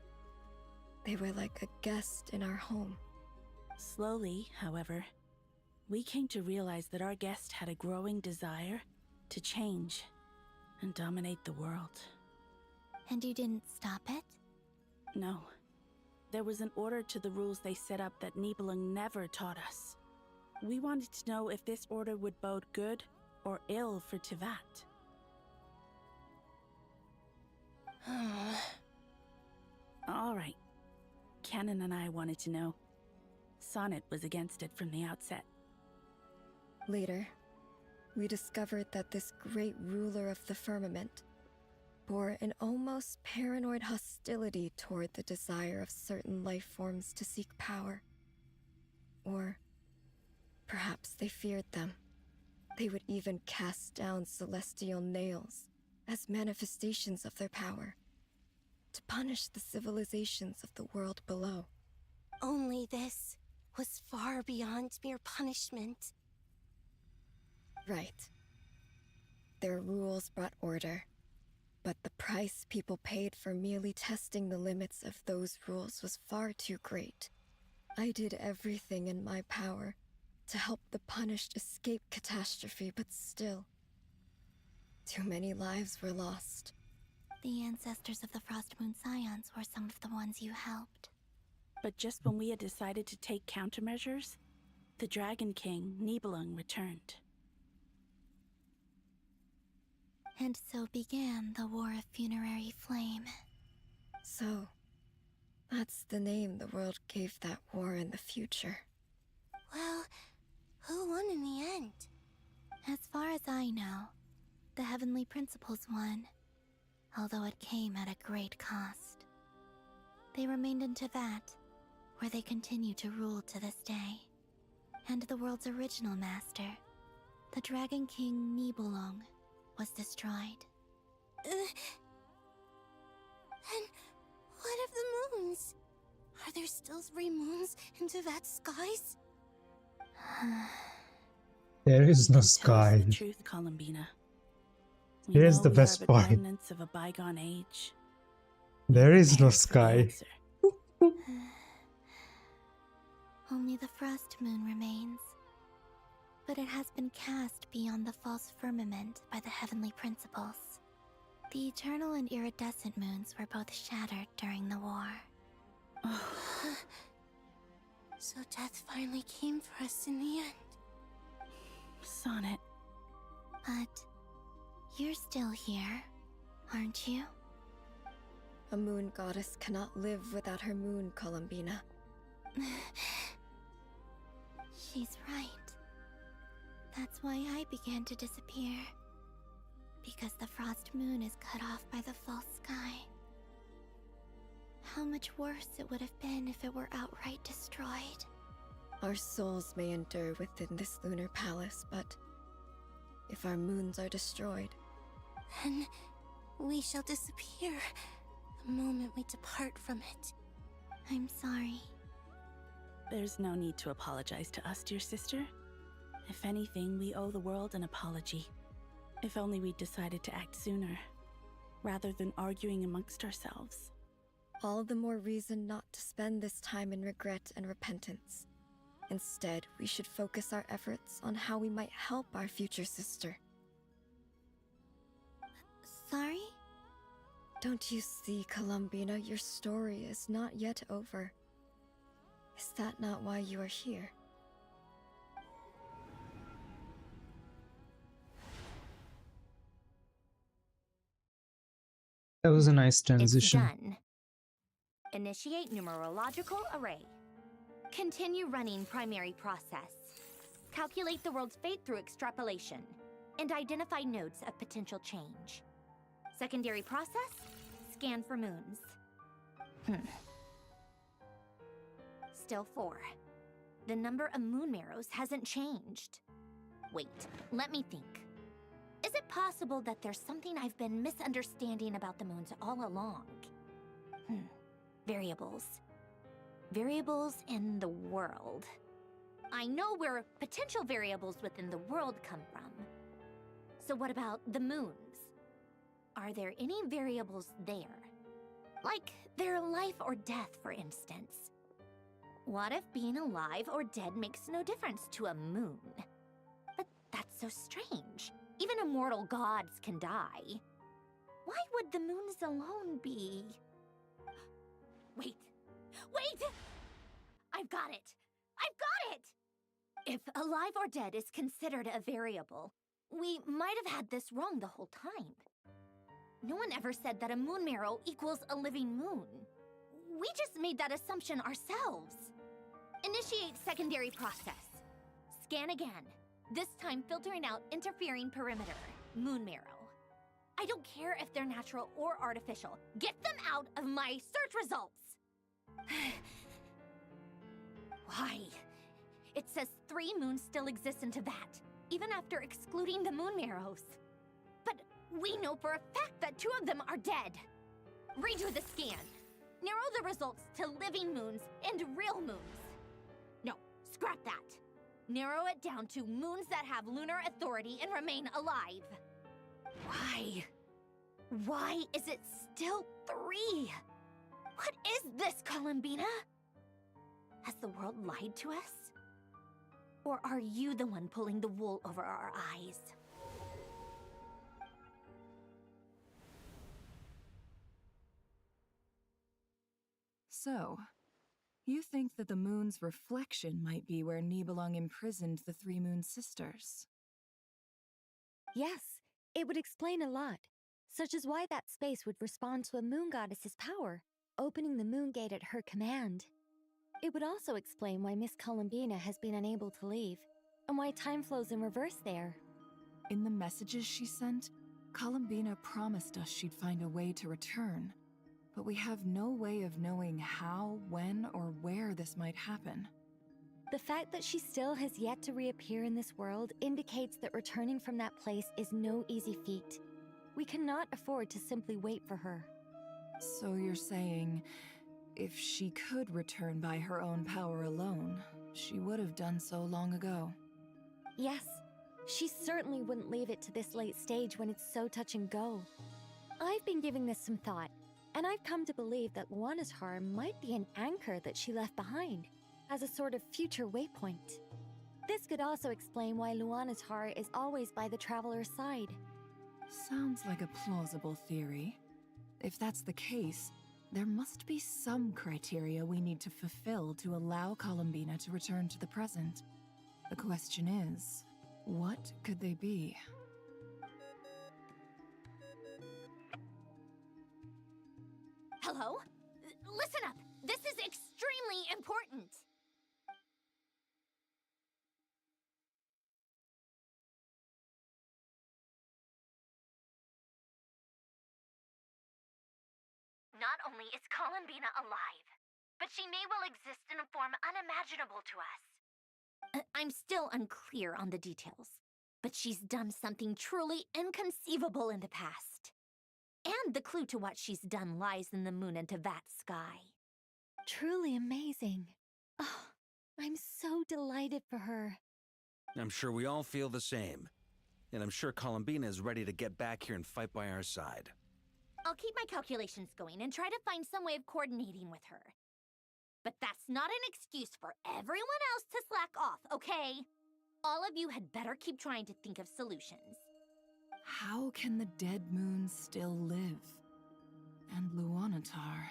They were like a guest in our home. Slowly, however, we came to realize that our guest had a growing desire to change and dominate the world. And you didn't stop it? No. There was an order to the rules they set up that Nibelung never taught us. We wanted to know if this order would bode good or ill for Tevat. All right. Canon and I wanted to know. Sonnet was against it from the outset. Later, we discovered that this great ruler of the firmament bore an almost paranoid hostility toward the desire of certain life forms to seek power. Or perhaps they feared them. They would even cast down celestial nails as manifestations of their power, to punish the civilizations of the world below. Only this was far beyond mere punishment. Right. Their rules brought order, but the price people paid for merely testing the limits of those rules was far too great. I did everything in my power to help the punished escape catastrophe, but still, too many lives were lost. The ancestors of the Frost Moon Scions were some of the ones you helped. But just when we had decided to take countermeasures, the Dragon King, Nibelung, returned. And so began the War of Funerary Flame. So, that's the name the world gave that war in the future. Well, who won in the end? As far as I know, the Heavenly Principles won, although it came at a great cost. They remained in Tevat, where they continue to rule to this day. And the world's original master, the Dragon King Nibelung, was destroyed. And what of the moons? Are there still 3 moons in Tevat's skies? There is no Tell us sky. the truth, Columbina. We Here's know the we best are but part. remnants of a bygone age. There is no Prepared for the sky. answer. Only the Frost Moon remains. But it has been cast beyond the false firmament by the Heavenly Principles. The eternal and iridescent moons were both shattered during the war. So death finally came for us in the end. Sonnet. But you're still here, aren't you? A moon goddess cannot live without her moon, Columbina. She's right. That's why I began to disappear. Because the Frost Moon is cut off by the false sky. How much worse it would have been if it were outright destroyed. Our souls may endure within this lunar palace, but if our moons are destroyed, Then we shall disappear the moment we depart from it. I'm sorry. There's no need to apologize to us, dear sister. If anything, we owe the world an apology. If only we'd decided to act sooner, rather than arguing amongst ourselves. All the more reason not to spend this time in regret and repentance. Instead, we should focus our efforts on how we might help our future sister. Sorry? Don't you see, Columbina, your story is not yet over. Is that not why you are here? That was a nice transition. It's done. Initiate numerological array. Continue running primary process. Calculate the world's fate through extrapolation. And identify nodes of potential change. Secondary process, scan for moons. Still 4. The number of moon marrows hasn't changed. Wait, let me think. Is it possible that there's something I've been misunderstanding about the moons all along? Variables. Variables in the world. I know where potential variables within the world come from. So what about the moons? Are there any variables there? Like their life or death, for instance. What if being alive or dead makes no difference to a moon? But that's so strange. Even immortal gods can die. Why would the moons alone be? Wait! I've got it! If alive or dead is considered a variable, we might have had this wrong the whole time. No one ever said that a moon marrow equals a living moon. We just made that assumption ourselves. Initiate secondary process. Scan again. This time filtering out interfering perimeter, moon marrow. I don't care if they're natural or artificial. Get them out of my search results! Why? It says 3 moons still exist in Teyvat, even after excluding the moon marrows. But we know for a fact that 2 of them are dead. Redo the scan. Narrow the results to living moons and real moons. No, scrap that. Narrow it down to moons that have lunar authority and remain alive. Why? Why is it still 3? What is this, Columbina? Has the world lied to us? Or are you the one pulling the wool over our eyes? So, you think that the moon's reflection might be where Nibelung imprisoned the 3 moon sisters? Yes, it would explain a lot, such as why that space would respond to a moon goddess's power, opening the moon gate at her command. It would also explain why Miss Columbina has been unable to leave, and why time flows in reverse there. In the messages she sent, Columbina promised us she'd find a way to return. But we have no way of knowing how, when, or where this might happen. The fact that she still has yet to reappear in this world indicates that returning from that place is no easy feat. We cannot afford to simply wait for her. So you're saying, if she could return by her own power alone, she would have done so long ago? Yes, she certainly wouldn't leave it to this late stage when it's so touch and go. I've been giving this some thought, and I've come to believe that Luana's harm might be an anchor that she left behind, as a sort of future waypoint. This could also explain why Luana's heart is always by the traveler's side. Sounds like a plausible theory. If that's the case, there must be some criteria we need to fulfill to allow Columbina to return to the present. The question is, what could they be? Hello? Listen up! This is extremely important! Not only is Columbina alive, but she may well exist in a form unimaginable to us. I'm still unclear on the details, but she's done something truly inconceivable in the past. And the clue to what she's done lies in the moon and Teyvat sky. Truly amazing. Oh, I'm so delighted for her. I'm sure we all feel the same. And I'm sure Columbina is ready to get back here and fight by our side. I'll keep my calculations going and try to find some way of coordinating with her. But that's not an excuse for everyone else to slack off, okay? All of you had better keep trying to think of solutions. How can the dead moon still live? And Luanatar...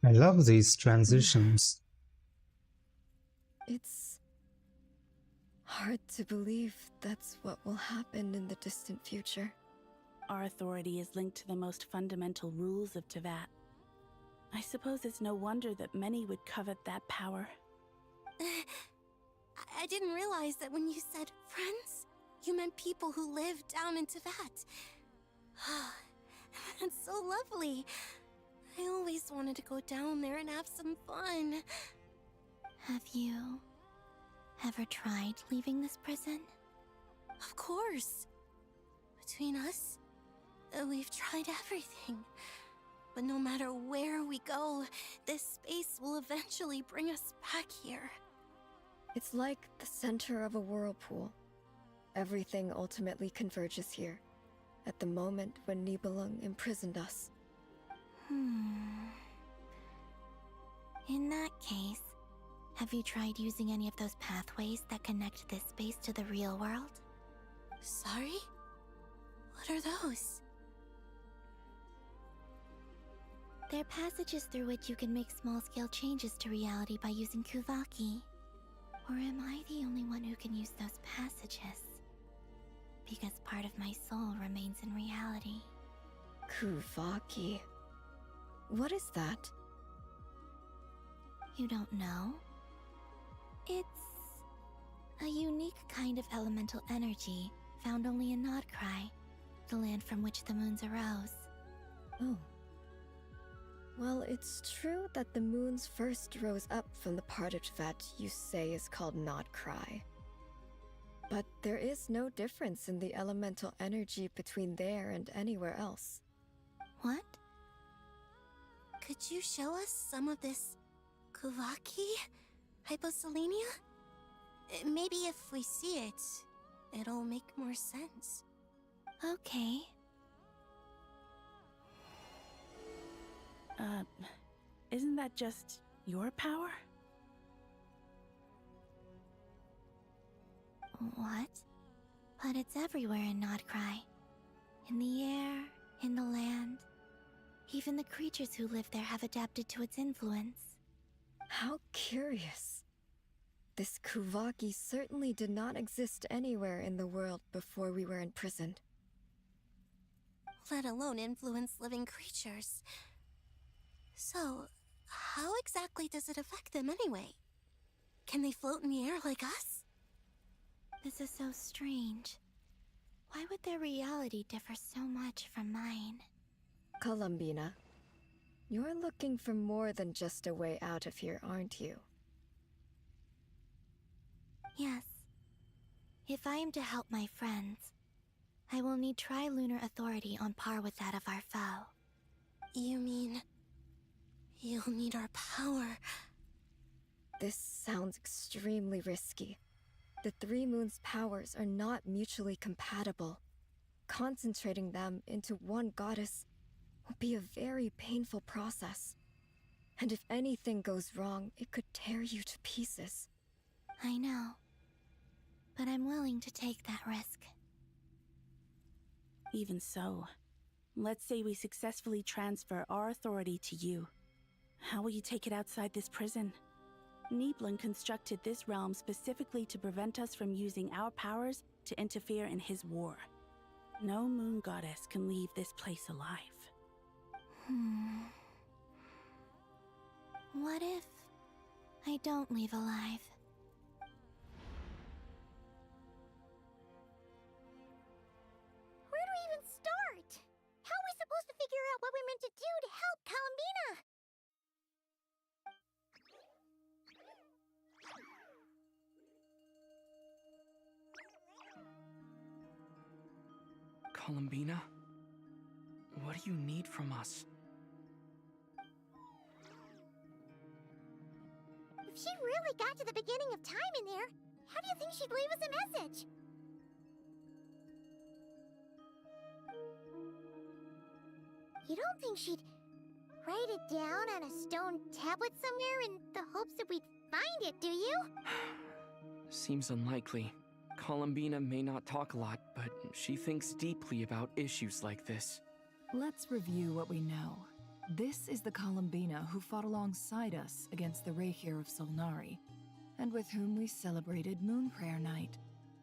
I love these transitions. It's hard to believe that's what will happen in the distant future. Our authority is linked to the most fundamental rules of Teyvat. I suppose it's no wonder that many would covet that power. I didn't realize that when you said friends, you meant people who live down in Teyvat. That's so lovely. I always wanted to go down there and have some fun. Have you ever tried leaving this prison? Of course. Between us, we've tried everything. But no matter where we go, this space will eventually bring us back here. It's like the center of a whirlpool. Everything ultimately converges here, at the moment when Nibelung imprisoned us. In that case, have you tried using any of those pathways that connect this space to the real world? Sorry? What are those? They're passages through which you can make small-scale changes to reality by using Kuvaki. Or am I the only one who can use those passages? Because part of my soul remains in reality. Kuvaki. What is that? You don't know? It's a unique kind of elemental energy found only in Nodcry, the land from which the moons arose. Oh. Well, it's true that the moons first rose up from the part of Teyvat you say is called Nodcry. But there is no difference in the elemental energy between there and anywhere else. What? Could you show us some of this Kuvaki? Hyposelenia? Maybe if we see it, it'll make more sense. Okay. Isn't that just your power? What? But it's everywhere in Nodcry. In the air, in the land. Even the creatures who live there have adapted to its influence. How curious. This Kuvaki certainly did not exist anywhere in the world before we were imprisoned. Let alone influence living creatures. So, how exactly does it affect them anyway? Can they float in the air like us? This is so strange. Why would their reality differ so much from mine? Columbina, you're looking for more than just a way out of here, aren't you? Yes. If I am to help my friends, I will need tri-lunar authority on par with that of our foe. You mean... you'll need our power? This sounds extremely risky. The Three Moons' powers are not mutually compatible. Concentrating them into one goddess will be a very painful process. And if anything goes wrong, it could tear you to pieces. I know. But I'm willing to take that risk. Even so, let's say we successfully transfer our authority to you. How will you take it outside this prison? Nibelung constructed this realm specifically to prevent us from using our powers to interfere in his war. No moon goddess can leave this place alive. What if I don't leave alive? Where do we even start? How are we supposed to figure out what we're meant to do to help Columbina? Columbina? What do you need from us? If she really got to the beginning of time in there, how do you think she'd leave us a message? You don't think she'd write it down on a stone tablet somewhere in the hopes that we'd find it, do you? Seems unlikely. Columbina may not talk a lot, but she thinks deeply about issues like this. Let's review what we know. This is the Columbina who fought alongside us against the Reikir of Solnari, and with whom we celebrated Moon Prayer Night.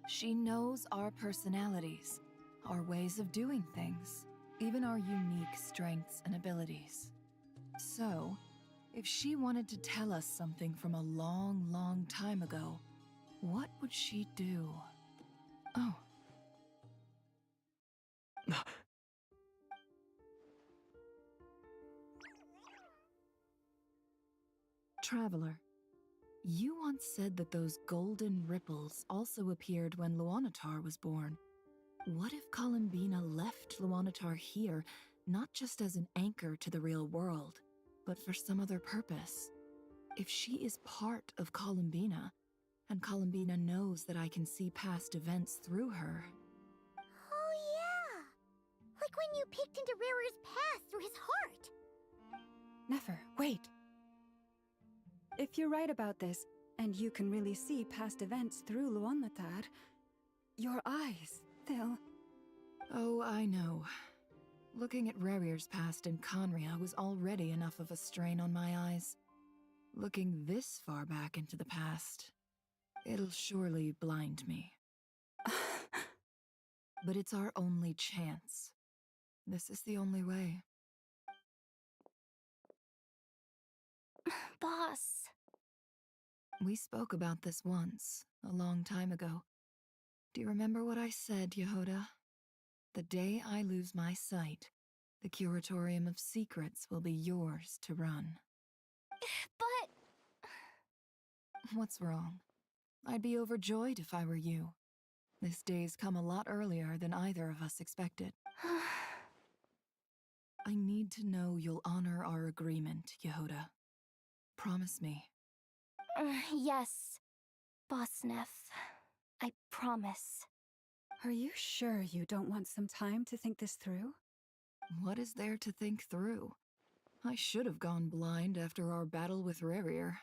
She knows our personalities, our ways of doing things, even our unique strengths and abilities. So, if she wanted to tell us something from a long, long time ago, what would she do? Oh. Traveler, you once said that those golden ripples also appeared when Luanatar was born. What if Columbina left Luanatar here, not just as an anchor to the real world, but for some other purpose? If she is part of Columbina, and Columbina knows that I can see past events through her... Oh yeah! Like when you peeked into Rarer's past through his heart! Nefer, wait! If you're right about this, and you can really see past events through Luanatar, your eyes, they'll... Oh, I know. Looking at Rerir's past in Conria was already enough of a strain on my eyes. Looking this far back into the past, it'll surely blind me. But it's our only chance. This is the only way. Boss. We spoke about this once, a long time ago. Do you remember what I said, Yehoda? The day I lose my sight, the Curatorium of Secrets will be yours to run. But... What's wrong? I'd be overjoyed if I were you. This day's come a lot earlier than either of us expected. I need to know you'll honor our agreement, Yehoda. Promise me. Yes, Boss Neff. I promise. Are you sure you don't want some time to think this through? What is there to think through? I should have gone blind after our battle with Rerir.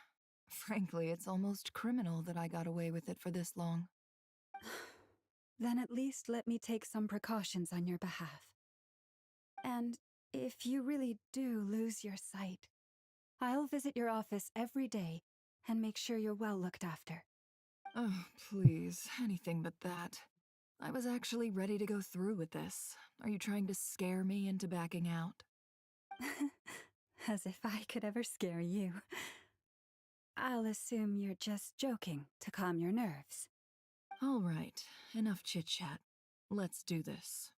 Frankly, it's almost criminal that I got away with it for this long. Then at least let me take some precautions on your behalf. And if you really do lose your sight, I'll visit your office every day and make sure you're well looked after. Oh, please, anything but that. I was actually ready to go through with this. Are you trying to scare me into backing out? As if I could ever scare you. I'll assume you're just joking to calm your nerves. All right, enough chit-chat. Let's do this.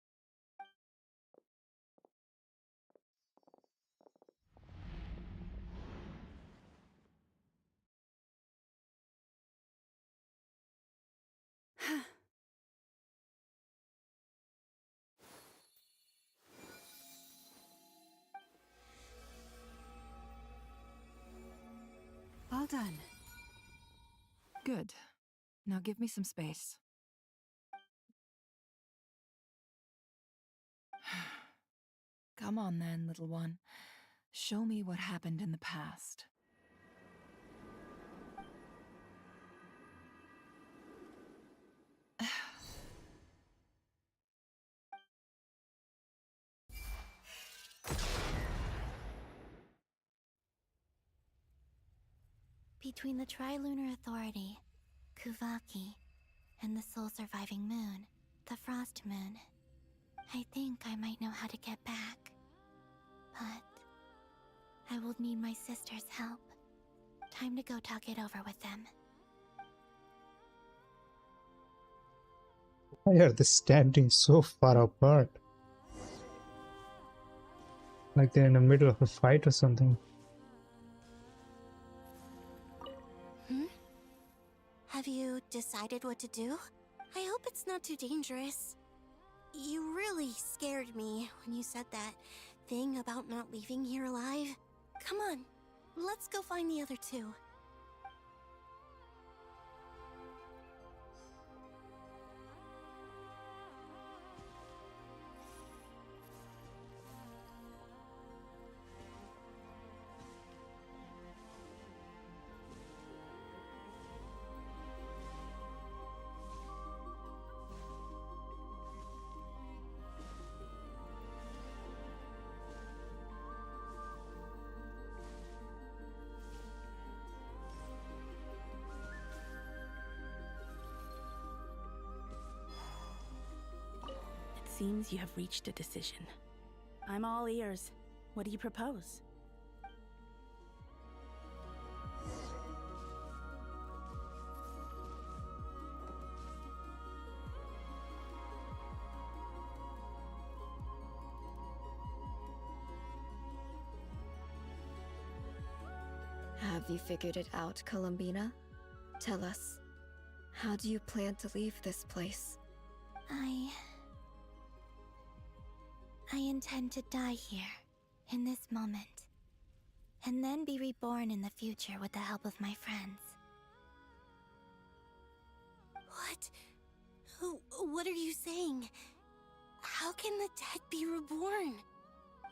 All done. Good. Now give me some space. Come on then, little one. Show me what happened in the past. Between the Trilunar Authority, Kuvaki, and the soul-surviving moon, the Frost Moon, I think I might know how to get back. But I will need my sister's help. Time to go talk it over with them. Why are they standing so far apart? Like they're in the middle of a fight or something. Have you decided what to do? I hope it's not too dangerous. You really scared me when you said that thing about not leaving here alive. Come on, let's go find the other two. seems you have reached a decision. I'm all ears. What do you propose? Have you figured it out, Columbina? Tell us, how do you plan to leave this place? I intend to die here, in this moment, and then be reborn in the future with the help of my friends. What are you saying? How can the dead be reborn?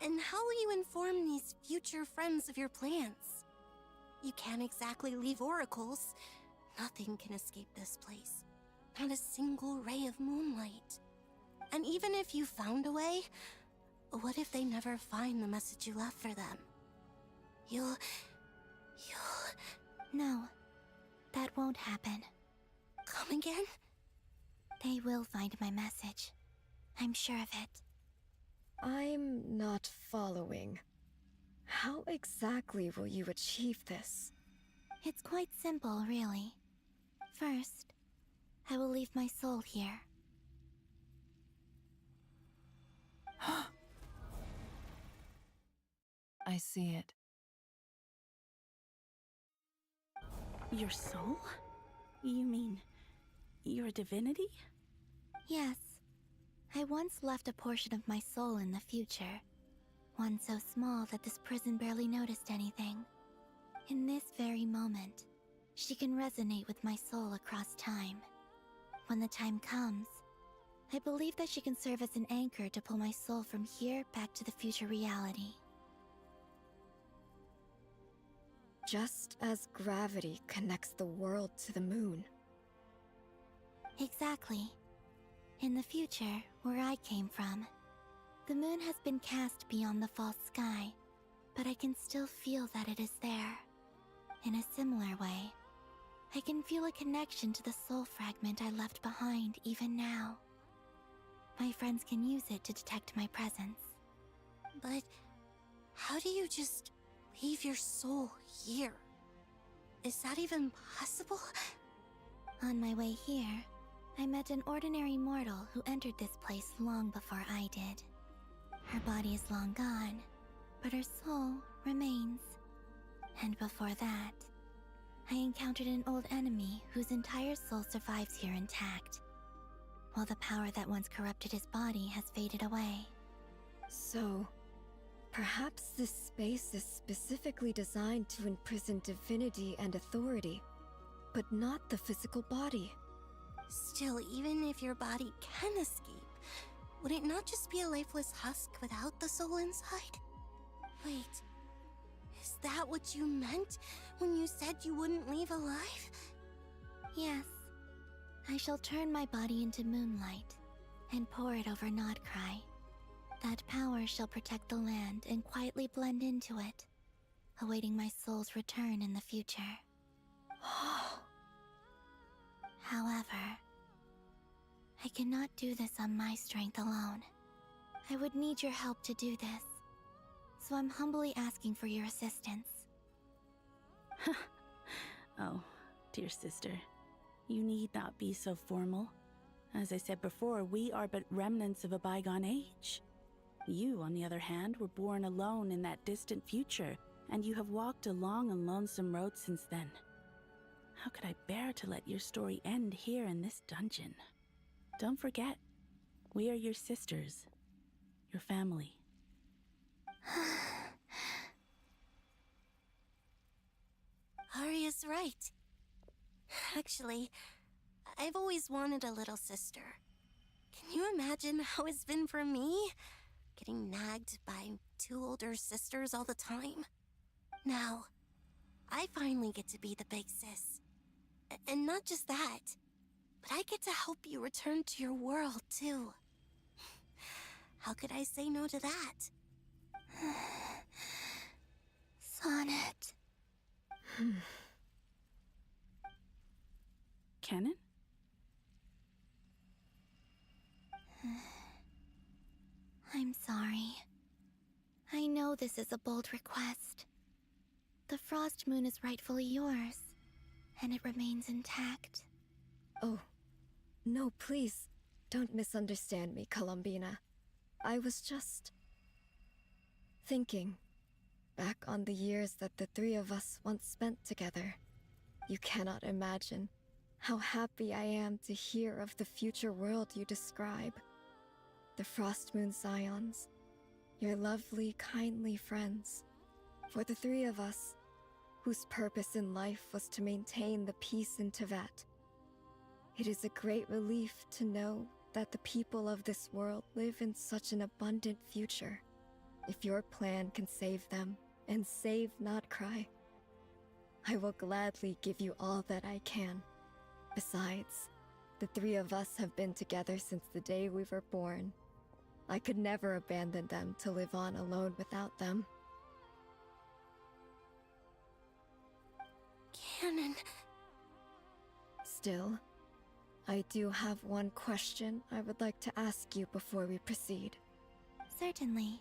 And how will you inform these future friends of your plans? You can't exactly leave oracles. Nothing can escape this place. Not a single ray of moonlight. And even if you found a way, what if they never find the message you left for them? You'll... No, that won't happen. Come again? They will find my message. I'm sure of it. I'm not following. How exactly will you achieve this? It's quite simple, really. First, I will leave my soul here. I see it. Your soul? You mean you're a divinity? Yes. I once left a portion of my soul in the future. One so small that this prison barely noticed anything. In this very moment, she can resonate with my soul across time. When the time comes, I believe that she can serve as an anchor to pull my soul from here back to the future reality. Just as gravity connects the world to the moon. Exactly. In the future, where I came from, the moon has been cast beyond the false sky, but I can still feel that it is there. In a similar way, I can feel a connection to the soul fragment I left behind even now. My friends can use it to detect my presence. But how do you just leave your soul here? Is that even possible? On my way here, I met an ordinary mortal who entered this place long before I did. Her body is long gone, but her soul remains. And before that, I encountered an old enemy whose entire soul survives here intact, while the power that once corrupted his body has faded away. So, perhaps this space is specifically designed to imprison divinity and authority, but not the physical body. Still, even if your body can escape, would it not just be a lifeless husk without the soul inside? Wait, is that what you meant when you said you wouldn't leave alive? Yes. I shall turn my body into moonlight and pour it over Nodcry. That power shall protect the land and quietly blend into it, awaiting my soul's return in the future. However, I cannot do this on my strength alone. I would need your help to do this, so I'm humbly asking for your assistance. Oh, dear sister, you need not be so formal. As I said before, we are but remnants of a bygone age. You, on the other hand, were born alone in that distant future, and you have walked a long and lonesome road since then. How could I bear to let your story end here in this dungeon? Don't forget, we are your sisters, your family. Arya's right. Actually, I've always wanted a little sister. Can you imagine how it's been for me? Getting nagged by two older sisters all the time. Now, I finally get to be the big sis. And not just that, but I get to help you return to your world, too. How could I say no to that? Sonnet. Kennen? this is a bold request. The Frost Moon is rightfully yours, and it remains intact. Oh, no, please, don't misunderstand me, Columbina. I was just thinking back on the years that the three of us once spent together. You cannot imagine how happy I am to hear of the future world you describe. The Frost Moon Scions, your lovely, kindly friends. For the three of us, whose purpose in life was to maintain the peace in Teyvat, it is a great relief to know that the people of this world live in such an abundant future. If your plan can save them, and save Notcry, I will gladly give you all that I can. Besides, the three of us have been together since the day we were born. I could never abandon them to live on alone without them. Canon. Still, I do have one question I would like to ask you before we proceed. Certainly.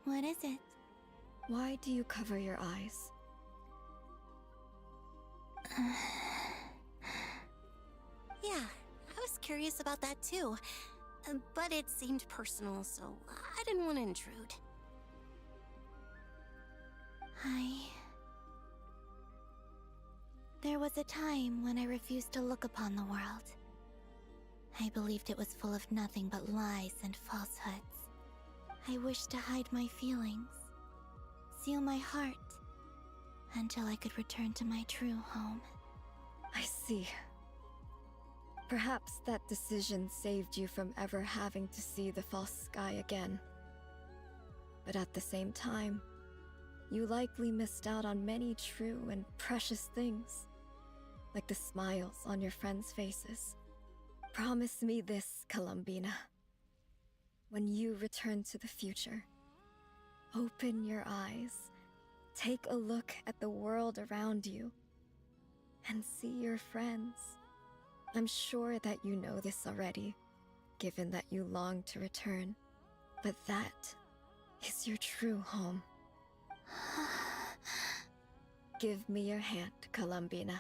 What is it? Why do you cover your eyes? Yeah, I was curious about that too. But it seemed personal, so I didn't want to intrude. There was a time when I refused to look upon the world. I believed it was full of nothing but lies and falsehoods. I wished to hide my feelings, seal my heart, until I could return to my true home. I see. Perhaps that decision saved you from ever having to see the false sky again. But at the same time, you likely missed out on many true and precious things, like the smiles on your friends' faces. Promise me this, Columbina. When you return to the future, open your eyes, take a look at the world around you, and see your friends. I'm sure that you know this already, given that you long to return, but that is your true home. Give me your hand, Columbina.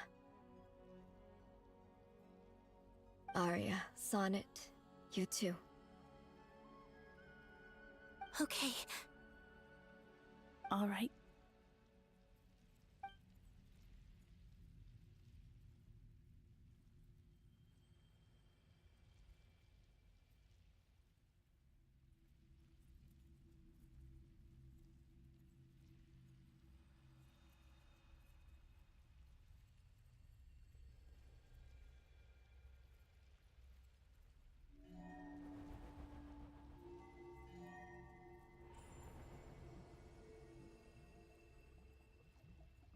Arya, Sonnet, you too. Okay. All right.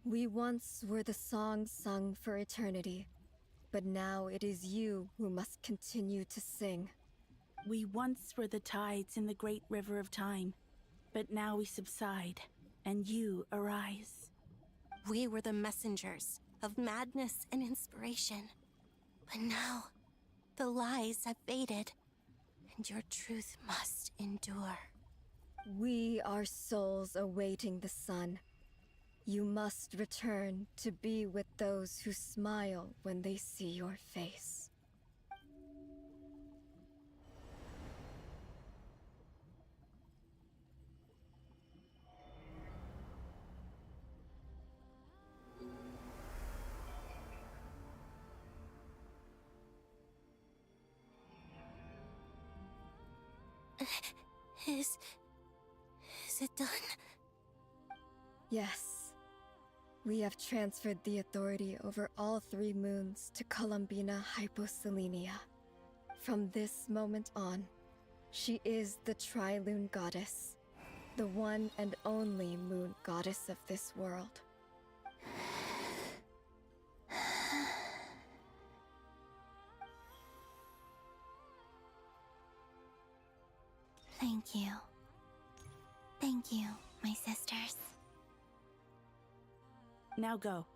We once were the songs sung for eternity, but now it is you who must continue to sing. We once were the tides in the great river of time, but now we subside, and you arise. We were the messengers of madness and inspiration. But now, the lies have faded, and your truth must endure. We are souls awaiting the sun. You must return to be with those who smile when they see your face. Is it done? Yes. We have transferred the authority over all 3 moons to Columbina Hyposelenia. From this moment on, she is the Tri-Lune Goddess, the one and only moon goddess of this world. Thank you. Thank you, my sisters. Now go,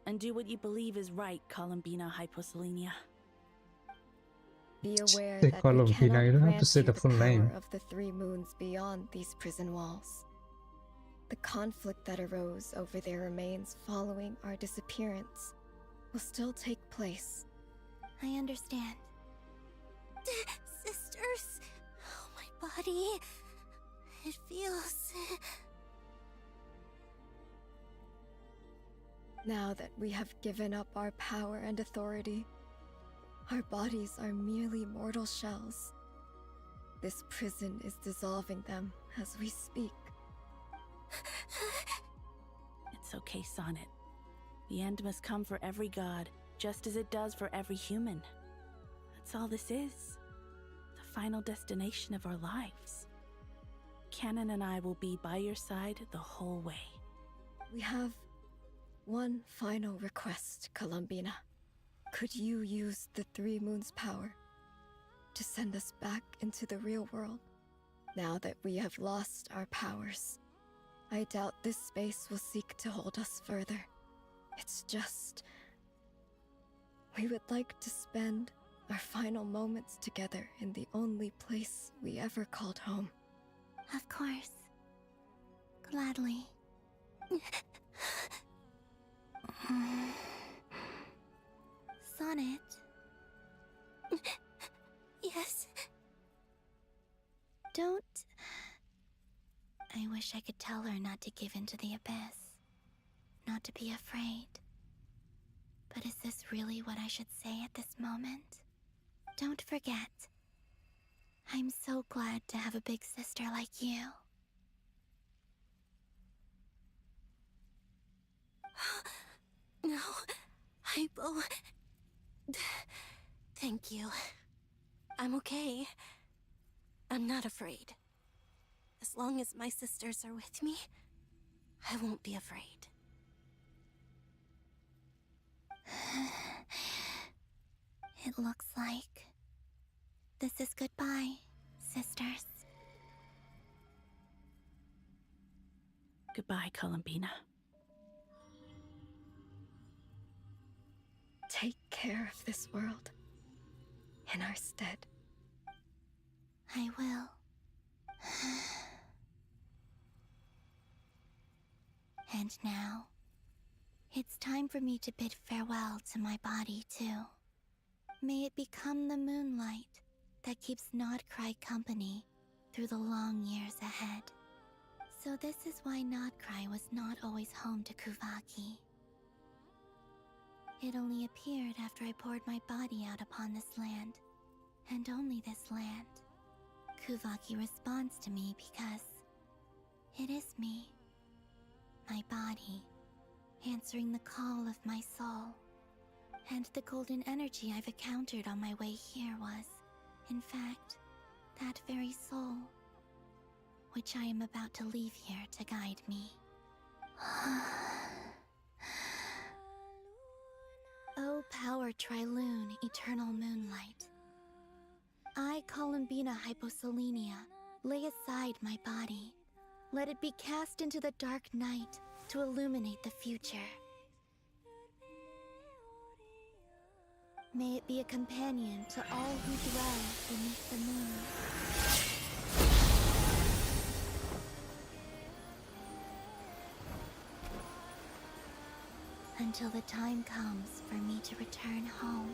and do what you believe is right, Columbina Hyposelenia. Be aware Say that Columbina, we cannot you don't have to grant say you the full power name. of the 3 moons beyond these prison walls. The conflict that arose over their remains following our disappearance will still take place. I understand. Sisters, oh, my body. It feels... Now that we have given up our power and authority, our bodies are merely mortal shells. This prison is dissolving them as we speak. It's okay, Sonnet. The end must come for every god, just as it does for every human. That's all this is. The final destination of our lives. Canon and I will be by your side the whole way. We have one final request, Columbina. Could you use the Three Moons' power to send us back into the real world? Now that we have lost our powers, I doubt this space will seek to hold us further. It's just... we would like to spend our final moments together in the only place we ever called home. Of course. Gladly. Sonnet? Yes? Don't... I wish I could tell her not to give in to the abyss. Not to be afraid. But is this really what I should say at this moment? Don't forget. I'm so glad to have a big sister like you. No, Hypo. Thank you. I'm okay. I'm not afraid. As long as my sisters are with me, I won't be afraid. It looks like this is goodbye, sisters. Goodbye, Columbina. Take care of this world in our stead. I will. And now, it's time for me to bid farewell to my body, too. May it become the moonlight that keeps Nodcry company through the long years ahead. So this is why Nodcry was not always home to Kuvaki. It only appeared after I poured my body out upon this land, and only this land. Kuvaki responds to me because it is me, my body, answering the call of my soul. And the golden energy I've encountered on my way here was, in fact, that very soul, which I am about to leave here to guide me. O power Triloon, eternal moonlight. I, Columbina Hyposelenia, lay aside my body. Let it be cast into the dark night to illuminate the future. May it be a companion to all who dwell beneath the moon. Until the time comes for me to return home.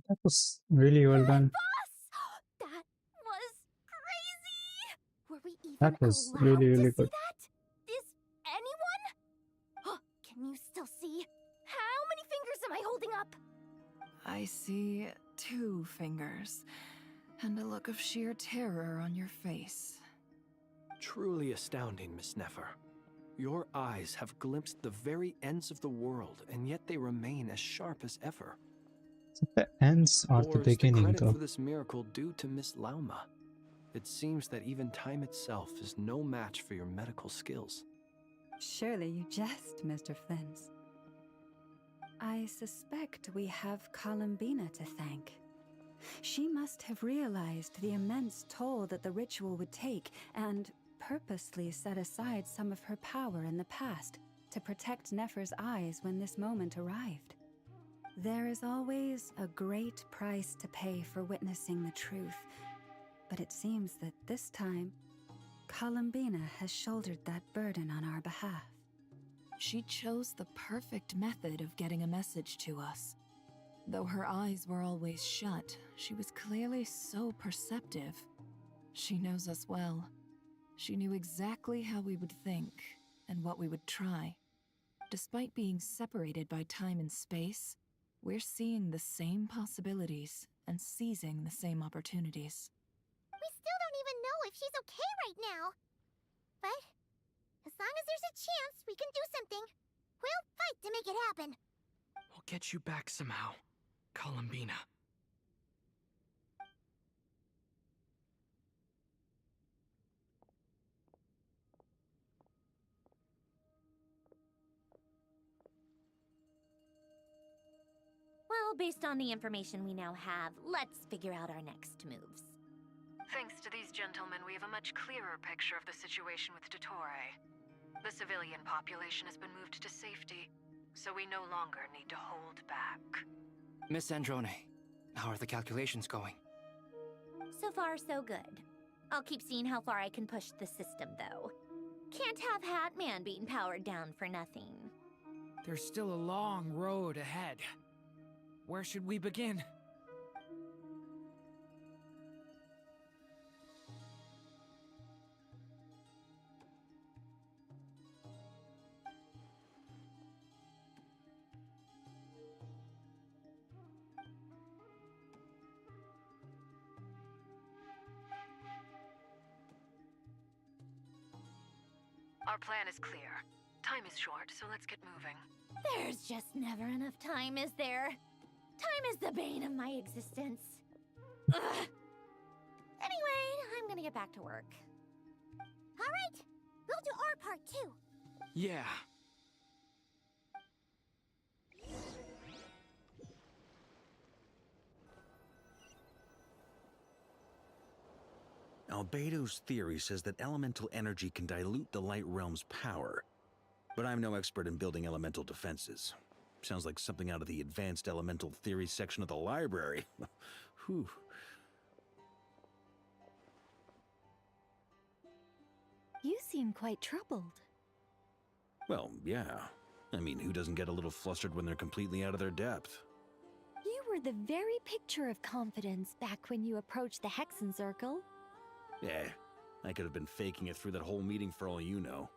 That was really well done. That was crazy! Were we even That was allowed really, to really see good. that? Is anyone? Oh, can you still see? How many fingers am I holding up? I see 2 fingers, and a look of sheer terror on your face. Truly astounding, Miss Nefer. Your eyes have glimpsed the very ends of the world, and yet they remain as sharp as ever. So the ends are the Or is the beginning, credit though. for this miracle due to Miss Lauma? It seems that even time itself is no match for your medical skills. Surely you jest, Mr. Flins. I suspect we have Columbina to thank. She must have realized the immense toll that the ritual would take and purposely set aside some of her power in the past to protect Nefer's eyes when this moment arrived. There is always a great price to pay for witnessing the truth, but it seems that this time, Columbina has shouldered that burden on our behalf. She chose the perfect method of getting a message to us. Though her eyes were always shut, she was clearly so perceptive. She knows us well. She knew exactly how we would think and what we would try. Despite being separated by time and space, we're seeing the same possibilities and seizing the same opportunities. We still don't even know if she's okay right now. But as long as there's a chance we can do something, we'll fight to make it happen. We'll get you back somehow, Columbina. Well, based on the information we now have, let's figure out our next moves. Thanks to these gentlemen, we have a much clearer picture of the situation with Dottore. The civilian population has been moved to safety, so we no longer need to hold back. Miss Androne, how are the calculations going? So far, so good. I'll keep seeing how far I can push the system, though. Can't have Hatman being powered down for nothing. There's still a long road ahead. Where should we begin? Our plan is clear. Time is short, so let's get moving. There's just never enough time, is there? Time is the bane of my existence. Ugh. Anyway, I'm gonna get back to work. All right, we'll do our part too. Yeah. Albedo's theory says that elemental energy can dilute the light realm's power. But I'm no expert in building elemental defenses. Sounds like something out of the advanced elemental theory section of the library. Whew. You seem quite troubled. Well, yeah. I mean, who doesn't get a little flustered when they're completely out of their depth? You were the very picture of confidence back when you approached the Hexen Circle. Yeah, I could have been faking it through that whole meeting for all you know.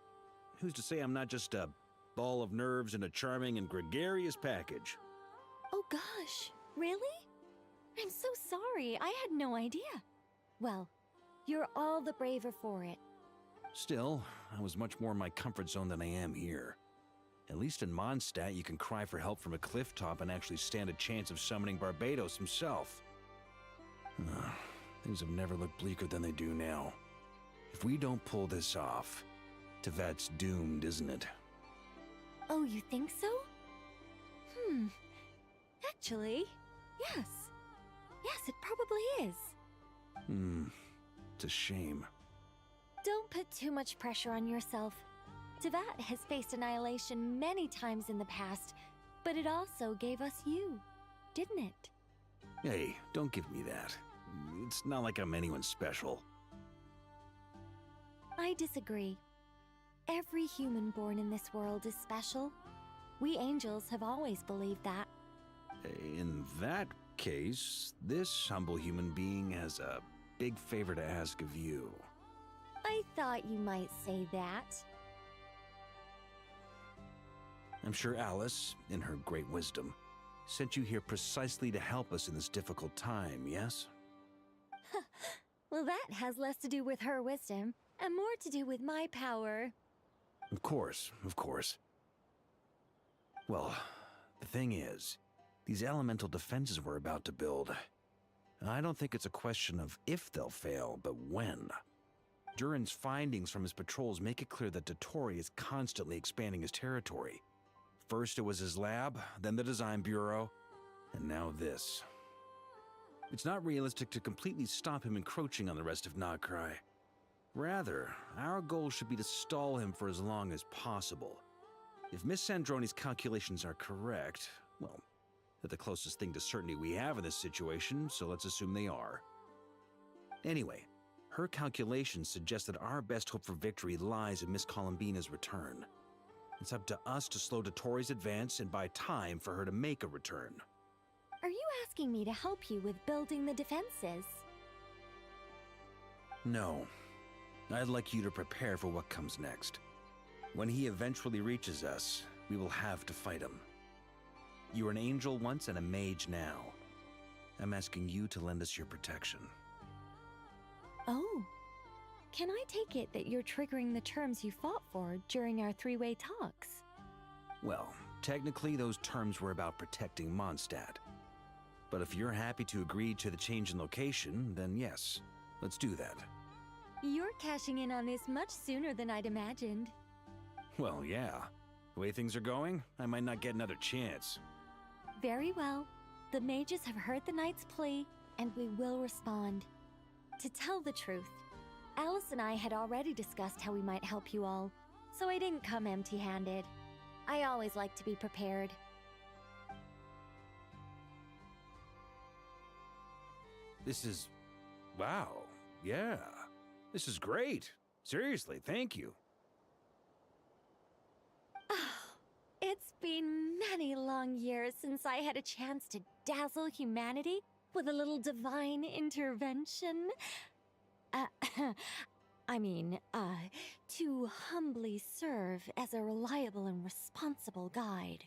Who's to say I'm not just a ball of nerves in a charming and gregarious package? Oh gosh, really? I'm so sorry, I had no idea. Well, you're all the braver for it. Still, I was much more in my comfort zone than I am here. At least in Mondstadt, you can cry for help from a cliff top and actually stand a chance of summoning Barbados himself. Things have never looked bleaker than they do now. If we don't pull this off, Tevat's doomed, isn't it? Oh, you think so? Actually, yes. Yes, it probably is. It's a shame. Don't put too much pressure on yourself. Tevat has faced annihilation many times in the past, but it also gave us you, didn't it? Hey, don't give me that. It's not like I'm anyone special. I disagree. Every human born in this world is special. We angels have always believed that. In that case, this humble human being has a big favor to ask of you. I thought you might say that. I'm sure Alice, in her great wisdom, sent you here precisely to help us in this difficult time, yes? Well, that has less to do with her wisdom and more to do with my power. Of course, of course. Well, the thing is, these elemental defenses we're about to build, I don't think it's a question of if they'll fail, but when. Durin's findings from his patrols make it clear that Dottore is constantly expanding his territory. First it was his lab, then the design bureau, and now this. It's not realistic to completely stop him encroaching on the rest of Nagcry. Rather, our goal should be to stall him for as long as possible. If Miss Sandroni's calculations are correct, well, they're the closest thing to certainty we have in this situation, so let's assume they are. Anyway, her calculations suggest that our best hope for victory lies in Miss Columbina's return. It's up to us to slow Dottore's advance and buy time for her to make a return. Are you asking me to help you with building the defenses? No. I'd like you to prepare for what comes next. When he eventually reaches us, we will have to fight him. You were an angel once and a mage now. I'm asking you to lend us your protection. Oh. Can I take it that you're triggering the terms you fought for during our three-way talks? Well, technically those terms were about protecting Mondstadt. But if you're happy to agree to the change in location, then yes, let's do that. You're cashing in on this much sooner than I'd imagined. Well, yeah. The way things are going, I might not get another chance. Very well. The mages have heard the knight's plea, and we will respond. To tell the truth, Alice and I had already discussed how we might help you all, so I didn't come empty-handed. I always like to be prepared. This is... wow. Yeah. This is great. Seriously, thank you. It's been many long years since I had a chance to dazzle humanity with a little divine intervention. To humbly serve as a reliable and responsible guide.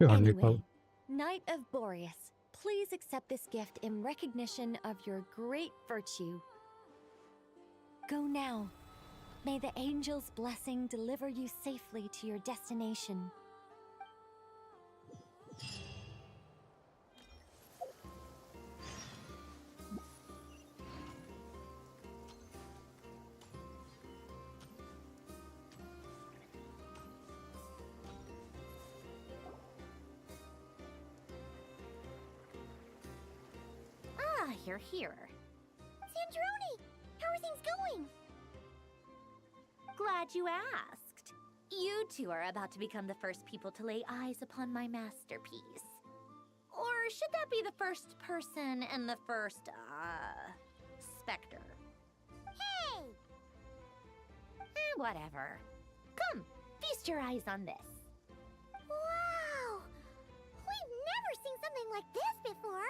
Anyway, Knight of Boreas, please accept this gift in recognition of your great virtue. Go now. May the angel's blessing deliver you safely to your destination. Ah, you're here. Sandroni! How are things going? Glad you asked. You two are about to become the first people to lay eyes upon my masterpiece. Or should that be the first person and the first, specter? Hey! Whatever. Come, feast your eyes on this. Wow! We've never seen something like this before!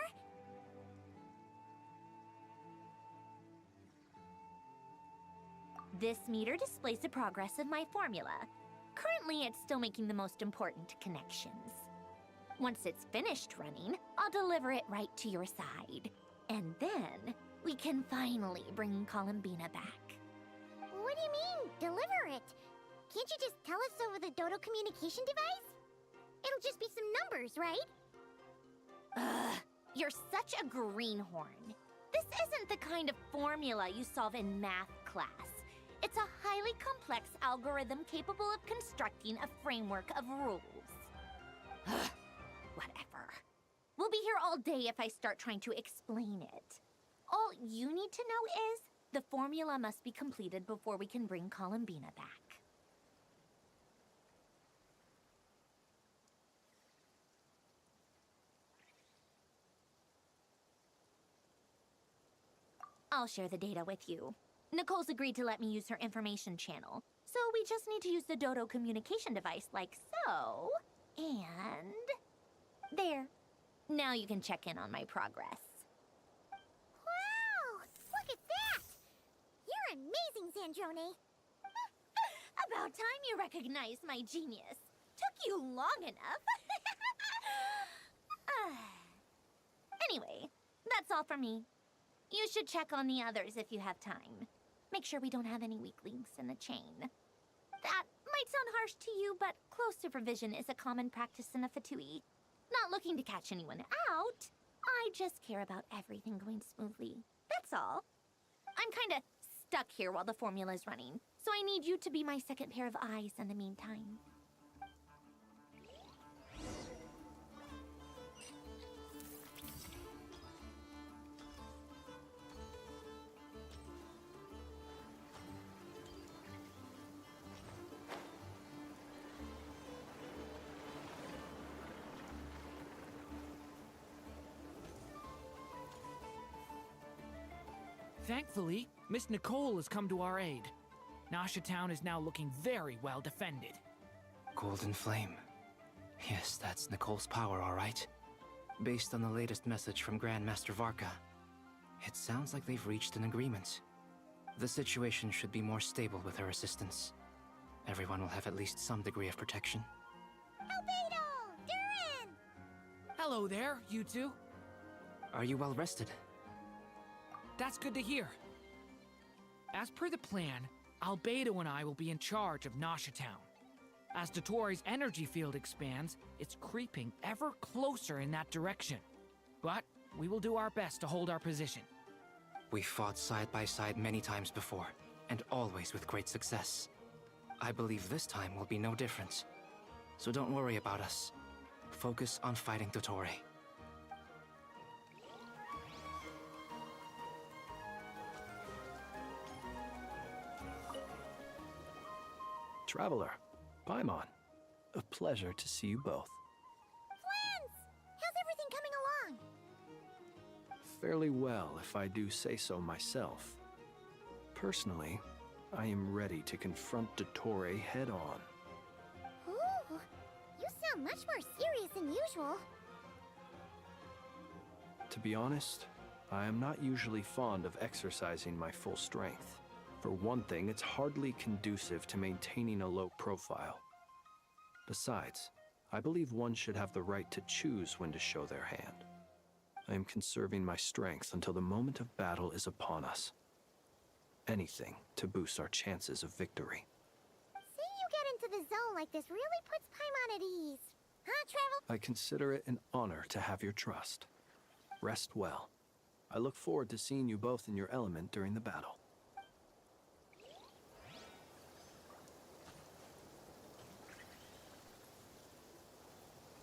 This meter displays the progress of my formula. Currently, it's still making the most important connections. Once it's finished running, I'll deliver it right to your side. And then, we can finally bring Columbina back. What do you mean, deliver it? Can't you just tell us over the Dodo communication device? It'll just be some numbers, right? Ugh, you're such a greenhorn. This isn't the kind of formula you solve in math class. It's a highly complex algorithm capable of constructing a framework of rules. Ugh, whatever. We'll be here all day if I start trying to explain it. All you need to know is the formula must be completed before we can bring Columbina back. I'll share the data with you. Nicole's agreed to let me use her information channel, so we just need to use the Dodo communication device like so, and there. Now you can check in on my progress. Wow! Look at that! You're amazing, Zandrone! About time you recognized my genius. Took you long enough. Anyway, that's all for me. You should check on the others if you have time. Make sure we don't have any weak links in the chain. That might sound harsh to you, but close supervision is a common practice in a Fatui. Not looking to catch anyone out. I just care about everything going smoothly. That's all. I'm kinda stuck here while the formula's running, so I need you to be my second pair of eyes in the meantime. Thankfully, Miss Nicole has come to our aid. Nasha Town is now looking very well defended. Golden Flame. Yes, that's Nicole's power, all right. Based on the latest message from Grandmaster Varka, it sounds like they've reached an agreement. The situation should be more stable with her assistance. Everyone will have at least some degree of protection. Albedo! Durin! Hello there, you two. Are you well rested? That's good to hear. As per the plan, Albedo and I will be in charge of Nasha Town. As Dottoro's energy field expands, it's creeping ever closer in that direction. But we will do our best to hold our position. We've fought side by side many times before, and always with great success. I believe this time will be no different. So don't worry about us. Focus on fighting Dottore. Traveler, Paimon, a pleasure to see you both. Flans! How's everything coming along? Fairly well, if I do say so myself. Personally, I am ready to confront Dottore head-on. Ooh, you sound much more serious than usual. To be honest, I am not usually fond of exercising my full strength. For one thing, it's hardly conducive to maintaining a low profile. Besides, I believe one should have the right to choose when to show their hand. I am conserving my strength until the moment of battle is upon us. Anything to boost our chances of victory. Seeing you get into the zone like this really puts Paimon at ease. Huh, Travel? I consider it an honor to have your trust. Rest well. I look forward to seeing you both in your element during the battle.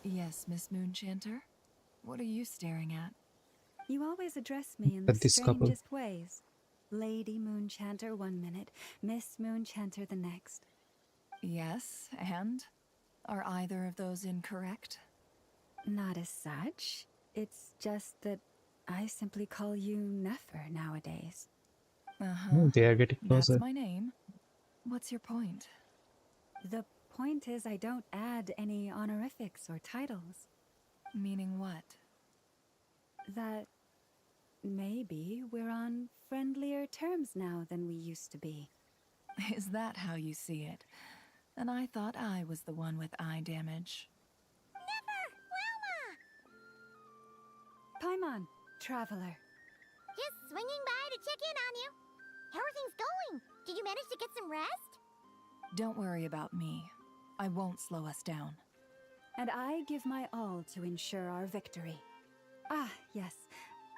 Yes, Miss Moonchanter? What are you staring at? You always address me in the At this couple. strangest ways. Lady Moonchanter 1 minute, Miss Moonchanter the next. Yes, and? Are either of those incorrect? Not as such. It's just that I simply call you Nefer nowadays. Uh-huh. They are getting closer. That's my name. What's your point? The point is I don't add any honorifics or titles. Meaning what? That maybe we're on friendlier terms now than we used to be. Is that how you see it? And I thought I was the one with eye damage. Paimon, Traveler. Just swinging by to check in on you. How are things going? Did you manage to get some rest? Don't worry about me. I won't slow us down. And I give my all to ensure our victory. Ah, yes.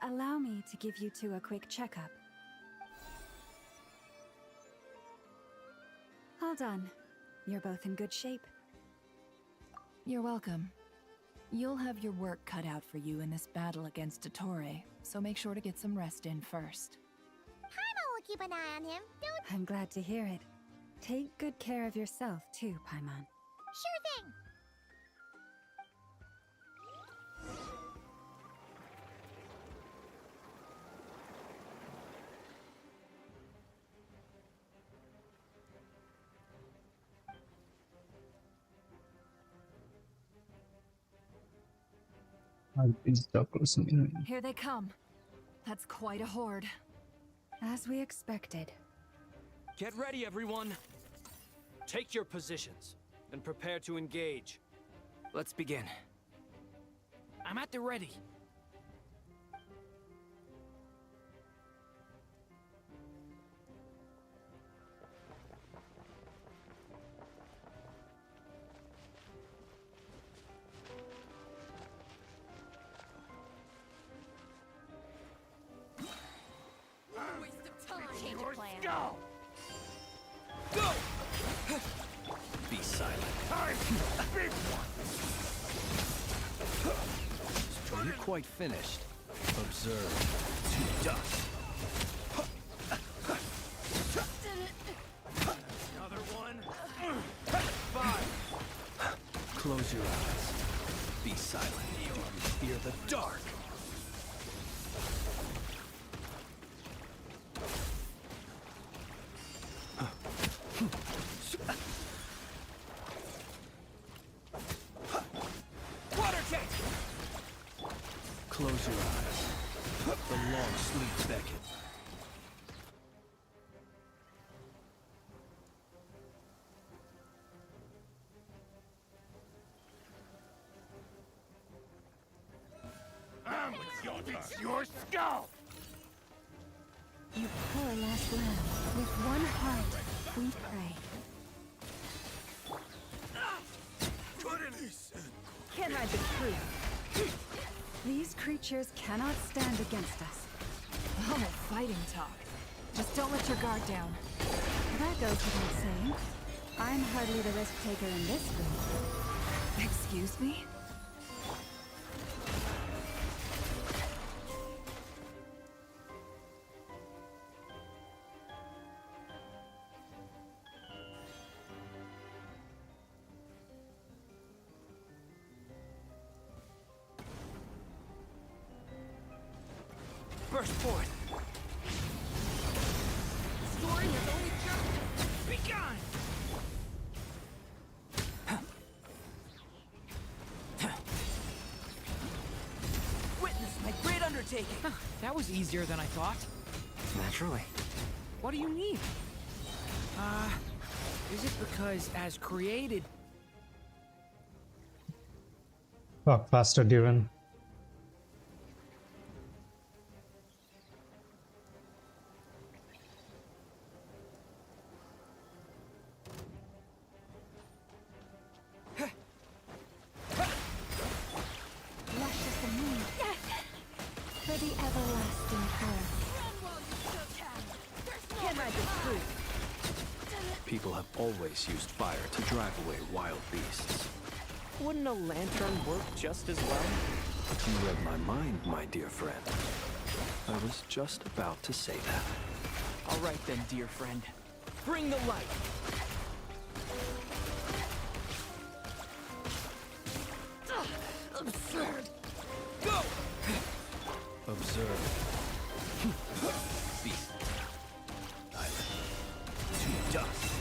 Allow me to give you two a quick checkup. All done. You're both in good shape. You're welcome. You'll have your work cut out for you in this battle against Dottore, so make sure to get some rest in first. Paimon will keep an eye on him. Don't... I'm glad to hear it. Take good care of yourself, too, Paimon. Sure thing. Here they come. That's quite a horde. As we expected. Get ready, everyone. Take your positions and prepare to engage. Let's begin. I'm at the ready. Be silent. Are you quite finished? Observe. To dust. Another one. 5. Close your eyes. Be silent. Do you fear the dark? Close your eyes. The long sleep beckon. It's your skull! You poor last lamb. With one heart, we pray. Can't hide the truth. These creatures cannot stand against us. Oh, fighting talk. Just don't let your guard down. That goes without saying. I'm hardly the risk taker in this group. Excuse me? Burst forth. Story has only just begun. Witness my great undertaking. That was easier than I thought. Naturally. What do you need? Is it because as created... Walk faster, Duran. People have always used fire to drive away wild beasts. Wouldn't a lantern work just as well? You read my mind, my dear friend. I was just about to say that. All right then, dear friend. Bring the light. Absurd. Go! Observe. Beast. Island. To dust.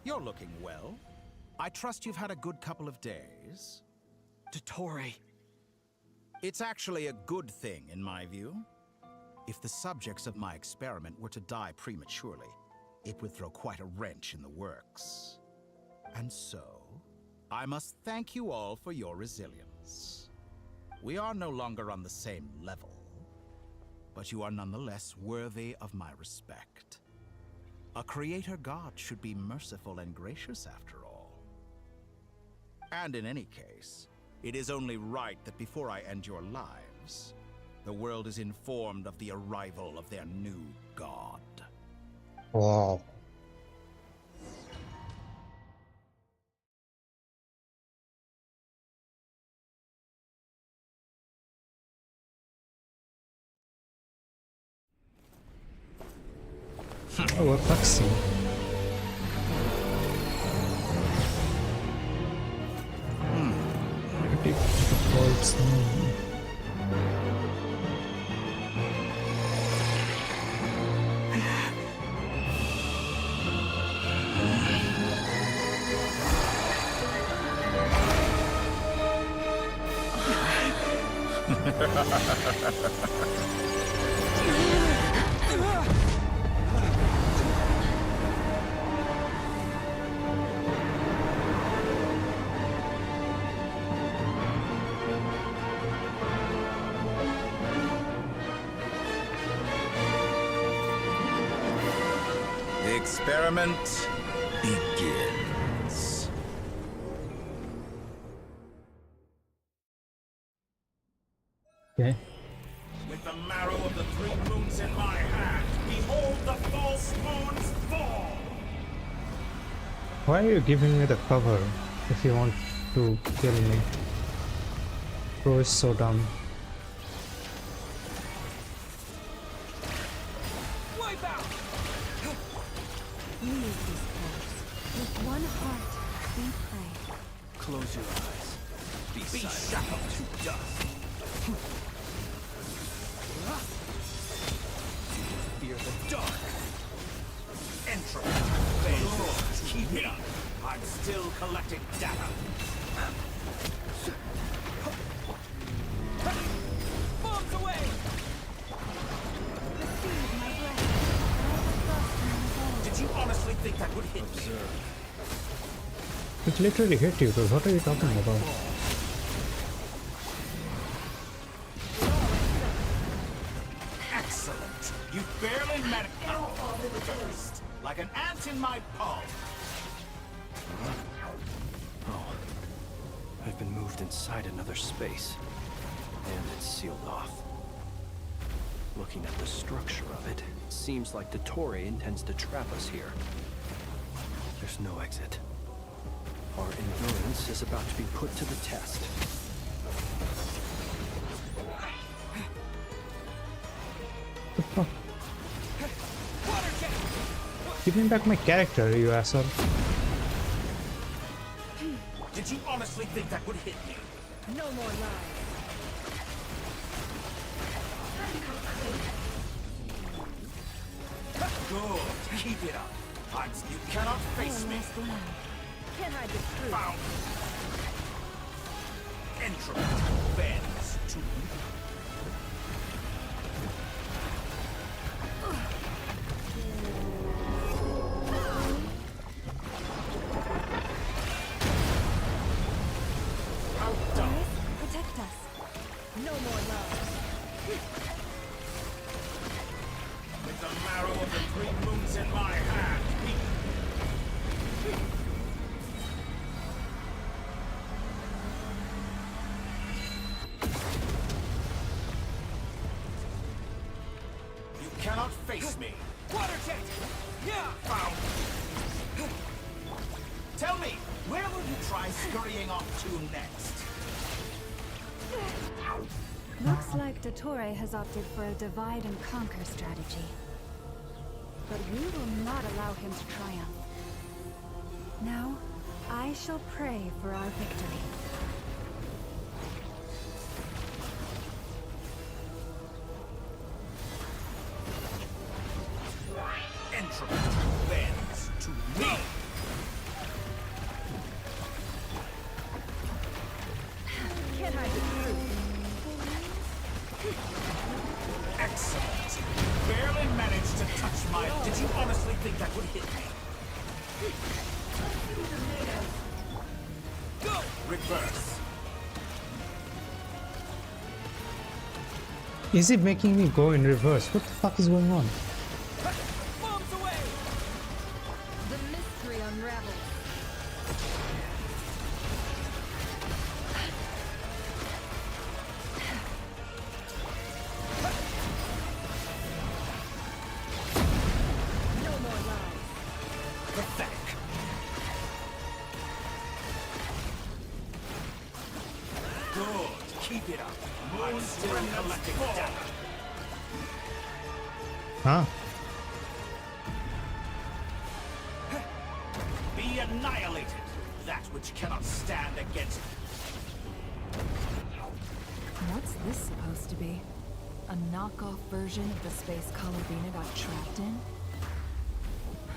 You're looking well. I trust you've had a good couple of days. Dottore. It's actually a good thing, in my view. If the subjects of my experiment were to die prematurely, it would throw quite a wrench in the works. And so, I must thank you all for your resilience. We are no longer on the same level, but you are nonetheless worthy of my respect. A creator god should be merciful and gracious after all. And in any case, it is only right that before I end your lives, the world is informed of the arrival of their new god. Wow. Oh, a cutscene. Predict the God's name. The experiment begins. Okay. With the marrow of the 3 moons in my hand, behold the false moons fall! Why are you giving me the cover if you want to kill me? Bro is so dumb. Wipe out! Leave this course. With one heart, we pray. Close your eyes. Be shackled to dust. Fear the dark. Entropy. Keep it up. I'm still collecting data. Bombs away! Receive my blessing. Did you honestly think that would hit me? It literally hit you, dude. What are you talking about? Excellent. You barely met it. Reversed. Like an ant in my palm. Oh. I've been moved inside another space. And it's sealed off. Looking at the structure of it, it seems like Dottore intends to trap us here. There's no exit. Our endurance is about to be put to the test. The fuck? Give me back my character, you asshole. Did you honestly think that would hit me? No more lies. Good. Keep it up. You cannot face me. Can't hide the truth. Found. Entropy bends to Protect us. No more lies. with the marrow of the 3 moons in my hand. You cannot face me. Water jet! Yeah! Found. Tell me, where will you try scurrying off to next? Looks like Dottore has opted for a divide and conquer strategy. But we will not allow him to triumph. Now, I shall pray for our victory. Entropy bends to me. Can't hide the truth. Excellent. Barely managed to touch my... Did you honestly think that would hit me? Go! Reverse. Is it making me go in reverse? What the fuck is going on? Bombs away! The mystery unravels. No more lies. Pathetic. Good. Keep it up. I'm still collecting data. Huh? Be annihilated. That which cannot stand against What's this supposed to be? A knockoff version of the space Columbina got trapped in?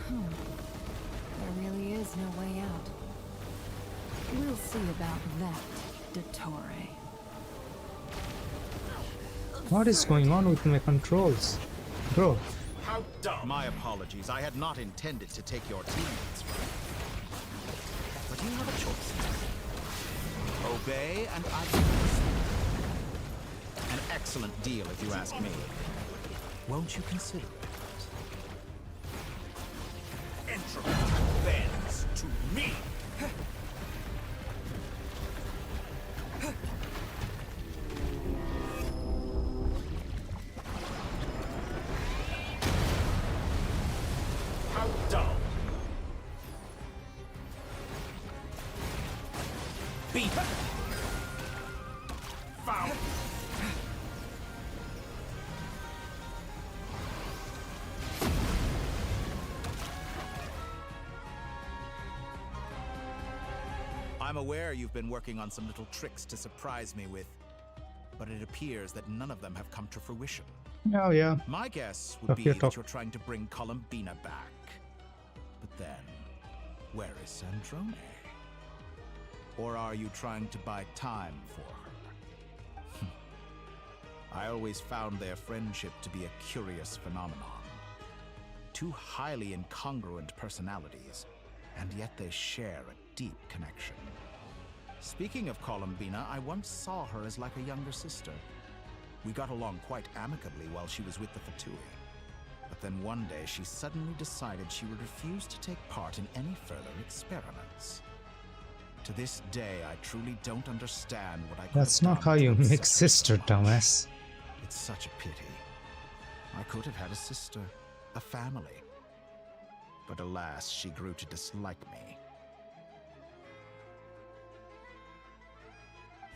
There really is no way out. We'll see about that, Dottore. What is going on with my controls? Bro. How dumb! My apologies. I had not intended to take your teammates from you. But you have a choice. Obey and I will listen. An excellent deal if you ask me. Won't you consider it? Introvert bends to me! How dumb! Beat! Foul! I'm aware you've been working on some little tricks to surprise me with, but it appears that none of them have come to fruition. Oh, yeah. My guess would be that you're trying to bring Columbina back. But then, where is Sandrone? Or are you trying to buy time for her? I always found their friendship to be a curious phenomenon. Two highly incongruent personalities, and yet they share a deep connection. Speaking of Columbina, I once saw her as like a younger sister. We got along quite amicably while she was with the Fatui. But then one day she suddenly decided she would refuse to take part in any further experiments. To this day, I truly don't understand what I could That's have not done how to you upset make her sister, so much. dumbass. It's such a pity. I could have had a sister, a family. But alas, she grew to dislike me.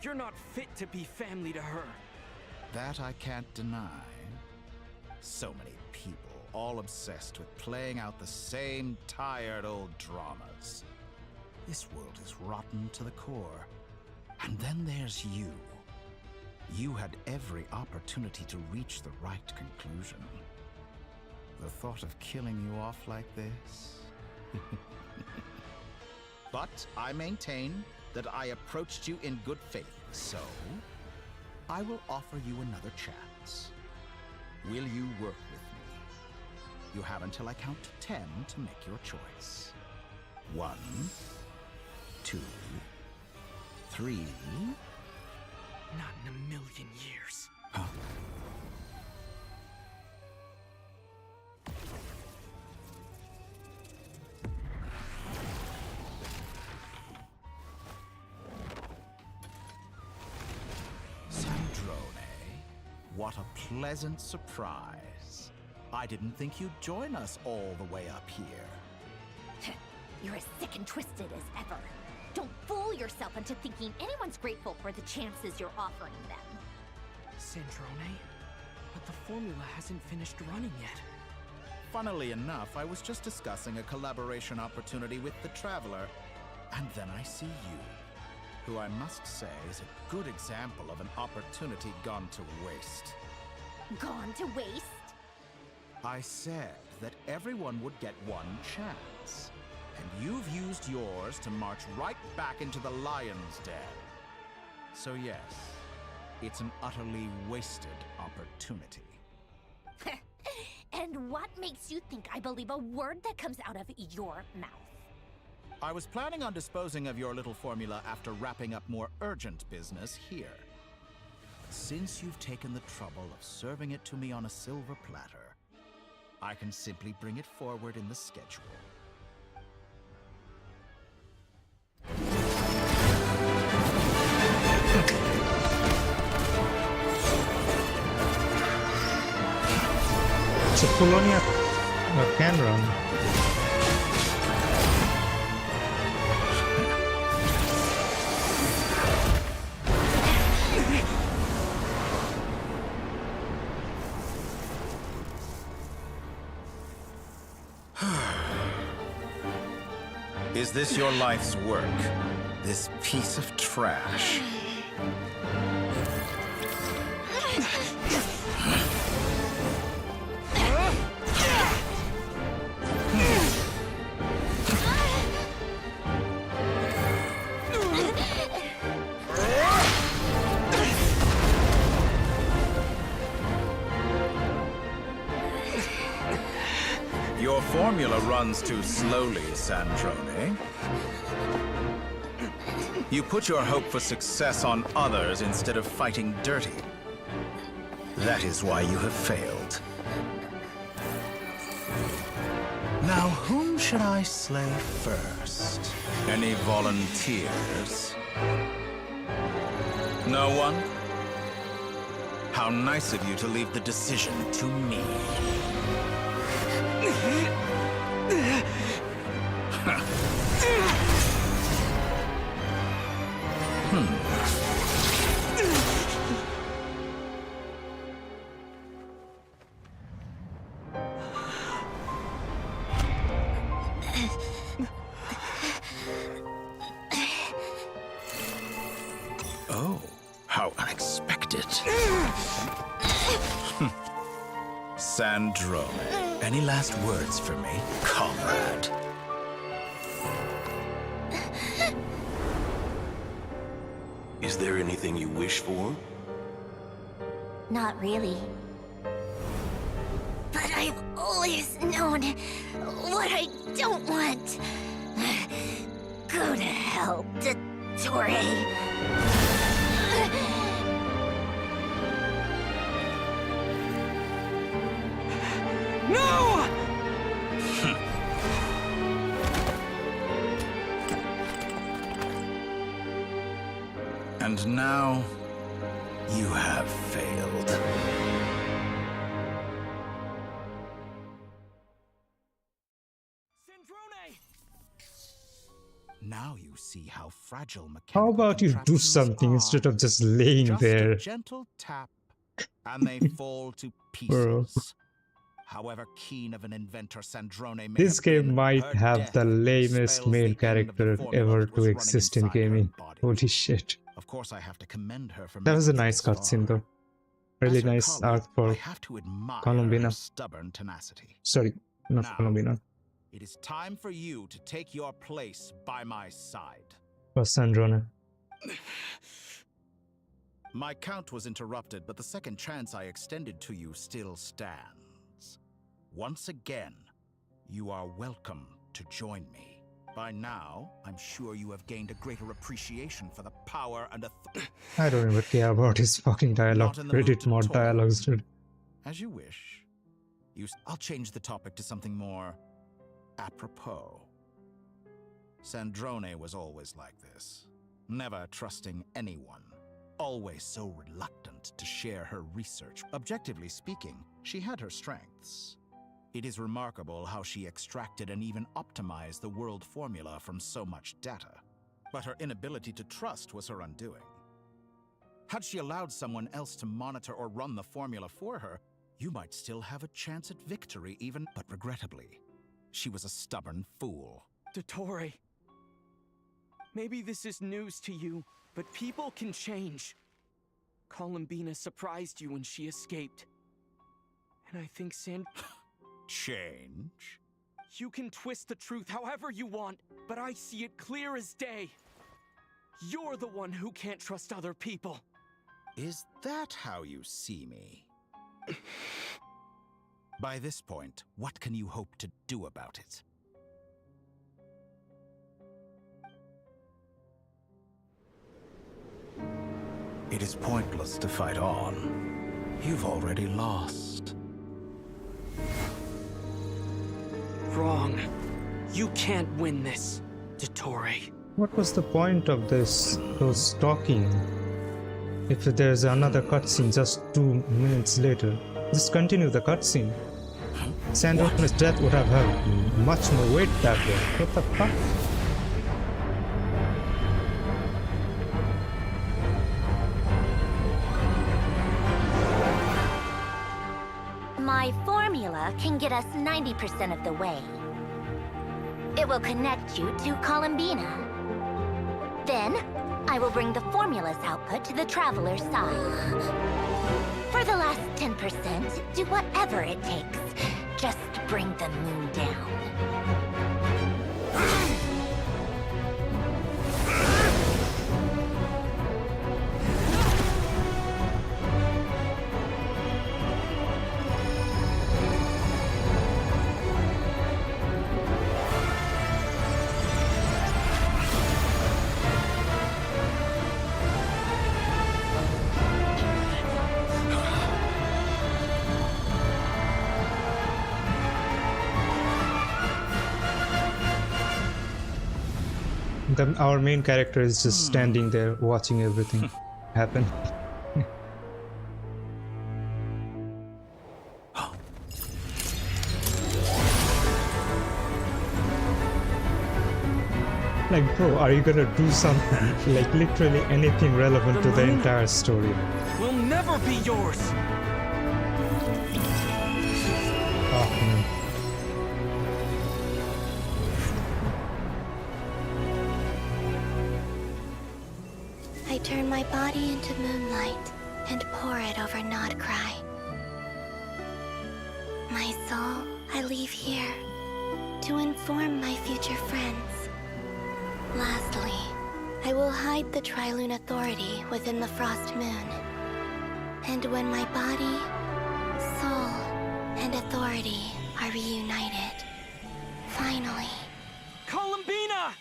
You're not fit to be family to her. That I can't deny. So many people, all obsessed with playing out the same tired old dramas. This world is rotten to the core. And then there's you. You had every opportunity to reach the right conclusion. The thought of killing you off like this? But I maintain that I approached you in good faith, so I will offer you another chance. Will you work with me? You have until I count 10 to make your choice. 1, 2, 3. Not in a million years. Huh? What a pleasant surprise. I didn't think you'd join us all the way up here. You're as sick and twisted as ever. Don't fool yourself into thinking anyone's grateful for the chances you're offering them. Sandrone? But the formula hasn't finished running yet. Funnily enough, I was just discussing a collaboration opportunity with the Traveler, and then I see you, who I must say is a good example of an opportunity gone to waste. Gone to waste? I said that everyone would get one chance, and you've used yours to march right back into the lion's den. So yes, it's an utterly wasted opportunity. And what makes you think I believe a word that comes out of your mouth? I was planning on disposing of your little formula after wrapping up more urgent business here. Since you've taken the trouble of serving it to me on a silver platter, I can simply bring it forward in the schedule. So Colonia can run. Is this your life's work? This piece of trash? Your formula runs too slowly, Sandrone. You put your hope for success on others instead of fighting dirty. That is why you have failed. Now, whom should I slay first? Any volunteers? No one? How nice of you to leave the decision to me. Oh, how unexpected. Sandrone, any last words for me, comrade? Is there anything you wish for? Not really. But I've always known what I don't want. Go to hell, Dottore. No! And now, you have failed. Now you see how fragile mechanical How about you do something instead of just laying just there? a gentle tap, and they fall to pieces. Bro. However keen of an inventor Sandrone may This have game been, might her have death the lamest spells male the end of the character formula ever that to was exist in running inside her gaming. body. Holy shit. Of course, I have to commend her for That was a making it nice this cutscene far. though. Really As her nice colleague, arc for I have to admire Columbina. her stubborn tenacity. Sorry, not Now, Columbina. It is time for you to take your place by my side. For Sandrone. My count was interrupted, but the second chance I extended to you still stands. Once again, you are welcome to join me. By now, I'm sure you have gained a greater appreciation for the power and authority. I don't even care about his fucking dialogue. Not in the mood Reddit to mod talk. dialogues, dude. As you wish. I'll change the topic to something more apropos. Sandrone was always like this, never trusting anyone, always so reluctant to share her research. Objectively speaking, she had her strengths. It is remarkable how she extracted and even optimized the world formula from so much data. But her inability to trust was her undoing. Had she allowed someone else to monitor or run the formula for her, you might still have a chance at victory even, but regrettably, she was a stubborn fool. Dottore, maybe this is news to you, but people can change. Columbina surprised you when she escaped. And I think Change? You can twist the truth however you want, but I see it clear as day. You're the one who can't trust other people. Is that how you see me? By this point, what can you hope to do about it? It is pointless to fight on. You've already lost. Wrong. You can't win this, Dottore. What was the point of this? Those talking? If there's another cutscene just 2 minutes later, just continue the cutscene. Sandrone's death would have had much more weight that way. What the fuck? My formula can get us 90% of the way. It will connect you to Columbina. Then, I will bring the formula's output to the Traveler's side. For the last 10%, do whatever it takes. Just bring the moon down. Our main character is just standing there watching everything happen. Like, bro, are you gonna do something? Like, literally anything relevant to the entire story. Will never be yours. Oh, man. I turn my body into moonlight and pour it over Nod Cry. My soul, I leave here to inform my future friends. Lastly, I will hide the Trilune Authority within the Frost Moon. And when my body, soul, and authority are reunited, finally... Columbina!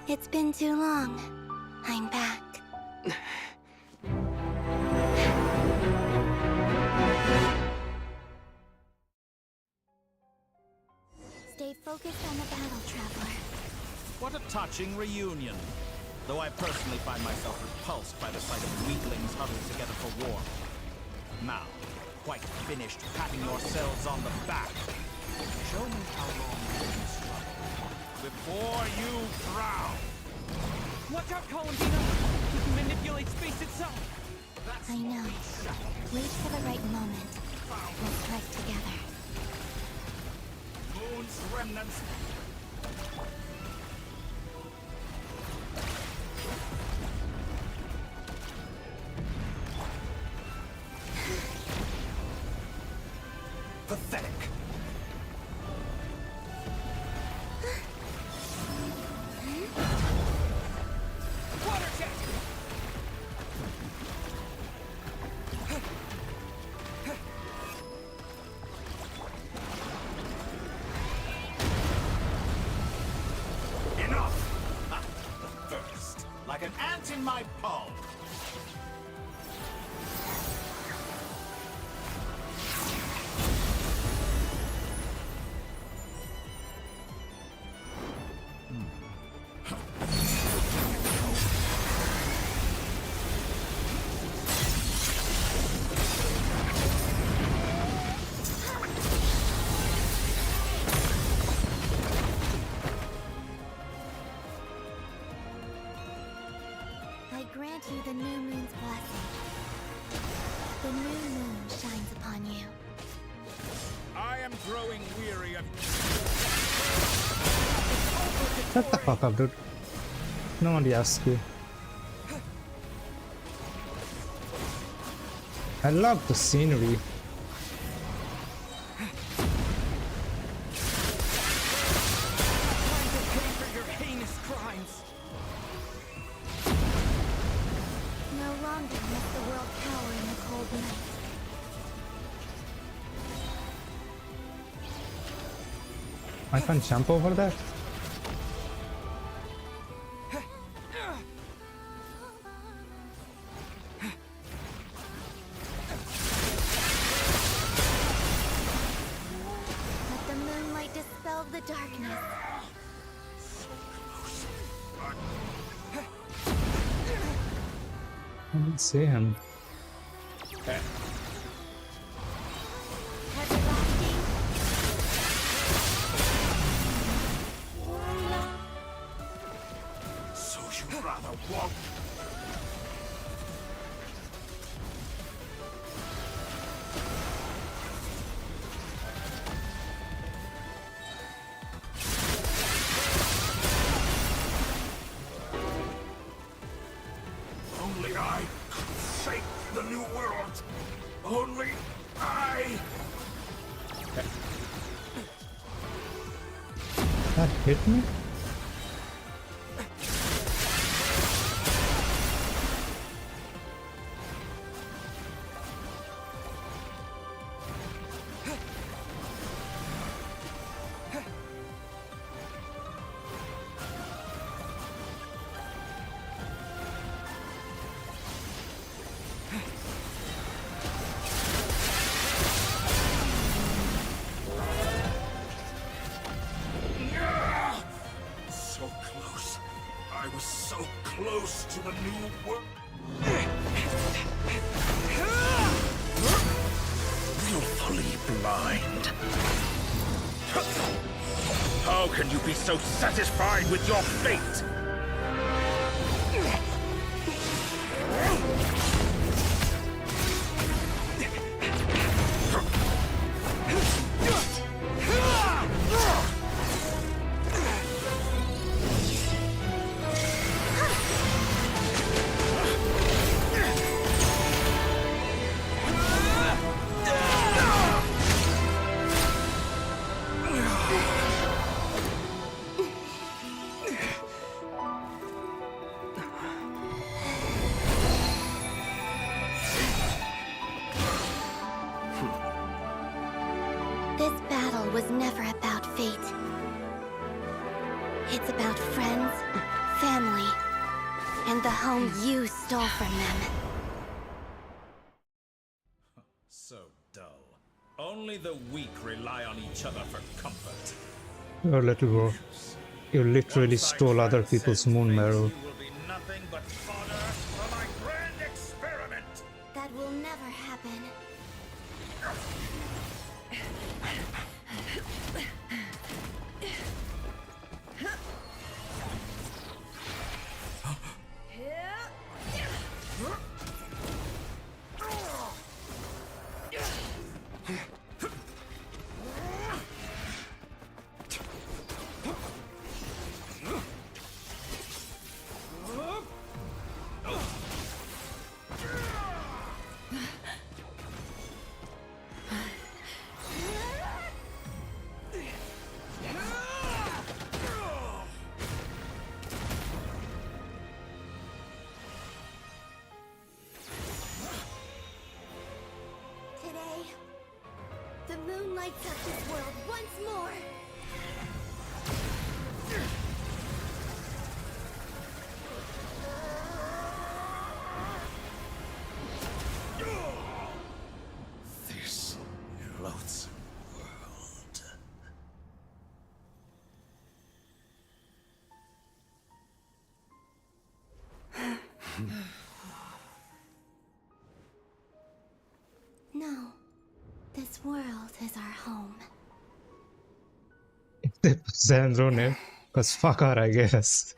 It's been too long. I'm back. Stay focused on the battle, Traveler. What a touching reunion. Though I personally find myself repulsed by the sight of weaklings huddled together for war. Now, quite finished patting yourselves on the back. Show me how long you can struggle before you drown. Watch out, Columbina! You can manipulate space itself! I know. Wait for the right moment. We'll strike together. Moon's remnants. Pathetic. Water jet! Enough! Ah, the thirst, like an ant in my palm. I grant you the new moon's blessing. The new moon shines upon you. I am growing weary of... Shut the fuck up, dude. No one asked you. I love the scenery. Time to pay for your heinous crimes! No longer must the world cower in the cold night. I can't jump over that. Let the moonlight dispel the darkness. I didn't see him. So you'd rather walk? Only I could shape the new world. Only I. hit me? So close. I was so close to the new world. Willfully blind. How can you be so satisfied with your fate? This battle was never about fate. It's about friends, family, and the home you stole from them. So dull. Only the weak rely on each other for comfort. Oh, little bro. You literally stole other people's moon marrow. You will be nothing but fodder for my grand experiment. That will never happen. Today, the moon lights up this world once more. This loathsome world. No, this world is our home. Xandrone, cause fuck her, I guess.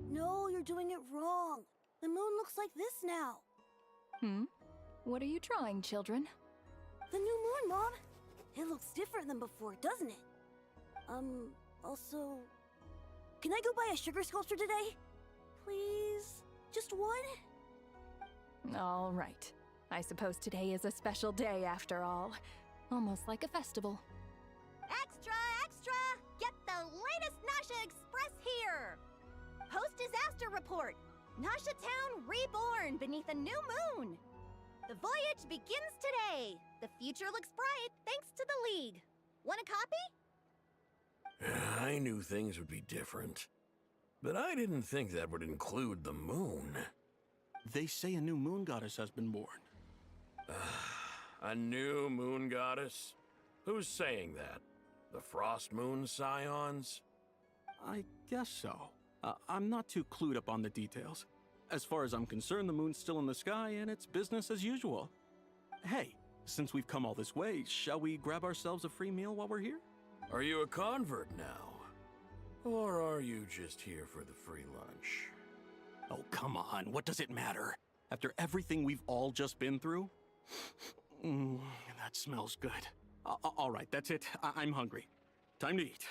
No, you're doing it wrong. The moon looks like this now. What are you drawing, children? The new moon, Mom. It looks different than before, doesn't it? Also... Can I go buy a sugar sculpture today? Please? Just one? All right. I suppose today is a special day after all. Almost like a festival. Extra, extra! Get the latest Nasha Express here! Post-disaster report! Nasha Town reborn beneath a new moon! The voyage begins today! The future looks bright thanks to the League. Want a copy? I knew things would be different, but I didn't think that would include the moon. They say a new moon goddess has been born. A new moon goddess? Who's saying that? The Frost Moon Scions? I guess so. I'm not too clued up on the details. As far as I'm concerned, the moon's still in the sky and it's business as usual. Hey, since we've come all this way, shall we grab ourselves a free meal while we're here? Are you a convert now? Or are you just here for the free lunch? Oh, come on, what does it matter? After everything we've all just been through? That smells good. All right, that's it. I'm hungry. Time to eat.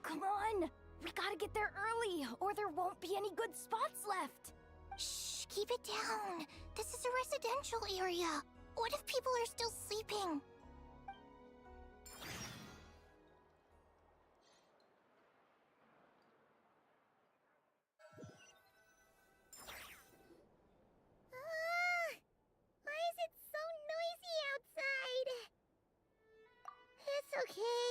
Come on! We gotta get there early, or there won't be any good spots left! Shh, keep it down. This is a residential area. What if people are still sleeping? Why is it so noisy outside? It's okay.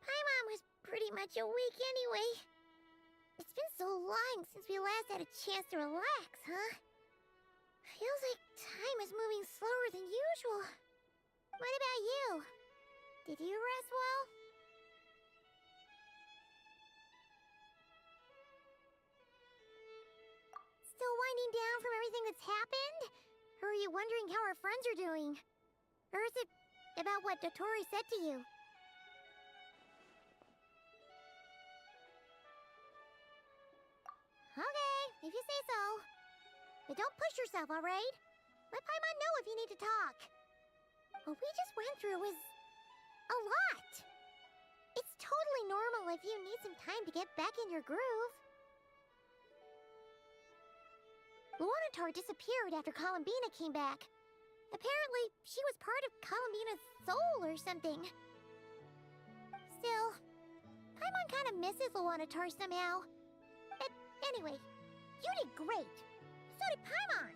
Paimon was pretty much awake anyway. It's been so long since we last had a chance to relax, huh? Feels like time is moving slower than usual. What about you? Did you rest well? Still winding down from everything that's happened? Or are you wondering how our friends are doing? Or is it about what Dotori said to you? Okay, if you say so. But don't push yourself, alright? Let Paimon know if you need to talk. What we just went through was a lot. It's totally normal if you need some time to get back in your groove. Luanatar disappeared after Columbina came back. Apparently, she was part of Columbina's soul or something. Still, Paimon kind of misses Luanatar somehow. But anyway, you did great. So did Paimon.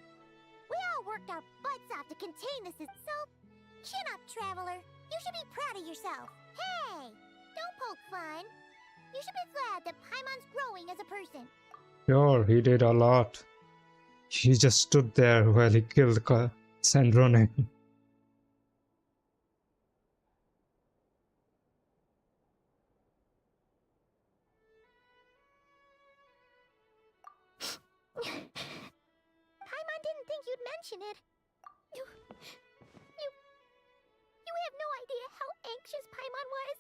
We all worked our butts off to contain this, so chin up, Traveler. You should be proud of yourself. Hey, don't poke fun. You should be glad that Paimon's growing as a person. Sure, he did a lot. He just stood there while he killed Sandrone. Paimon didn't think you'd mention it. You have no idea how anxious Paimon was.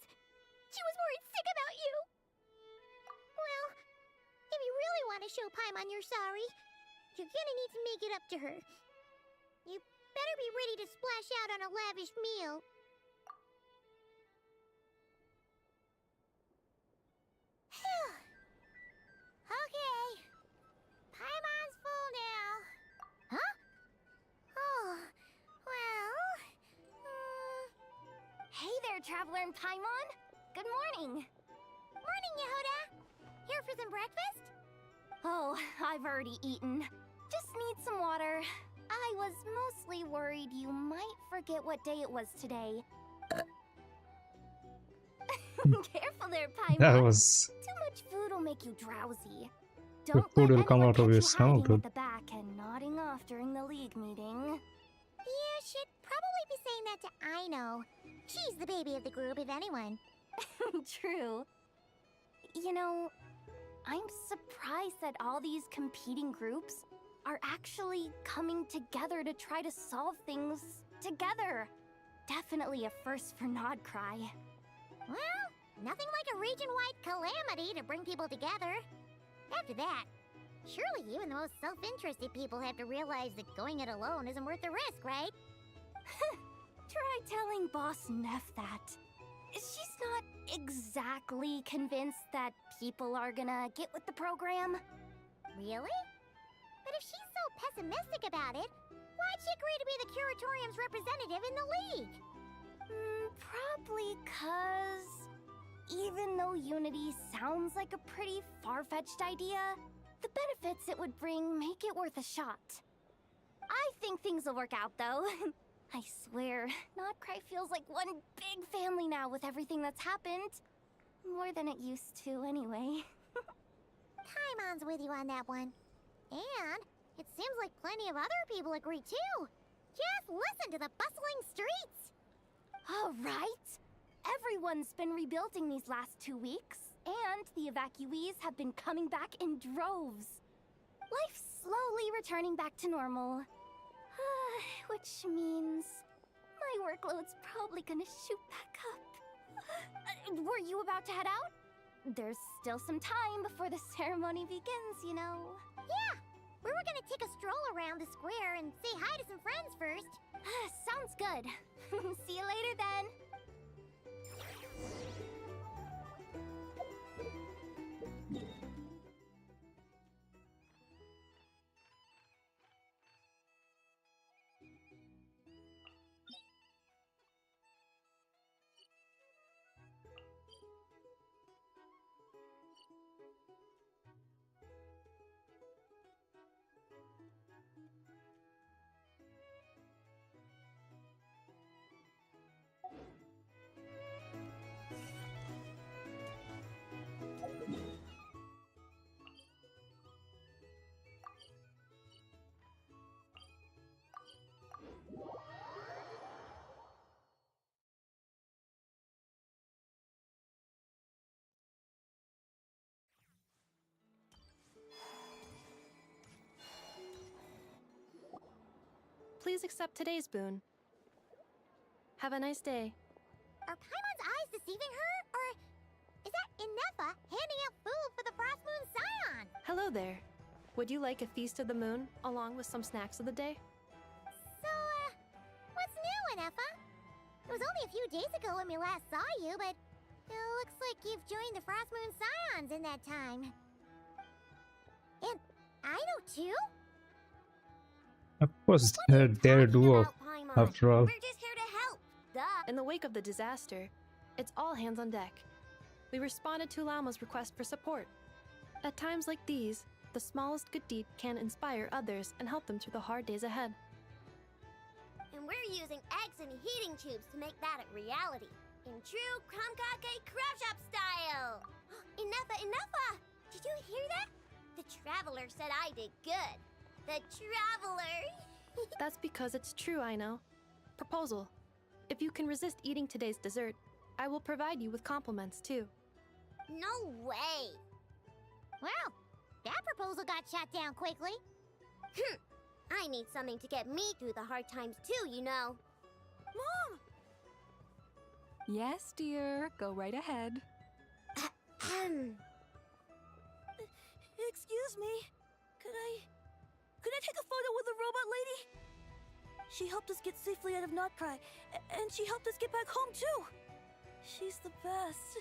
She was worried sick about you. Well, if you really want to show Paimon you're sorry, you're gonna need to make it up to her. You better be ready to splash out on a lavish meal. Okay. Paimon's full now. Huh? Oh, well... Hey there, Traveler and Paimon! Good morning! Morning, Yehuda! Here for some breakfast? Oh, I've already eaten. Just need some water. I was mostly worried you might forget what day it was today. Careful there, Paimon. That was... Too much food will make you drowsy. The Don't food let will come anyone out of catch your you stomach. hiding at the back and nodding off during the league meeting. You should probably be saying that to Aino. She's the baby of the group, if anyone. True. You know, I'm surprised that all these competing groups are actually coming together to try to solve things together. Definitely a first for Nodcry. Well, nothing like a region-wide calamity to bring people together. After that, surely even the most self-interested people have to realize that going it alone isn't worth the risk, right? Try telling Boss Neff that. She's not exactly convinced that people are gonna get with the program. Really? But if she's so pessimistic about it, why'd she agree to be the Curatorium's representative in the league? Probably 'cause even though Unity sounds like a pretty far-fetched idea, the benefits it would bring make it worth a shot. I think things will work out, though. I swear, Nodcry feels like one big family now with everything that's happened. More than it used to, anyway. Paimon's with you on that one. And it seems like plenty of other people agree, too. Just listen to the bustling streets. All right. Everyone's been rebuilding these last 2 weeks. And the evacuees have been coming back in droves. Life's slowly returning back to normal. Which means my workload's probably gonna shoot back up. Were you about to head out? There's still some time before the ceremony begins, you know. Yeah! We were gonna take a stroll around the square and say hi to some friends first. Sounds good. See you later then. Please accept today's boon. Have a nice day. Are Paimon's eyes deceiving her? Or is that Inefa handing out food for the Frost Moon Scion? Hello there. Would you like a feast of the moon, along with some snacks of the day? So, what's new, Inefa? It was only a few days ago when we last saw you, but it looks like you've joined the Frost Moon Scions in that time. And I know too? Of course, they're their duo, after all. We're just here to help. Duh. In the wake of the disaster, it's all hands on deck. We responded to Lama's request for support. At times like these, the smallest good deed can inspire others and help them through the hard days ahead. And we're using eggs and heating tubes to make that a reality. In true Kromkake Crab Shop style! Inefa! Did you hear that? The Traveler said I did good. The Traveler! That's because it's true, I know. Proposal. If you can resist eating today's dessert, I will provide you with compliments, too. No way! Well, that proposal got shot down quickly. I need something to get me through the hard times too, you know. Mom! Yes, dear. Go right ahead. Excuse me. Could I take a photo with the robot lady? She helped us get safely out of Notcry, and she helped us get back home too. She's the best.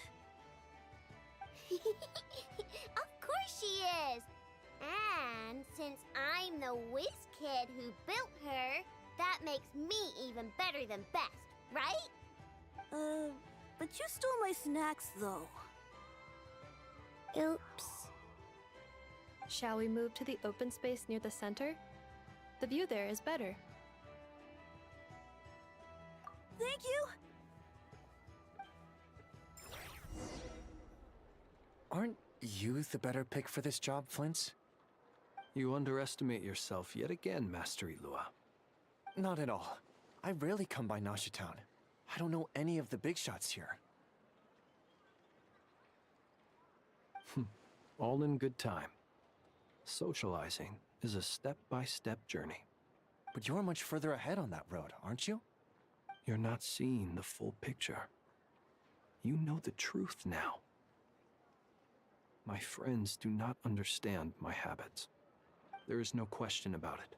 Of course she is! And since I'm the whiz kid who built her, that makes me even better than best, right? But you stole my snacks, though. Oops. Shall we move to the open space near the center? The view there is better. Thank you! Aren't you the better pick for this job, Flint's? You underestimate yourself yet again, Master Illuga. Not at all. I rarely come by Nasha Town. I don't know any of the big shots here. All in good time. Socializing is a step-by-step journey. But you're much further ahead on that road, aren't you? You're not seeing the full picture. You know the truth now. My friends do not understand my habits. There is no question about it.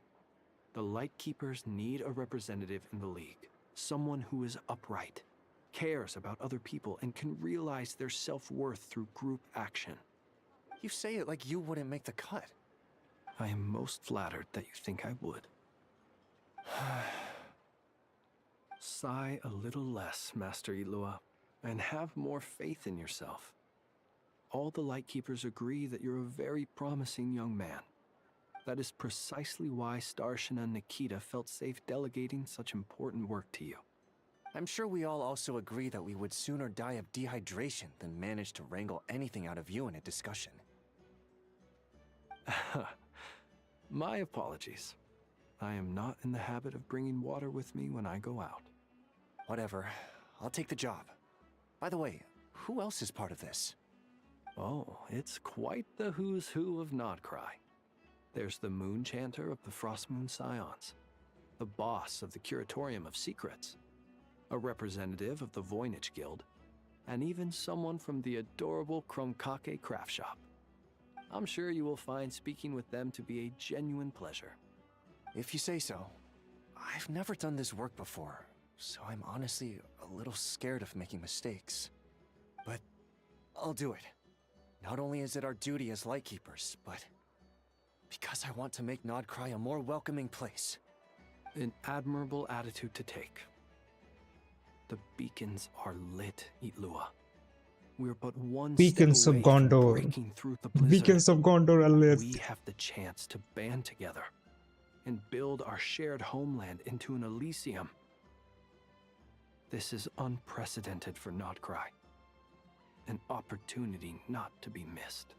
The Lightkeepers need a representative in the League. Someone who is upright, cares about other people, and can realize their self-worth through group action. You say it like you wouldn't make the cut. I am most flattered that you think I would. Sigh a little less, Master Illuga, and have more faith in yourself. All the Lightkeepers agree that you're a very promising young man. That is precisely why Starshina and Nikita felt safe delegating such important work to you. I'm sure we all also agree that we would sooner die of dehydration than manage to wrangle anything out of you in a discussion. My apologies. I am not in the habit of bringing water with me when I go out. Whatever. I'll take the job. By the way, who else is part of this? Oh, it's quite the who's who of Nodcry. There's the Moon Chanter of the Frostmoon Scions, the boss of the Curatorium of Secrets, a representative of the Voynich Guild, and even someone from the adorable Kromkake craft shop. I'm sure you will find speaking with them to be a genuine pleasure. If you say so. I've never done this work before, so I'm honestly a little scared of making mistakes. But I'll do it. Not only is it our duty as Lightkeepers, but because I want to make Nodcry a more welcoming place. An admirable attitude to take. The beacons are lit, Illuga. We're but one Beacons step of away from Gondor. breaking through the blizzard. Beacons of Gondor are lit. We have the chance to band together and build our shared homeland into an Elysium. This is unprecedented for Nodcry. An opportunity not to be missed.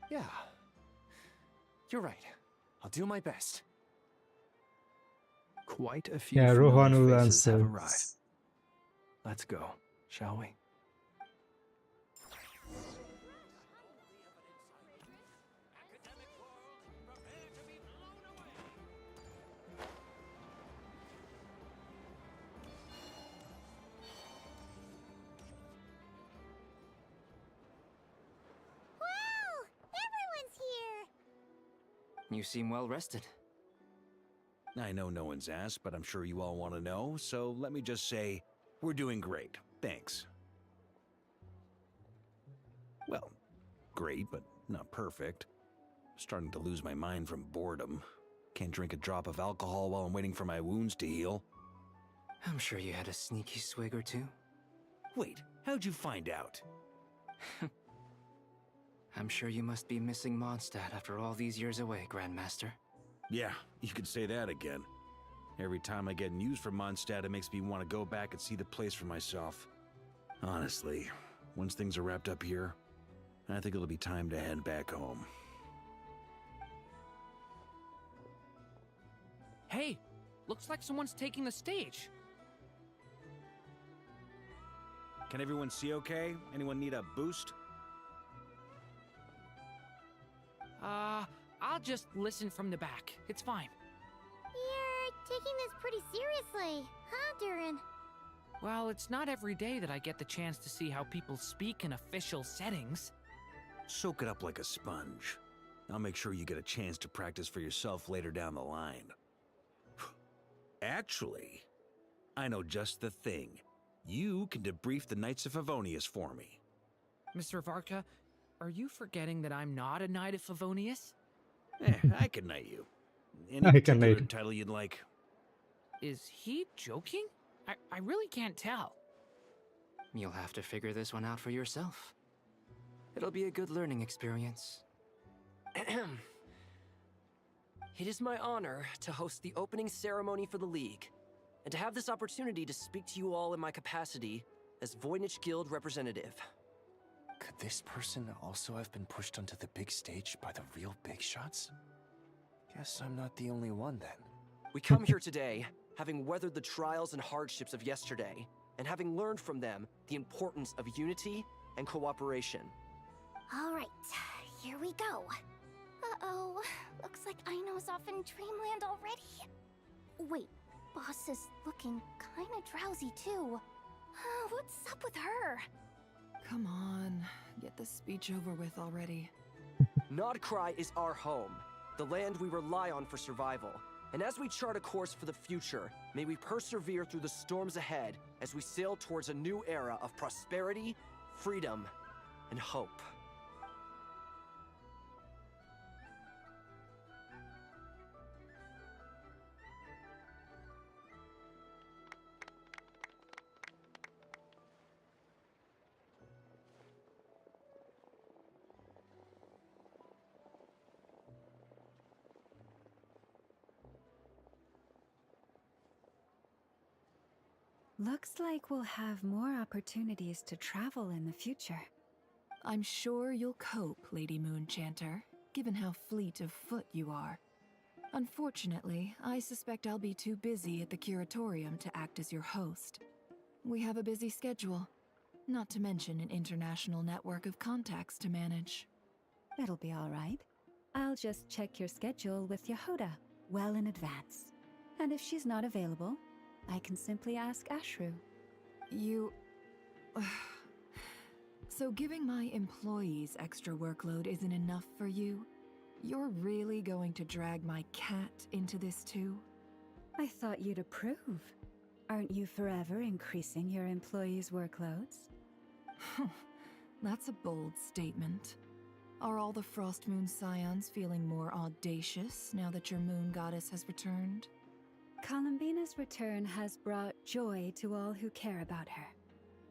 Yeah. You're right. I'll do my best. Quite a few Yeah, familiar Rohanu faces have answers. arrived. Let's go, shall we? You seem well rested. I know no one's asked, but I'm sure you all want to know, so let me just say, we're doing great. Thanks. Well, great, but not perfect. Starting to lose my mind from boredom. Can't drink a drop of alcohol while I'm waiting for my wounds to heal. I'm sure you had a sneaky swig or two. Wait, how'd you find out? I'm sure you must be missing Mondstadt after all these years away, Grandmaster. Yeah, you could say that again. Every time I get news from Mondstadt, it makes me want to go back and see the place for myself. Honestly, once things are wrapped up here, I think it'll be time to head back home. Hey, looks like someone's taking the stage. Can everyone see okay? Anyone need a boost? I'll just listen from the back. It's fine. You're taking this pretty seriously, huh, Durin? Well, it's not every day that I get the chance to see how people speak in official settings. Soak it up like a sponge. I'll make sure you get a chance to practice for yourself later down the line. Actually, I know just the thing. You can debrief the Knights of Favonius for me. Mr. Varka, are you forgetting that I'm not a Knight of Favonius? I can knight you. Any I can particular knight. title you'd like? Is he joking? I really can't tell. You'll have to figure this one out for yourself. It'll be a good learning experience. It is my honor to host the opening ceremony for the League, and to have this opportunity to speak to you all in my capacity as Voynich Guild representative. Could this person also have been pushed onto the big stage by the real big shots? Guess I'm not the only one then. We come here today, having weathered the trials and hardships of yesterday, and having learned from them the importance of unity and cooperation. All right, here we go. Uh-oh, looks like Aino's off in dreamland already. Wait, Boss is looking kinda drowsy too. What's up with her? Come on, get this speech over with already. Nodcry is our home, the land we rely on for survival. And as we chart a course for the future, may we persevere through the storms ahead as we sail towards a new era of prosperity, freedom, and hope. Looks like we'll have more opportunities to travel in the future. I'm sure you'll cope, Lady Moonchanter, given how fleet of foot you are. Unfortunately, I suspect I'll be too busy at the Curatorium to act as your host. We have a busy schedule. Not to mention an international network of contacts to manage. It'll be all right. I'll just check your schedule with Yehoda well in advance. And if she's not available, I can simply ask Ashru. You... So giving my employees extra workload isn't enough for you? You're really going to drag my cat into this too? I thought you'd approve. Aren't you forever increasing your employees' workloads? That's a bold statement. Are all the Frost Moon Scions feeling more audacious now that your moon goddess has returned? Columbina's return has brought joy to all who care about her.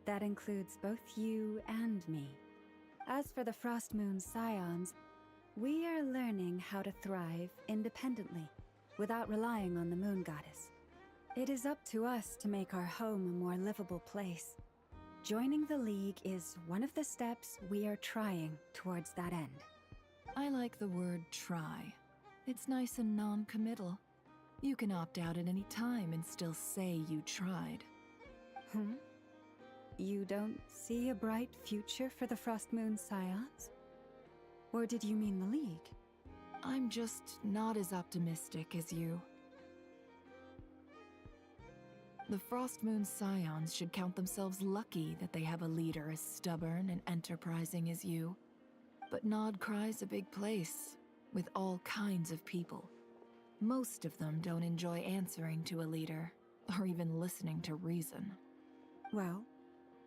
That includes both you and me. As for the Frost Moon Scions, we are learning how to thrive independently, without relying on the moon goddess. It is up to us to make our home a more livable place. Joining the League is one of the steps we are trying towards that end. I like the word try. It's nice and non-committal. You can opt out at any time and still say you tried. You don't see a bright future for the Frost Moon Scions? Or did you mean the League? I'm just not as optimistic as you. The Frost Moon Scions should count themselves lucky that they have a leader as stubborn and enterprising as you. But Nodcry's a big place, with all kinds of people. Most of them don't enjoy answering to a leader, or even listening to reason. Well,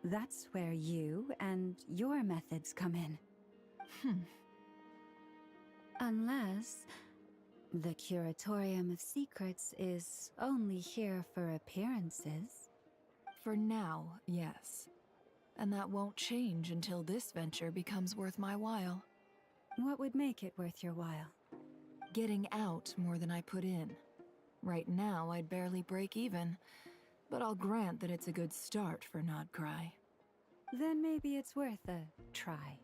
that's where you and your methods come in. Unless the Curatorium of Secrets is only here for appearances. For now, yes. And that won't change until this venture becomes worth my while. What would make it worth your while? Getting out more than I put in. Right now, I'd barely break even, but I'll grant that it's a good start for Nodcry. Then maybe it's worth a try.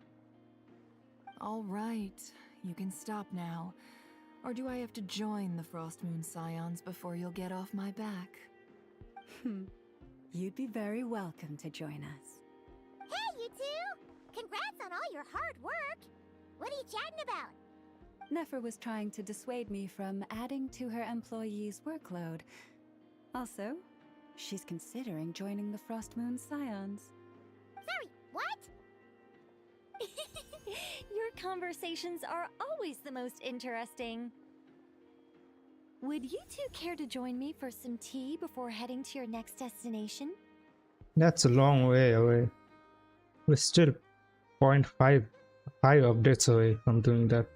All right, you can stop now. Or do I have to join the Frost Moon Scions before you'll get off my back? You'd be very welcome to join us. Hey, you two! Congrats on all your hard work! What are you chatting about? Nefer was trying to dissuade me from adding to her employees' workload. Also, she's considering joining the Frost Moon Scions. Sorry, what? Your conversations are always the most interesting. Would you two care to join me for some tea before heading to your next destination? That's a long way away. We're still 0.5 updates away from doing that.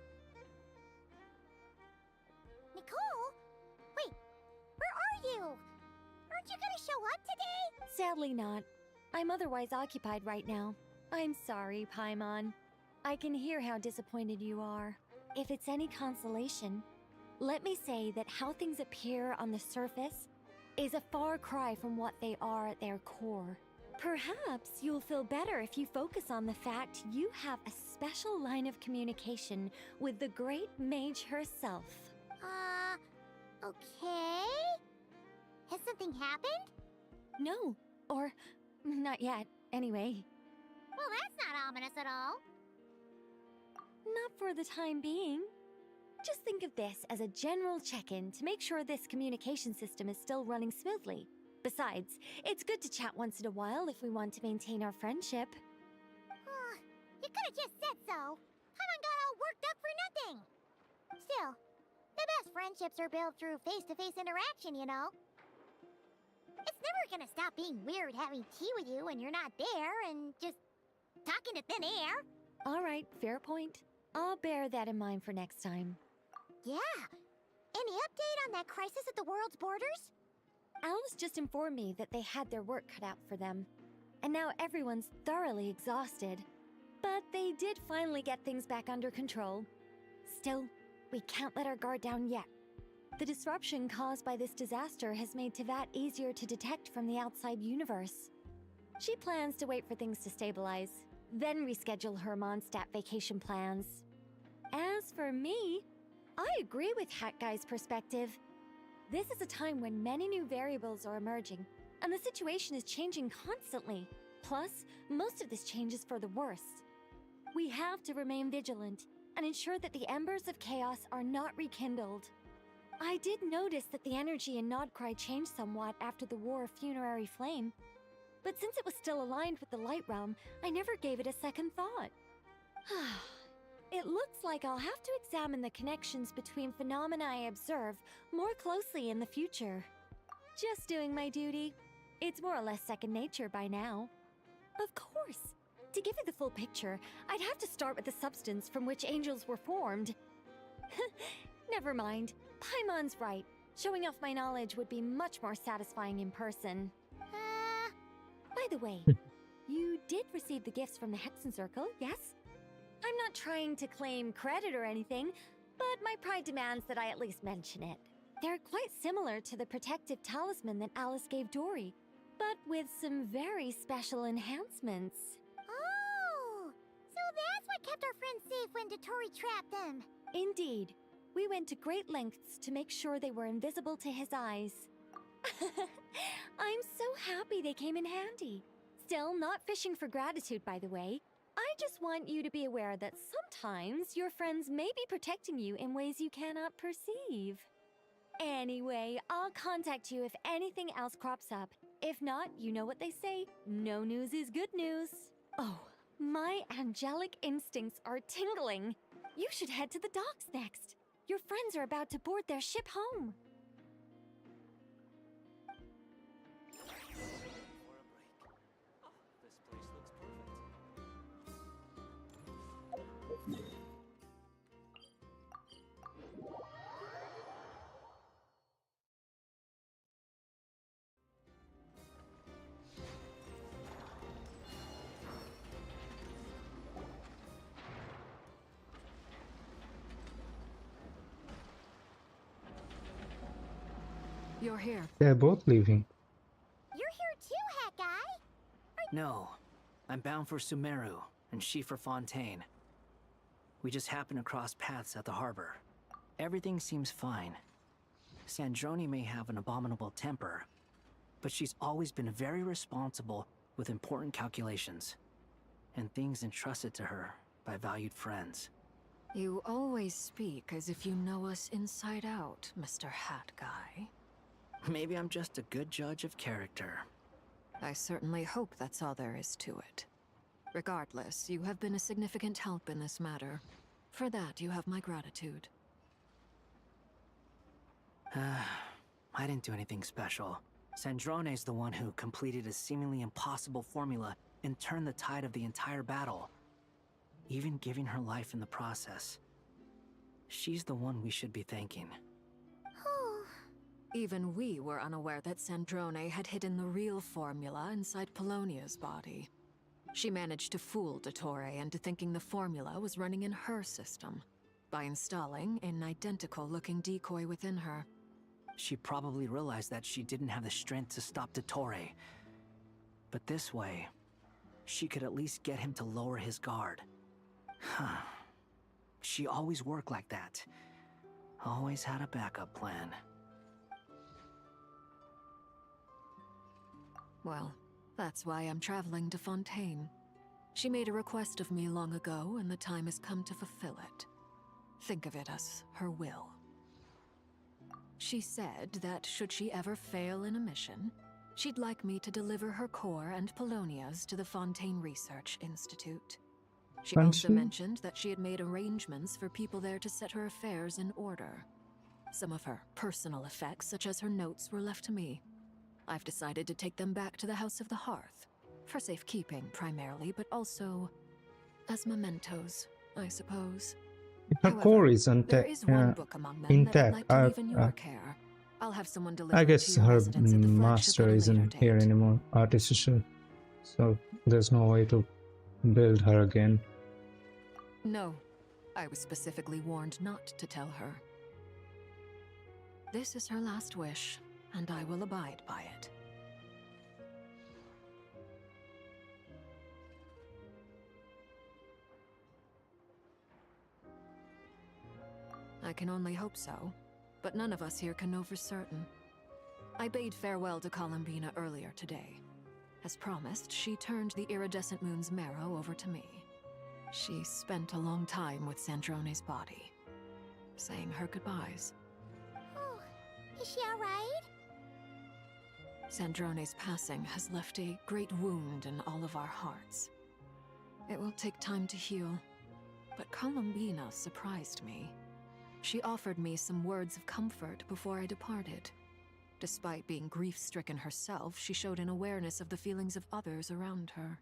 Nicole? Wait, where are you? Aren't you gonna show up today? Sadly not. I'm otherwise occupied right now. I'm sorry, Paimon. I can hear how disappointed you are. If it's any consolation, let me say that how things appear on the surface is a far cry from what they are at their core. Perhaps you'll feel better if you focus on the fact you have a special line of communication with the great mage herself. Okay? Has something happened? No, or not yet, anyway. Well, that's not ominous at all. Not for the time being. Just think of this as a general check-in to make sure this communication system is still running smoothly. Besides, it's good to chat once in a while if we want to maintain our friendship. You could have just said so. Paimon got all worked up for nothing. Still, the best friendships are built through face-to-face interaction, you know. It's never gonna stop being weird having tea with you when you're not there and just talking to thin air. All right, fair point. I'll bear that in mind for next time. Yeah. Any update on that crisis at the world's borders? Alice just informed me that they had their work cut out for them. And now everyone's thoroughly exhausted. But they did finally get things back under control. Still, we can't let our guard down yet. The disruption caused by this disaster has made Teyvat easier to detect from the outside universe. She plans to wait for things to stabilize, then reschedule her Mondstadt vacation plans. As for me, I agree with Hat Guy's perspective. This is a time when many new variables are emerging, and the situation is changing constantly. Plus, most of this change is for the worse. We have to remain vigilant and ensure that the embers of chaos are not rekindled. I did notice that the energy in Nodcry changed somewhat after the War of Funerary Flame, but since it was still aligned with the Light Realm, I never gave it a second thought. It looks like I'll have to examine the connections between phenomena I observe more closely in the future. Just doing my duty. It's more or less second nature by now. Of course, to give you the full picture, I'd have to start with the substance from which angels were formed. Never mind. Paimon's right. Showing off my knowledge would be much more satisfying in person. By the way, you did receive the gifts from the Hexen Circle, yes? I'm not trying to claim credit or anything, but my pride demands that I at least mention it. They're quite similar to the protective talisman that Alice gave Dory, but with some very special enhancements. Oh! So that's what kept our friends safe when Dotori trapped them. Indeed. We went to great lengths to make sure they were invisible to his eyes. I'm so happy they came in handy. Still, not fishing for gratitude, by the way. I just want you to be aware that sometimes your friends may be protecting you in ways you cannot perceive. Anyway, I'll contact you if anything else crops up. If not, you know what they say, no news is good news. Oh, my angelic instincts are tingling. You should head to the docks next. Your friends are about to board their ship home. You're here. They're both leaving. You're here too, Hat Guy. No, I'm bound for Sumeru, and she for Fontaine. We just happened to cross paths at the harbor. Everything seems fine. Sandrone may have an abominable temper, but she's always been very responsible with important calculations, and things entrusted to her by valued friends. You always speak as if you know us inside out, Mr. Hat Guy. Maybe I'm just a good judge of character. I certainly hope that's all there is to it. Regardless, you have been a significant help in this matter. For that, you have my gratitude. I didn't do anything special. Sandrone's the one who completed a seemingly impossible formula and turned the tide of the entire battle, even giving her life in the process. She's the one we should be thanking. Even we were unaware that Sandrone had hidden the real formula inside Polonia's body. She managed to fool Dottore into thinking the formula was running in her system by installing an identical-looking decoy within her. She probably realized that she didn't have the strength to stop Dottore. But this way, she could at least get him to lower his guard. She always worked like that. Always had a backup plan. Well, that's why I'm traveling to Fontaine. She made a request of me long ago, and the time has come to fulfill it. Think of it as her will. She said that should she ever fail in a mission, she'd like me to deliver her core and Polonia's to the Fontaine Research Institute. She also mentioned that she had made arrangements for people there to set her affairs in order. Some of her personal effects, such as her notes, were left to me. I've decided to take them back to the House of the Hearth. For safekeeping, primarily, but also as mementos, I suppose. Her core is there is one book among them intact. that I'd like to leave in your care. I'll have someone deliver I it guess to your her residence at the flagship master at a later isn't date. here anymore, artificial. So there's no way to build her again. No, I was specifically warned not to tell her. This is her last wish, and I will abide by it. I can only hope so, but none of us here can know for certain. I bade farewell to Columbina earlier today. As promised, she turned the iridescent moon's marrow over to me. She spent a long time with Sandrone's body, saying her goodbyes. Oh, is she alright? Sandrone's passing has left a great wound in all of our hearts. It will take time to heal, but Columbina surprised me. She offered me some words of comfort before I departed. Despite being grief-stricken herself, she showed an awareness of the feelings of others around her.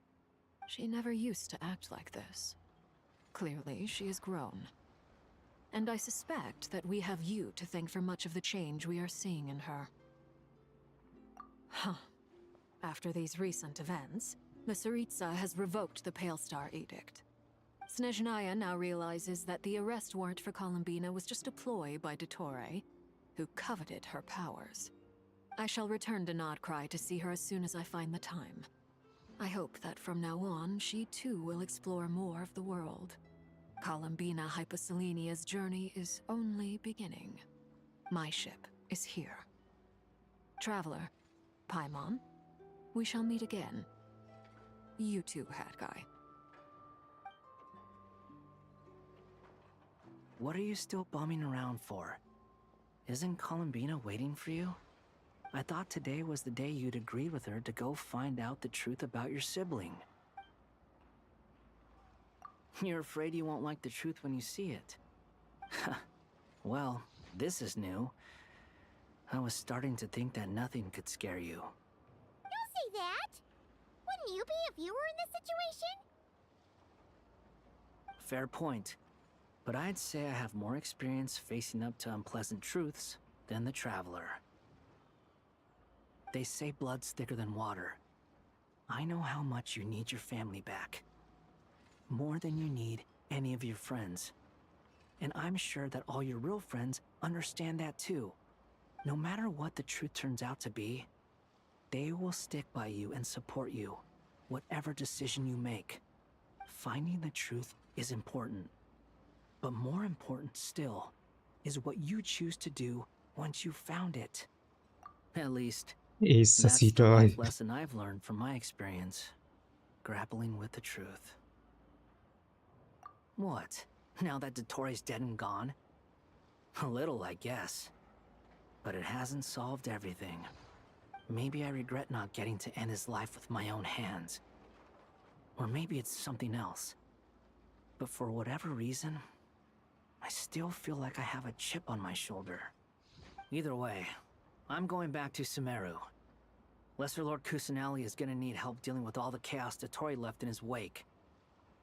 She never used to act like this. Clearly, she has grown. And I suspect that we have you to thank for much of the change we are seeing in her. Huh. After these recent events, the Tsaritsa has revoked the Pale Star Edict. Snezhnaya now realizes that the arrest warrant for Columbina was just a ploy by Dottore, who coveted her powers. I shall return to Nodcry to see her as soon as I find the time. I hope that from now on, she too will explore more of the world. Columbina Hyposelenia's journey is only beginning. My ship is here. Traveler, Paimon, we shall meet again. You too, Hat Guy. What are you still bumming around for? Isn't Columbina waiting for you? I thought today was the day you'd agreed with her to go find out the truth about your sibling. You're afraid you won't like the truth when you see it. Well, this is new. I was starting to think that nothing could scare you. Don't say that! Wouldn't you be if you were in this situation? Fair point. But I'd say I have more experience facing up to unpleasant truths than the Traveler. They say blood's thicker than water. I know how much you need your family back. More than you need any of your friends. And I'm sure that all your real friends understand that too. No matter what the truth turns out to be, they will stick by you and support you, whatever decision you make. Finding the truth is important. But more important still is what you choose to do once you've found it. At least, that's the life lesson I've learned from my experience, grappling with the truth. What? Now that Dottore's dead and gone? A little, I guess. But it hasn't solved everything. Maybe I regret not getting to end his life with my own hands. Or maybe it's something else. But for whatever reason, I still feel like I have a chip on my shoulder. Either way, I'm going back to Sumeru. Lesser Lord Kusanali is gonna need help dealing with all the chaos Dottore left in his wake.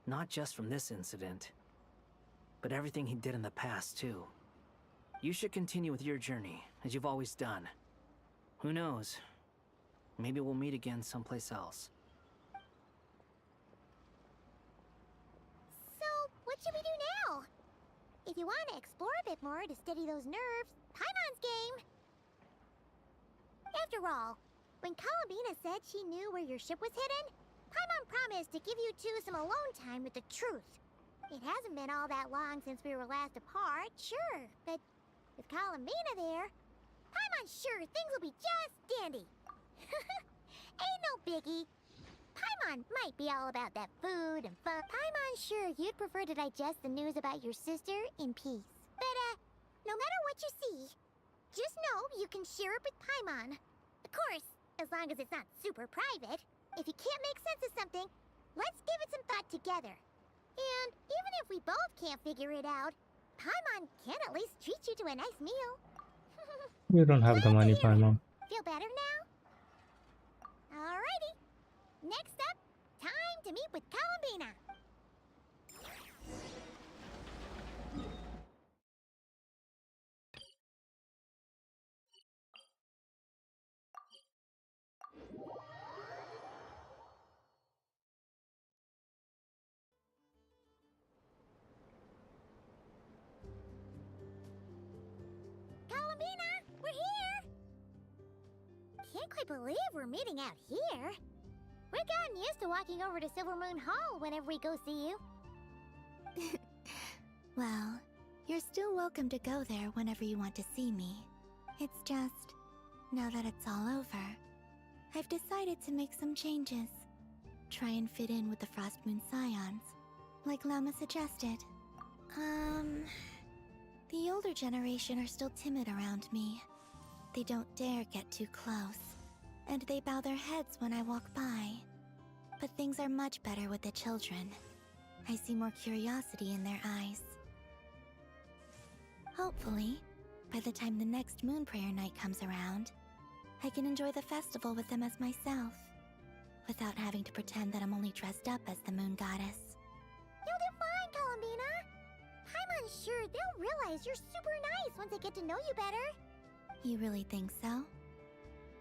Not just from this incident, but everything he did in the past, too. You should continue with your journey, as you've always done. Who knows? Maybe we'll meet again someplace else. So, what should we do now? If you want to explore a bit more to steady those nerves, Paimon's game! After all, when Columbina said she knew where your ship was hidden, Paimon promised to give you two some alone time with the truth. It hasn't been all that long since we were last apart, sure, but with Columbina there, Paimon's sure things will be just dandy. Ain't no biggie. Paimon might be all about that food and fun. Paimon's sure you'd prefer to digest the news about your sister in peace. But, no matter what you see, just know you can share it with Paimon. Of course, as long as it's not super private. If you can't make sense of something, let's give it some thought together. And even if we both can't figure it out, Paimon can at least treat you to a nice meal. You don't have the money, Paimon. Feel better now? Alrighty. Next up, time to meet with Columbina. Columbina, we're here! Can't quite believe we're meeting out here. We've gotten used to walking over to Silver Moon Hall whenever we go see you. Well, you're still welcome to go there whenever you want to see me. It's just, now that it's all over, I've decided to make some changes. Try and fit in with the Frost Moon Scions, like Lama suggested. The older generation are still timid around me. They don't dare get too close, and they bow their heads when I walk by. But things are much better with the children. I see more curiosity in their eyes. Hopefully, by the time the next Moon Prayer Night comes around, I can enjoy the festival with them as myself, without having to pretend that I'm only dressed up as the Moon Goddess. You'll do fine, Columbina. Paimon's sure they'll realize you're super nice once they get to know you better. You really think so?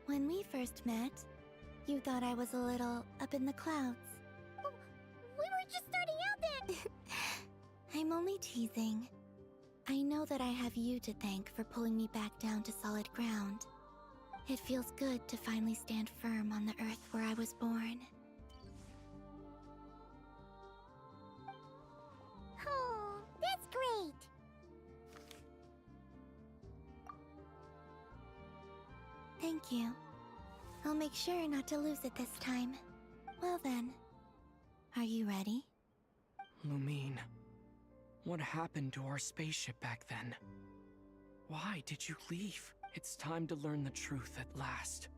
When we first met, you thought I was a little up in the clouds. We were just starting out then. I'm only teasing. I know that I have you to thank for pulling me back down to solid ground. It feels good to finally stand firm on the earth where I was born. Oh, that's great. Thank you. I'll make sure not to lose it this time. Well then, are you ready? Lumine, what happened to our spaceship back then? Why did you leave? It's time to learn the truth at last.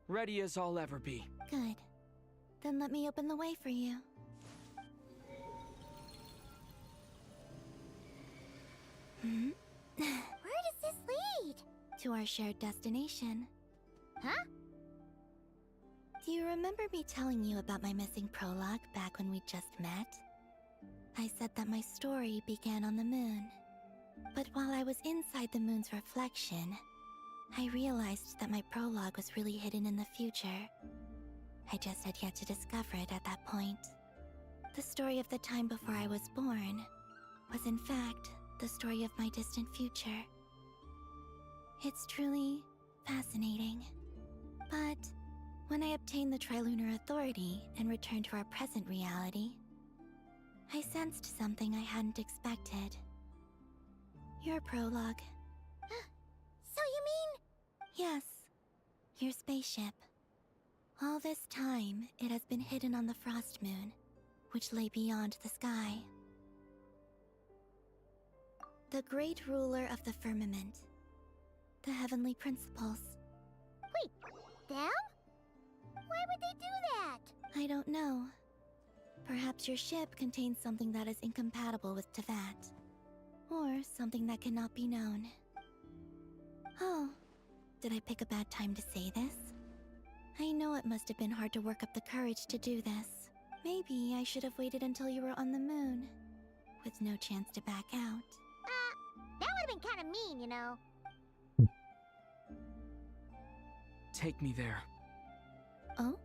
Ready as I'll ever be. Good. Then let me open the way for you. Where does this lead? To our shared destination. Huh? Do you remember me telling you about my missing prologue back when we just met? I said that my story began on the moon. But while I was inside the moon's reflection, I realized that my prologue was really hidden in the future. I just had yet to discover it at that point. The story of the time before I was born was in fact the story of my distant future. It's truly fascinating. But when I obtained the Trilunar Authority and returned to our present reality, I sensed something I hadn't expected. Your prologue. So you mean? Yes, your spaceship. All this time, it has been hidden on the Frost Moon, which lay beyond the sky. The great ruler of the firmament. The heavenly principles. Wait, them? Why would they do that? I don't know. Perhaps your ship contains something that is incompatible with Tevat. Or something that cannot be known. Oh, did I pick a bad time to say this? I know it must have been hard to work up the courage to do this. Maybe I should have waited until you were on the moon, with no chance to back out. That would have been kind of mean, you know. Take me there. Oh?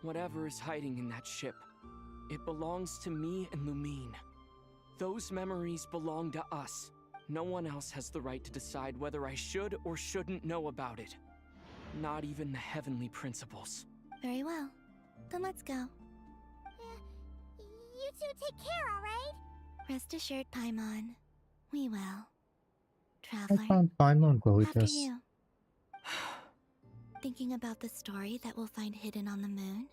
Whatever is hiding in that ship, it belongs to me and Lumine. Those memories belong to us. No one else has the right to decide whether I should or shouldn't know about it. Not even the heavenly principles. Very well. Then let's go. You two take care, alright? Rest assured, Paimon. We will. I Traveler, can't Paimon go with after us. you. Thinking about the story that we'll find hidden on the moon?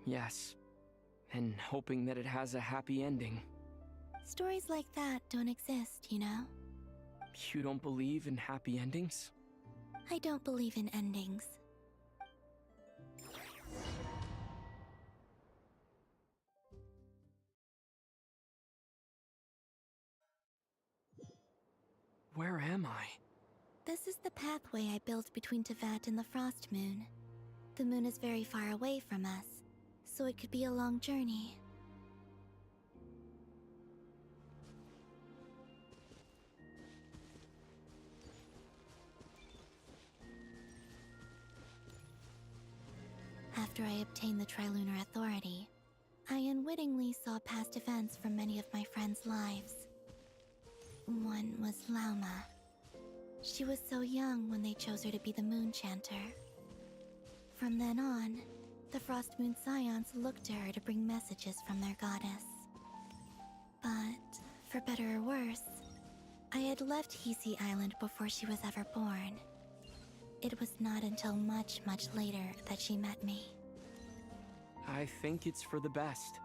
Yes. And hoping that it has a happy ending. Stories like that don't exist, you know? You don't believe in happy endings? I don't believe in endings. Where am I? This is the pathway I built between Tevat and the Frost Moon. The moon is very far away from us, so it could be a long journey. After I obtained the Trilunar Authority, I unwittingly saw past events from many of my friends' lives. One was Lauma. She was so young when they chose her to be the Moon Chanter. From then on, the Frost Moon Scions looked to her to bring messages from their goddess. But, for better or worse, I had left Hisi Island before she was ever born. it was not until much, much later that she met me. I think it's for the best.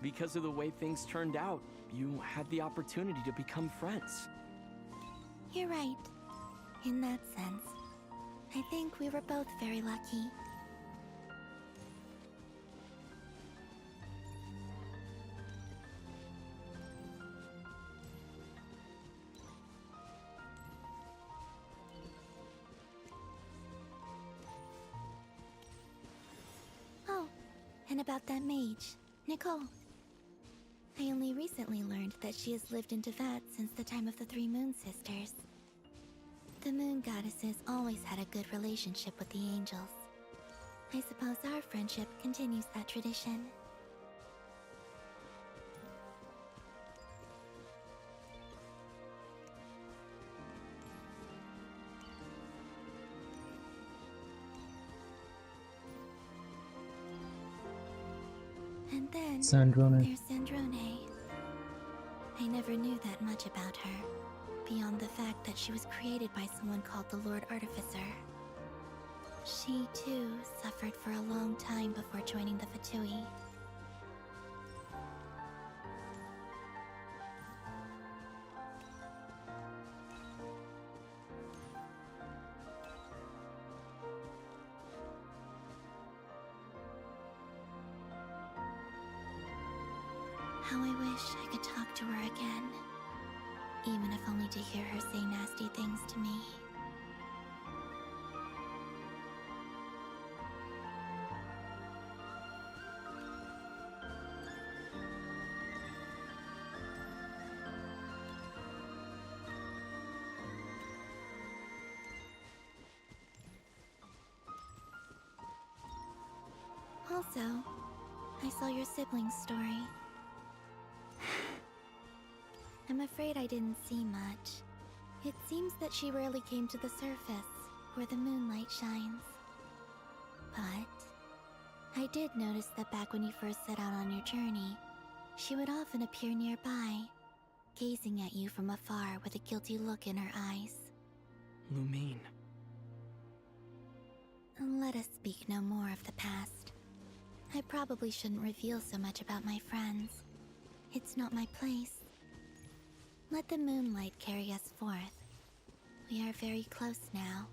Because of the way things turned out, you had the opportunity to become friends. You're right. In that sense, I think we were both very lucky. Oh, and about that mage, Nicole. I only recently learned that she has lived in Teyvat since the time of the Three Moon Sisters. The Moon Goddesses always had a good relationship with the angels. I suppose our friendship continues that tradition. And then Sandrone. there's Sandrone. I never knew that much about her, beyond the fact that she was created by someone called the Lord Artificer. She, too, suffered for a long time before joining the Fatui. How I wish I could talk to her again, even if only to hear her say nasty things to me. Also, I saw your sibling's story. I'm afraid I didn't see much. It seems that she rarely came to the surface, where the moonlight shines. But I did notice that back when you first set out on your journey, she would often appear nearby, gazing at you from afar with a guilty look in her eyes. Lumine. Let us speak no more of the past. I probably shouldn't reveal so much about my friends. It's not my place. Let the moonlight carry us forth. We are very close now.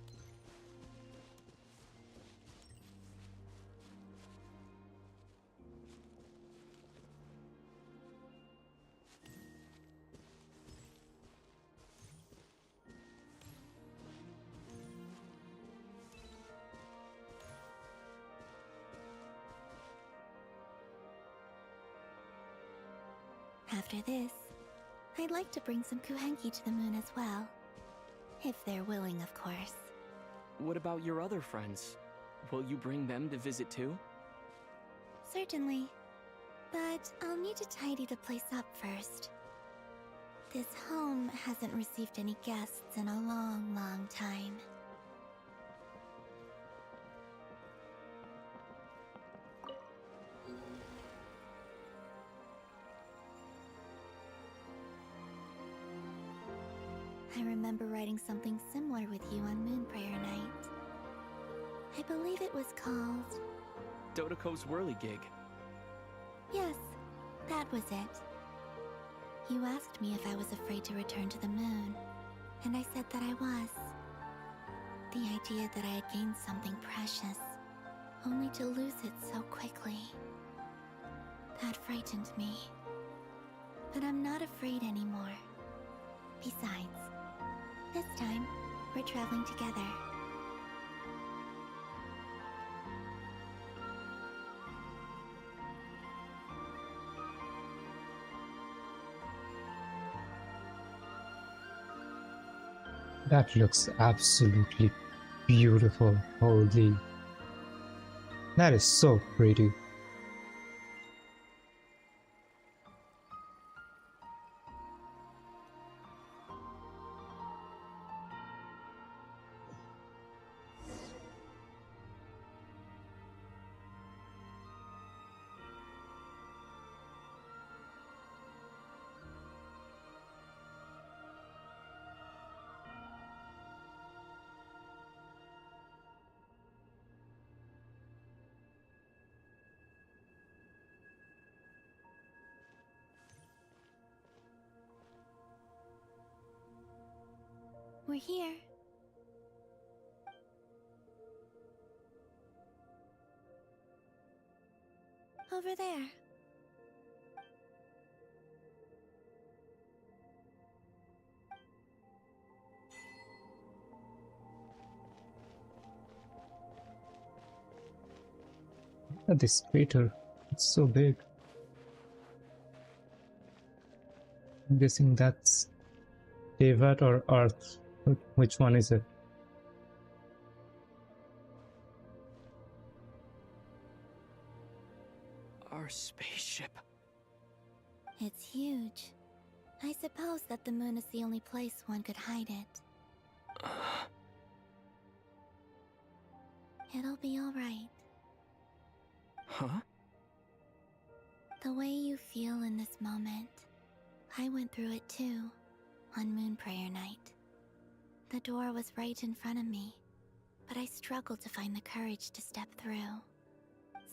After this, I'd like to bring some Kuhenki to the moon as well. If they're willing, of course. What about your other friends? Will you bring them to visit too? Certainly. But I'll need to tidy the place up first. This home hasn't received any guests in a long, long time. I remember writing something similar with you on Moon Prayer Night. I believe it was called... Dodoko's Whirligig. Yes, that was it. You asked me if I was afraid to return to the moon, and I said that I was. The idea that I had gained something precious, only to lose it so quickly. That frightened me. But I'm not afraid anymore. Besides, this time, we're traveling together. That looks absolutely beautiful. Holy. That is so pretty. We're here. Over there. Look at this crater. It's so big. I'm guessing that's Tevat or Earth. Which one is it? Our spaceship. It's huge. I suppose that the moon is the only place one could hide it. It'll be alright. Huh? The way you feel in this moment, I went through it too, on Moon Prayer Night. The door was right in front of me, but I struggled to find the courage to step through.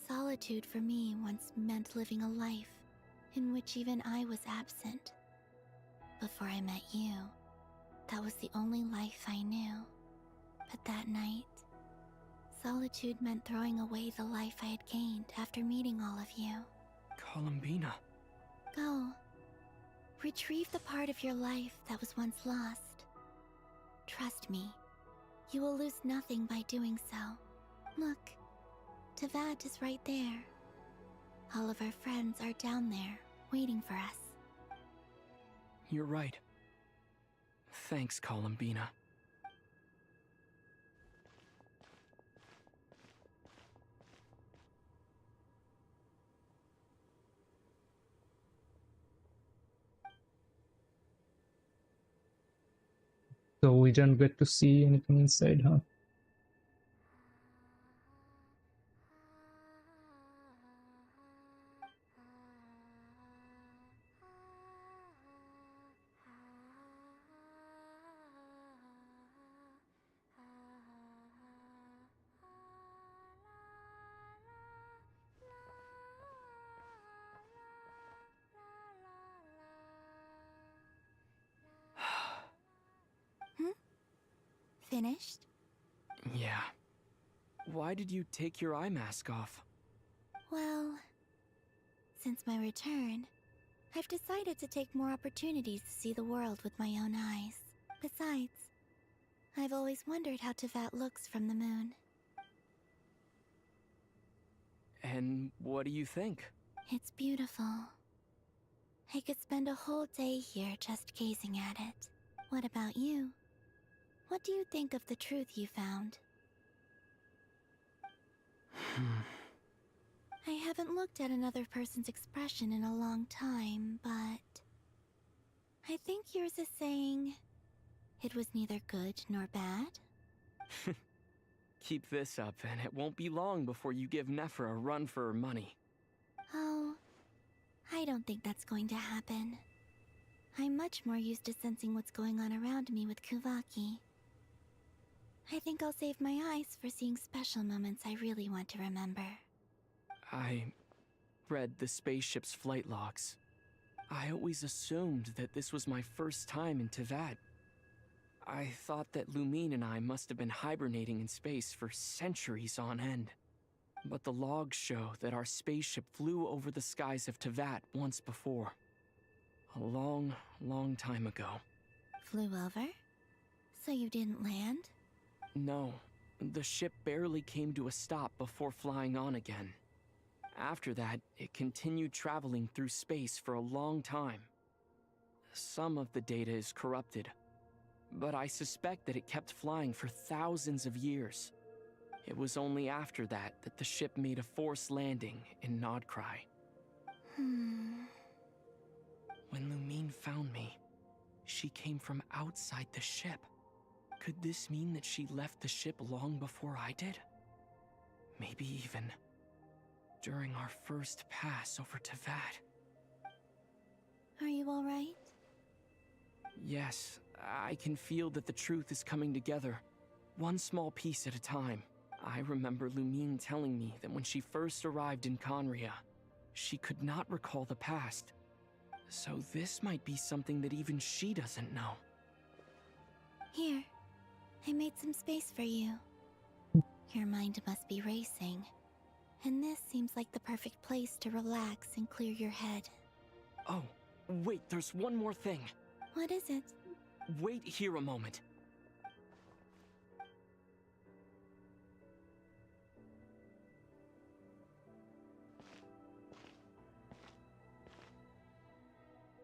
Solitude for me once meant living a life in which even I was absent. Before I met you, that was the only life I knew. But that night, solitude meant throwing away the life I had gained after meeting all of you. Columbina. Go. Retrieve the part of your life that was once lost. Trust me, you will lose nothing by doing so. Look, Tevat is right there. All of our friends are down there, waiting for us. You're right. Thanks, Columbina. So we don't get to see anything inside, huh? Finished? Yeah. Why did you take your eye mask off? Well, since my return, I've decided to take more opportunities to see the world with my own eyes. Besides, I've always wondered how Tevat looks from the moon. And what do you think? It's beautiful. I could spend a whole day here just gazing at it. What about you? What do you think of the truth you found? I haven't looked at another person's expression in a long time, but I think yours is saying it was neither good nor bad. Keep this up, and it won't be long before you give Nephra a run for her money. Oh, I don't think that's going to happen. I'm much more used to sensing what's going on around me with Kuvaki. I think I'll save my eyes for seeing special moments I really want to remember. I read the spaceship's flight logs. I always assumed that this was my first time in Tevat. I thought that Lumine and I must have been hibernating in space for centuries on end. But the logs show that our spaceship flew over the skies of Tevat once before. A long, long time ago. Flew over? So you didn't land? No, the ship barely came to a stop before flying on again. After that, it continued traveling through space for a long time. Some of the data is corrupted, but I suspect that it kept flying for thousands of years. It was only after that that the ship made a forced landing in Nodcry. When Lumine found me, she came from outside the ship. Could this mean that she left the ship long before I did? Maybe even during our first pass over Tevat. Are you alright? Yes, I can feel that the truth is coming together, one small piece at a time. I remember Lumine telling me that when she first arrived in Conria, she could not recall the past. So this might be something that even she doesn't know. Here, I made some space for you. Your mind must be racing, and this seems like the perfect place to relax and clear your head. Oh, wait, there's one more thing. What is it? Wait here a moment.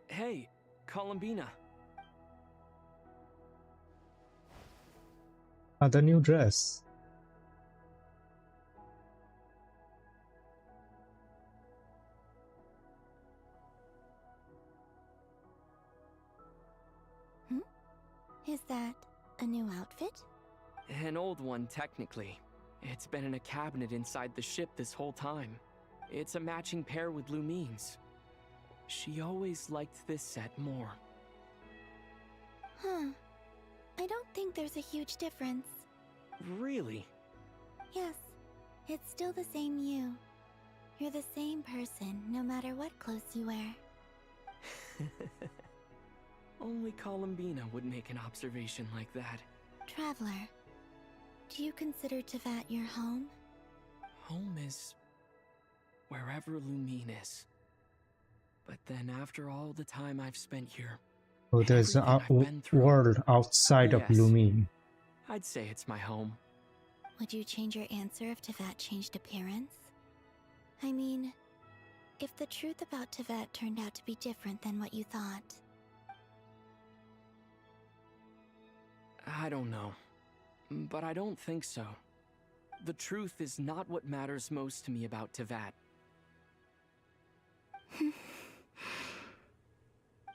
Hey, Columbina. The new dress. Is that a new outfit? An old one, technically. It's been in a cabinet inside the ship this whole time. It's a matching pair with Lumine's. She always liked this set more. Huh. I don't think there's a huge difference. Really? Yes. It's still the same you. You're the same person, no matter what clothes you wear. Only Columbina would make an observation like that. Traveler, do you consider Teyvat your home? Home is wherever Lumine is. But then after all the time I've spent here, So there's a world outside of Lumine. I'd say it's my home. Would you change your answer if Teyvat changed appearance? I mean, if the truth about Teyvat turned out to be different than what you thought. I don't know. But I don't think so. The truth is not what matters most to me about Teyvat.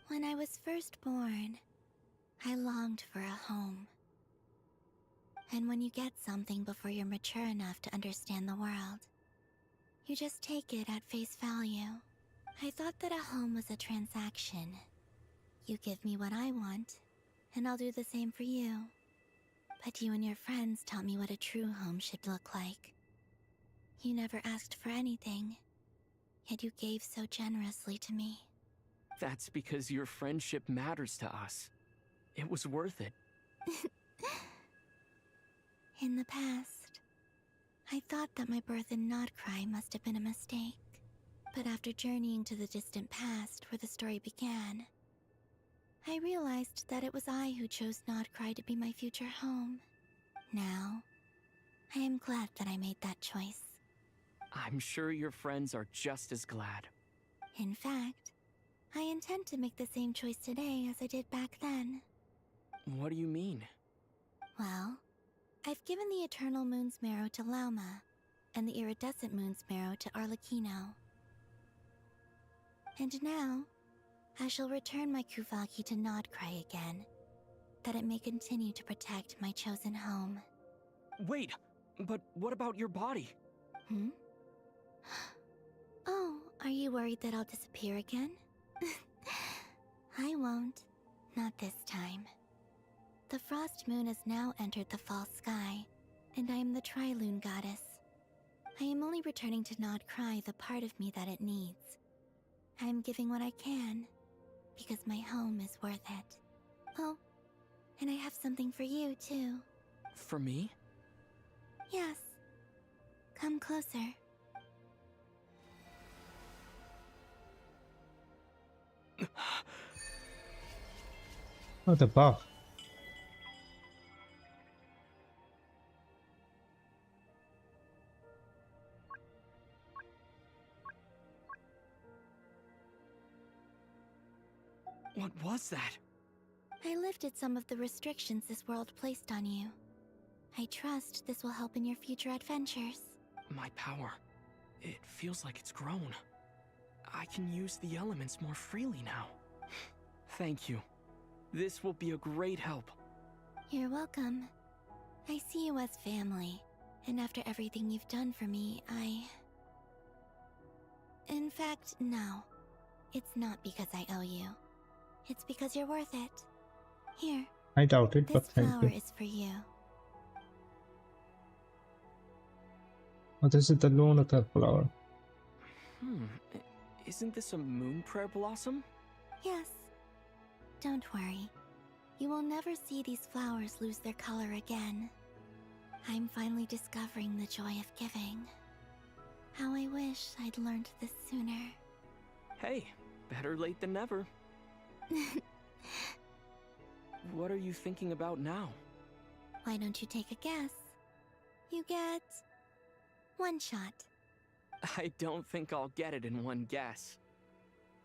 When I was first born, I longed for a home. And when you get something before you're mature enough to understand the world, you just take it at face value. I thought that a home was a transaction. You give me what I want, and I'll do the same for you. But you and your friends taught me what a true home should look like. You never asked for anything, yet you gave so generously to me. That's because your friendship matters to us. It was worth it. In the past, I thought that my birth in Notcry must have been a mistake. But after journeying to the distant past where the story began, I realized that it was I who chose Notcry to be my future home. Now, I am glad that I made that choice. I'm sure your friends are just as glad. In fact, I intend to make the same choice today as I did back then. What do you mean? Well, I've given the Eternal Moon's Marrow to Lauma, and the Iridescent Moon's Marrow to Arlecchino. And now, I shall return my Kuvaki to Notcry again, that it may continue to protect my chosen home. Wait, but what about your body? Oh, are you worried that I'll disappear again? I won't. Not this time. The Frost Moon has now entered the false sky, and I am the Trilune Goddess. I am only returning to Notcry the part of me that it needs. I am giving what I can, because my home is worth it. Oh, and I have something for you, too. For me? Yes. Come closer. Oh, the buff. What was that? I lifted some of the restrictions this world placed on you. I trust this will help in your future adventures. My power. It feels like it's grown. I can use the elements more freely now. Thank you. This will be a great help. You're welcome. I see you as family, and after everything you've done for me, In fact, no. It's not because I owe you. It's because you're worth it. Here. I doubt it, but thank you. This flower is for you. Oh, this is the Lonatar flower. Isn't this a moon prayer blossom? Yes. Don't worry. You will never see these flowers lose their color again. I'm finally discovering the joy of giving. How I wish I'd learned this sooner. Hey, better late than never. What are you thinking about now? Why don't you take a guess? You get one shot. I don't think I'll get it in one guess.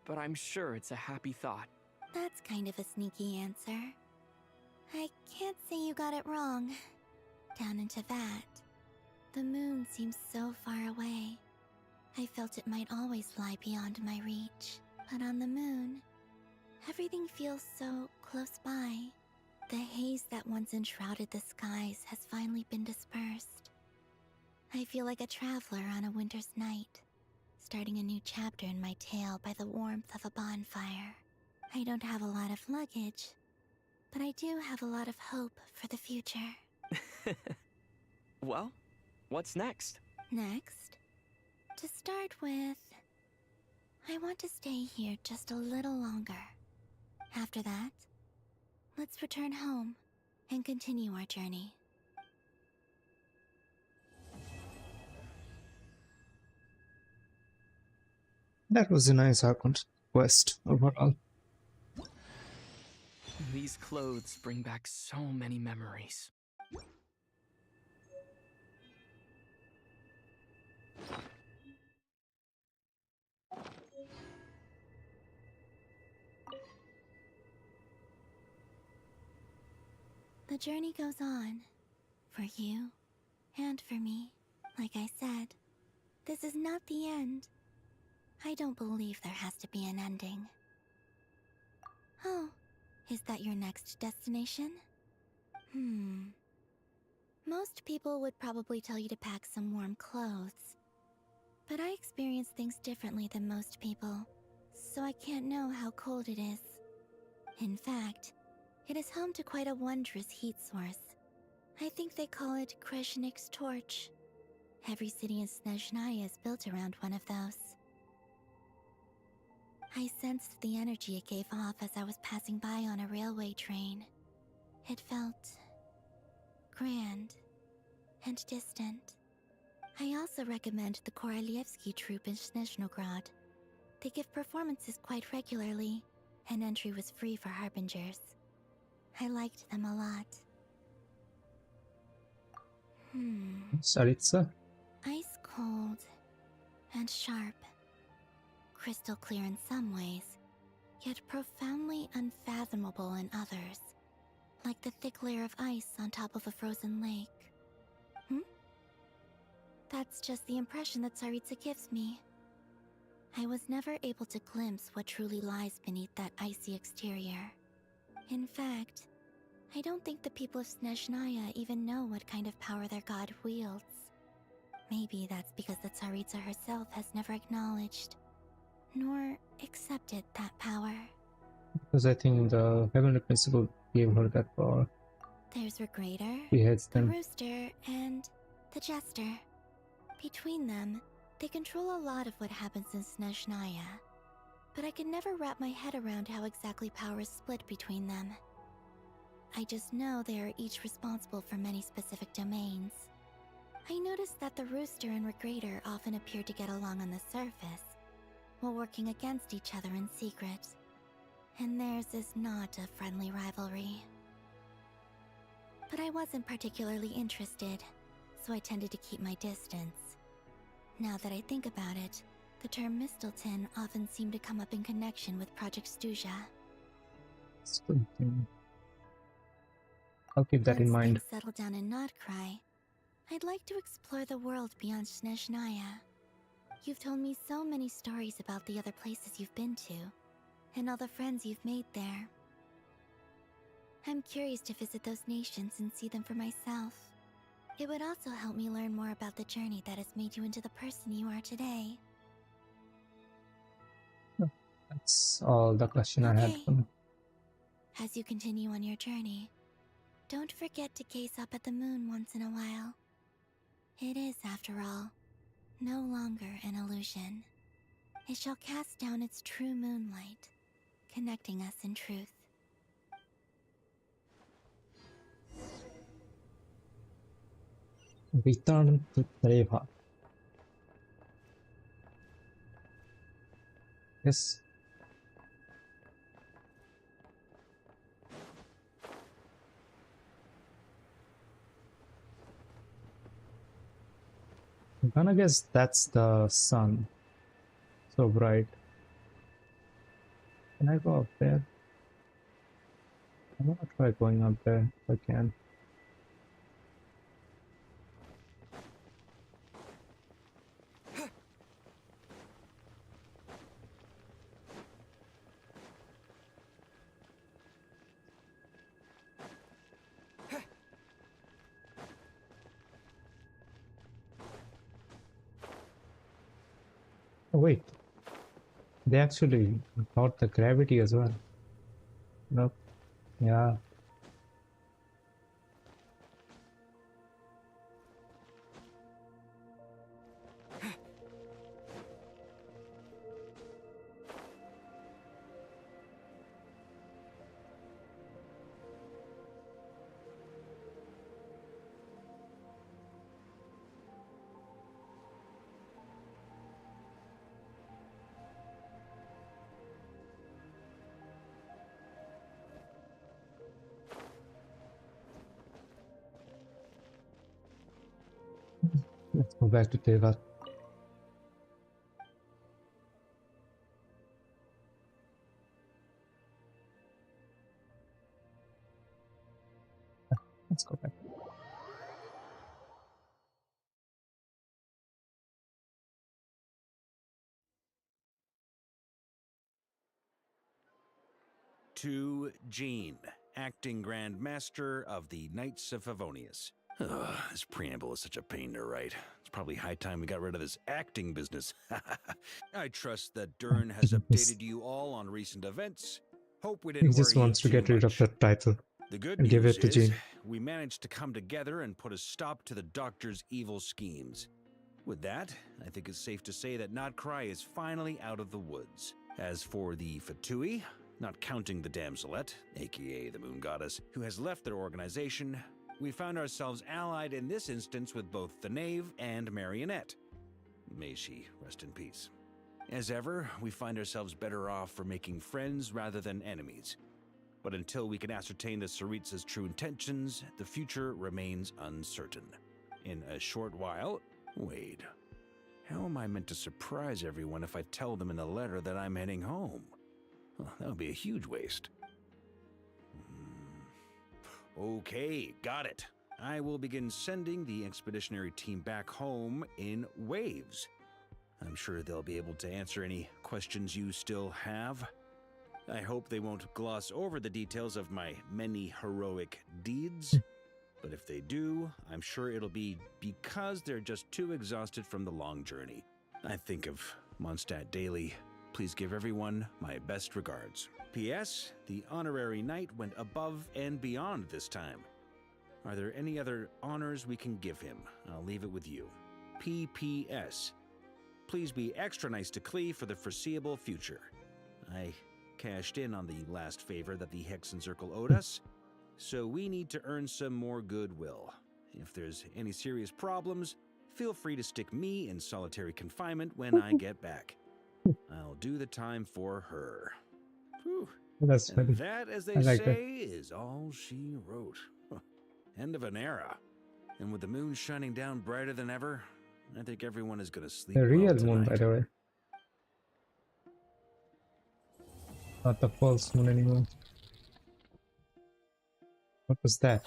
But I'm sure it's a happy thought. That's kind of a sneaky answer. I can't say you got it wrong. Down into that. The moon seems so far away. I felt it might always lie beyond my reach. But on the moon, everything feels so close by. The haze that once enshrouded the skies has finally been dispersed. I feel like a traveler on a winter's night, starting a new chapter in my tale by the warmth of a bonfire. I don't have a lot of luggage, but I do have a lot of hope for the future. Well, what's next? Next, to start with, I want to stay here just a little longer. After that, let's return home and continue our journey. That was a nice Archon Quest overall. These clothes bring back so many memories. The journey goes on, for you and for me. Like I said, this is not the end. I don't believe there has to be an ending. Oh, is that your next destination? Most people would probably tell you to pack some warm clothes. But I experience things differently than most people, so I can't know how cold it is. In fact, it is home to quite a wondrous heat source. I think they call it Kreshnik's torch. Every city in Snezhnaya is built around one of those. I sensed the energy it gave off as I was passing by on a railway train. It felt grand and distant. I also recommend the Korolievsky troupe in Snezhnograd. They give performances quite regularly, and entry was free for harbingers. I liked them a lot. Saritsa? Ice cold and sharp. Crystal clear in some ways, yet profoundly unfathomable in others. Like the thick layer of ice on top of a frozen lake. That's just the impression that Saritsa gives me. I was never able to glimpse what truly lies beneath that icy exterior. In fact, I don't think the people of Snezhnaya even know what kind of power their god wields. Maybe that's because the Tsaritsa herself has never acknowledged, nor accepted that power. Because I think the Heavenly Principle gave her that power. There's Regrator, He heads the them. Rooster, and the Jester. Between them, they control a lot of what happens in Snezhnaya. But I could never wrap my head around how exactly power is split between them. I just know they are each responsible for many specific domains. I noticed that the Rooster and Regrator often appear to get along on the surface, while working against each other in secret. And theirs is not a friendly rivalry. But I wasn't particularly interested, so I tended to keep my distance. Now that I think about it, the term Mistelton often seemed to come up in connection with Project Stuja. I'll keep that in Once mind. things settle down in Notcry, I'd like to explore the world beyond Snezhnaya. You've told me so many stories about the other places you've been to, and all the friends you've made there. I'm curious to visit those nations and see them for myself. It would also help me learn more about the journey that has made you into the person you are today. That's all the question I had for now. As you continue on your journey, don't forget to gaze up at the moon once in a while. It is, after all, no longer an illusion. It shall cast down its true moonlight, connecting us in truth. Return to Treva. Yes. I'm gonna guess that's the sun. So bright. Can I go up there? I'm gonna try going up there if I can. Oh, wait. They actually got the gravity as well. Nope. Yeah. Let's go back to Teva. Let's go back. To Jean, acting Grand Master of the Knights of Favonius. Ugh, this preamble is such a pain to write. It's probably high time we got rid of this acting business. I trust that Dern has updated you all on recent events. Hope we didn't He just worry wants you to too get rid of much. the title The good and give news it to is, Jean. we managed to come together and put a stop to the Doctor's evil schemes. With that, I think it's safe to say that Notcry is finally out of the woods. As for the Fatui, not counting the damselette, aka the Moon Goddess, who has left their organization, we found ourselves allied in this instance with both the Knave and Marionette. May she rest in peace. As ever, we find ourselves better off for making friends rather than enemies. But until we can ascertain the Tsaritsa's true intentions, the future remains uncertain. In a short while, wait. How am I meant to surprise everyone if I tell them in a letter that I'm heading home? Well, that would be a huge waste. Okay, got it. I will begin sending the expeditionary team back home in waves. I'm sure they'll be able to answer any questions you still have. I hope they won't gloss over the details of my many heroic deeds. But if they do, I'm sure it'll be because they're just too exhausted from the long journey. I think of Mondstadt daily. Please give everyone my best regards. P.S. The honorary knight went above and beyond this time. Are there any other honors we can give him? I'll leave it with you. P.P.S. Please be extra nice to Klee for the foreseeable future. I cashed in on the last favor that the Hexen Circle owed us, so we need to earn some more goodwill. If there's any serious problems, feel free to stick me in solitary confinement when I get back. I'll do the time for her. Whew. That's funny. And that, as they I like say, that. is all she wrote. End of an era. And with the moon shining down brighter than ever, I think everyone is gonna sleep The well real tonight. moon, by the way. Not the false moon anymore. What was that?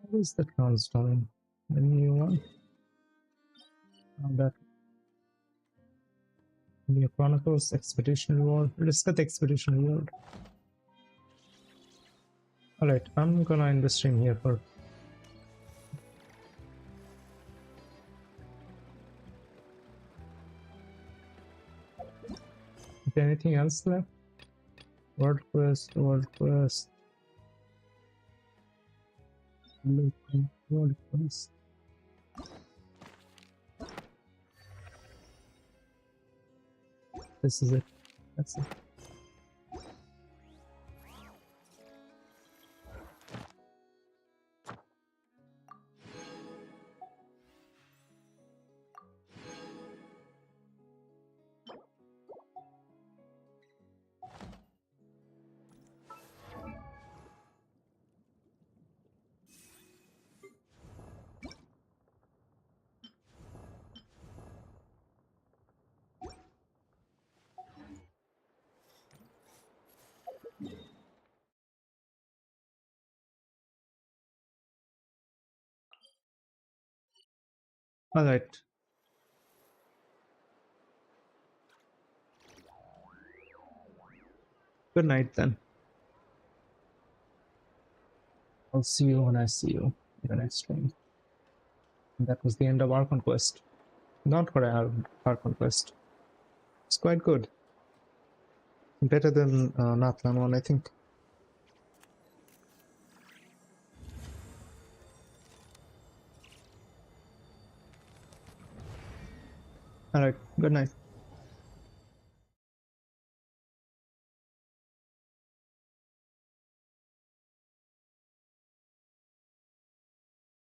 What is the Crownstone? A new one? Oh, that. New Chronicles, Expedition Reward. Let's get the Expedition Reward. Alright, I'm gonna end the stream here for. Is there anything else left? World Quest, World Quest. World Quest. This is it. That's it. Alright. Good night then. I'll see you when I see you in the next stream. And that was the end of Archon Quest. Not quite Archon Quest. It's quite good. Better than Natlan one, I think. Alright, good night.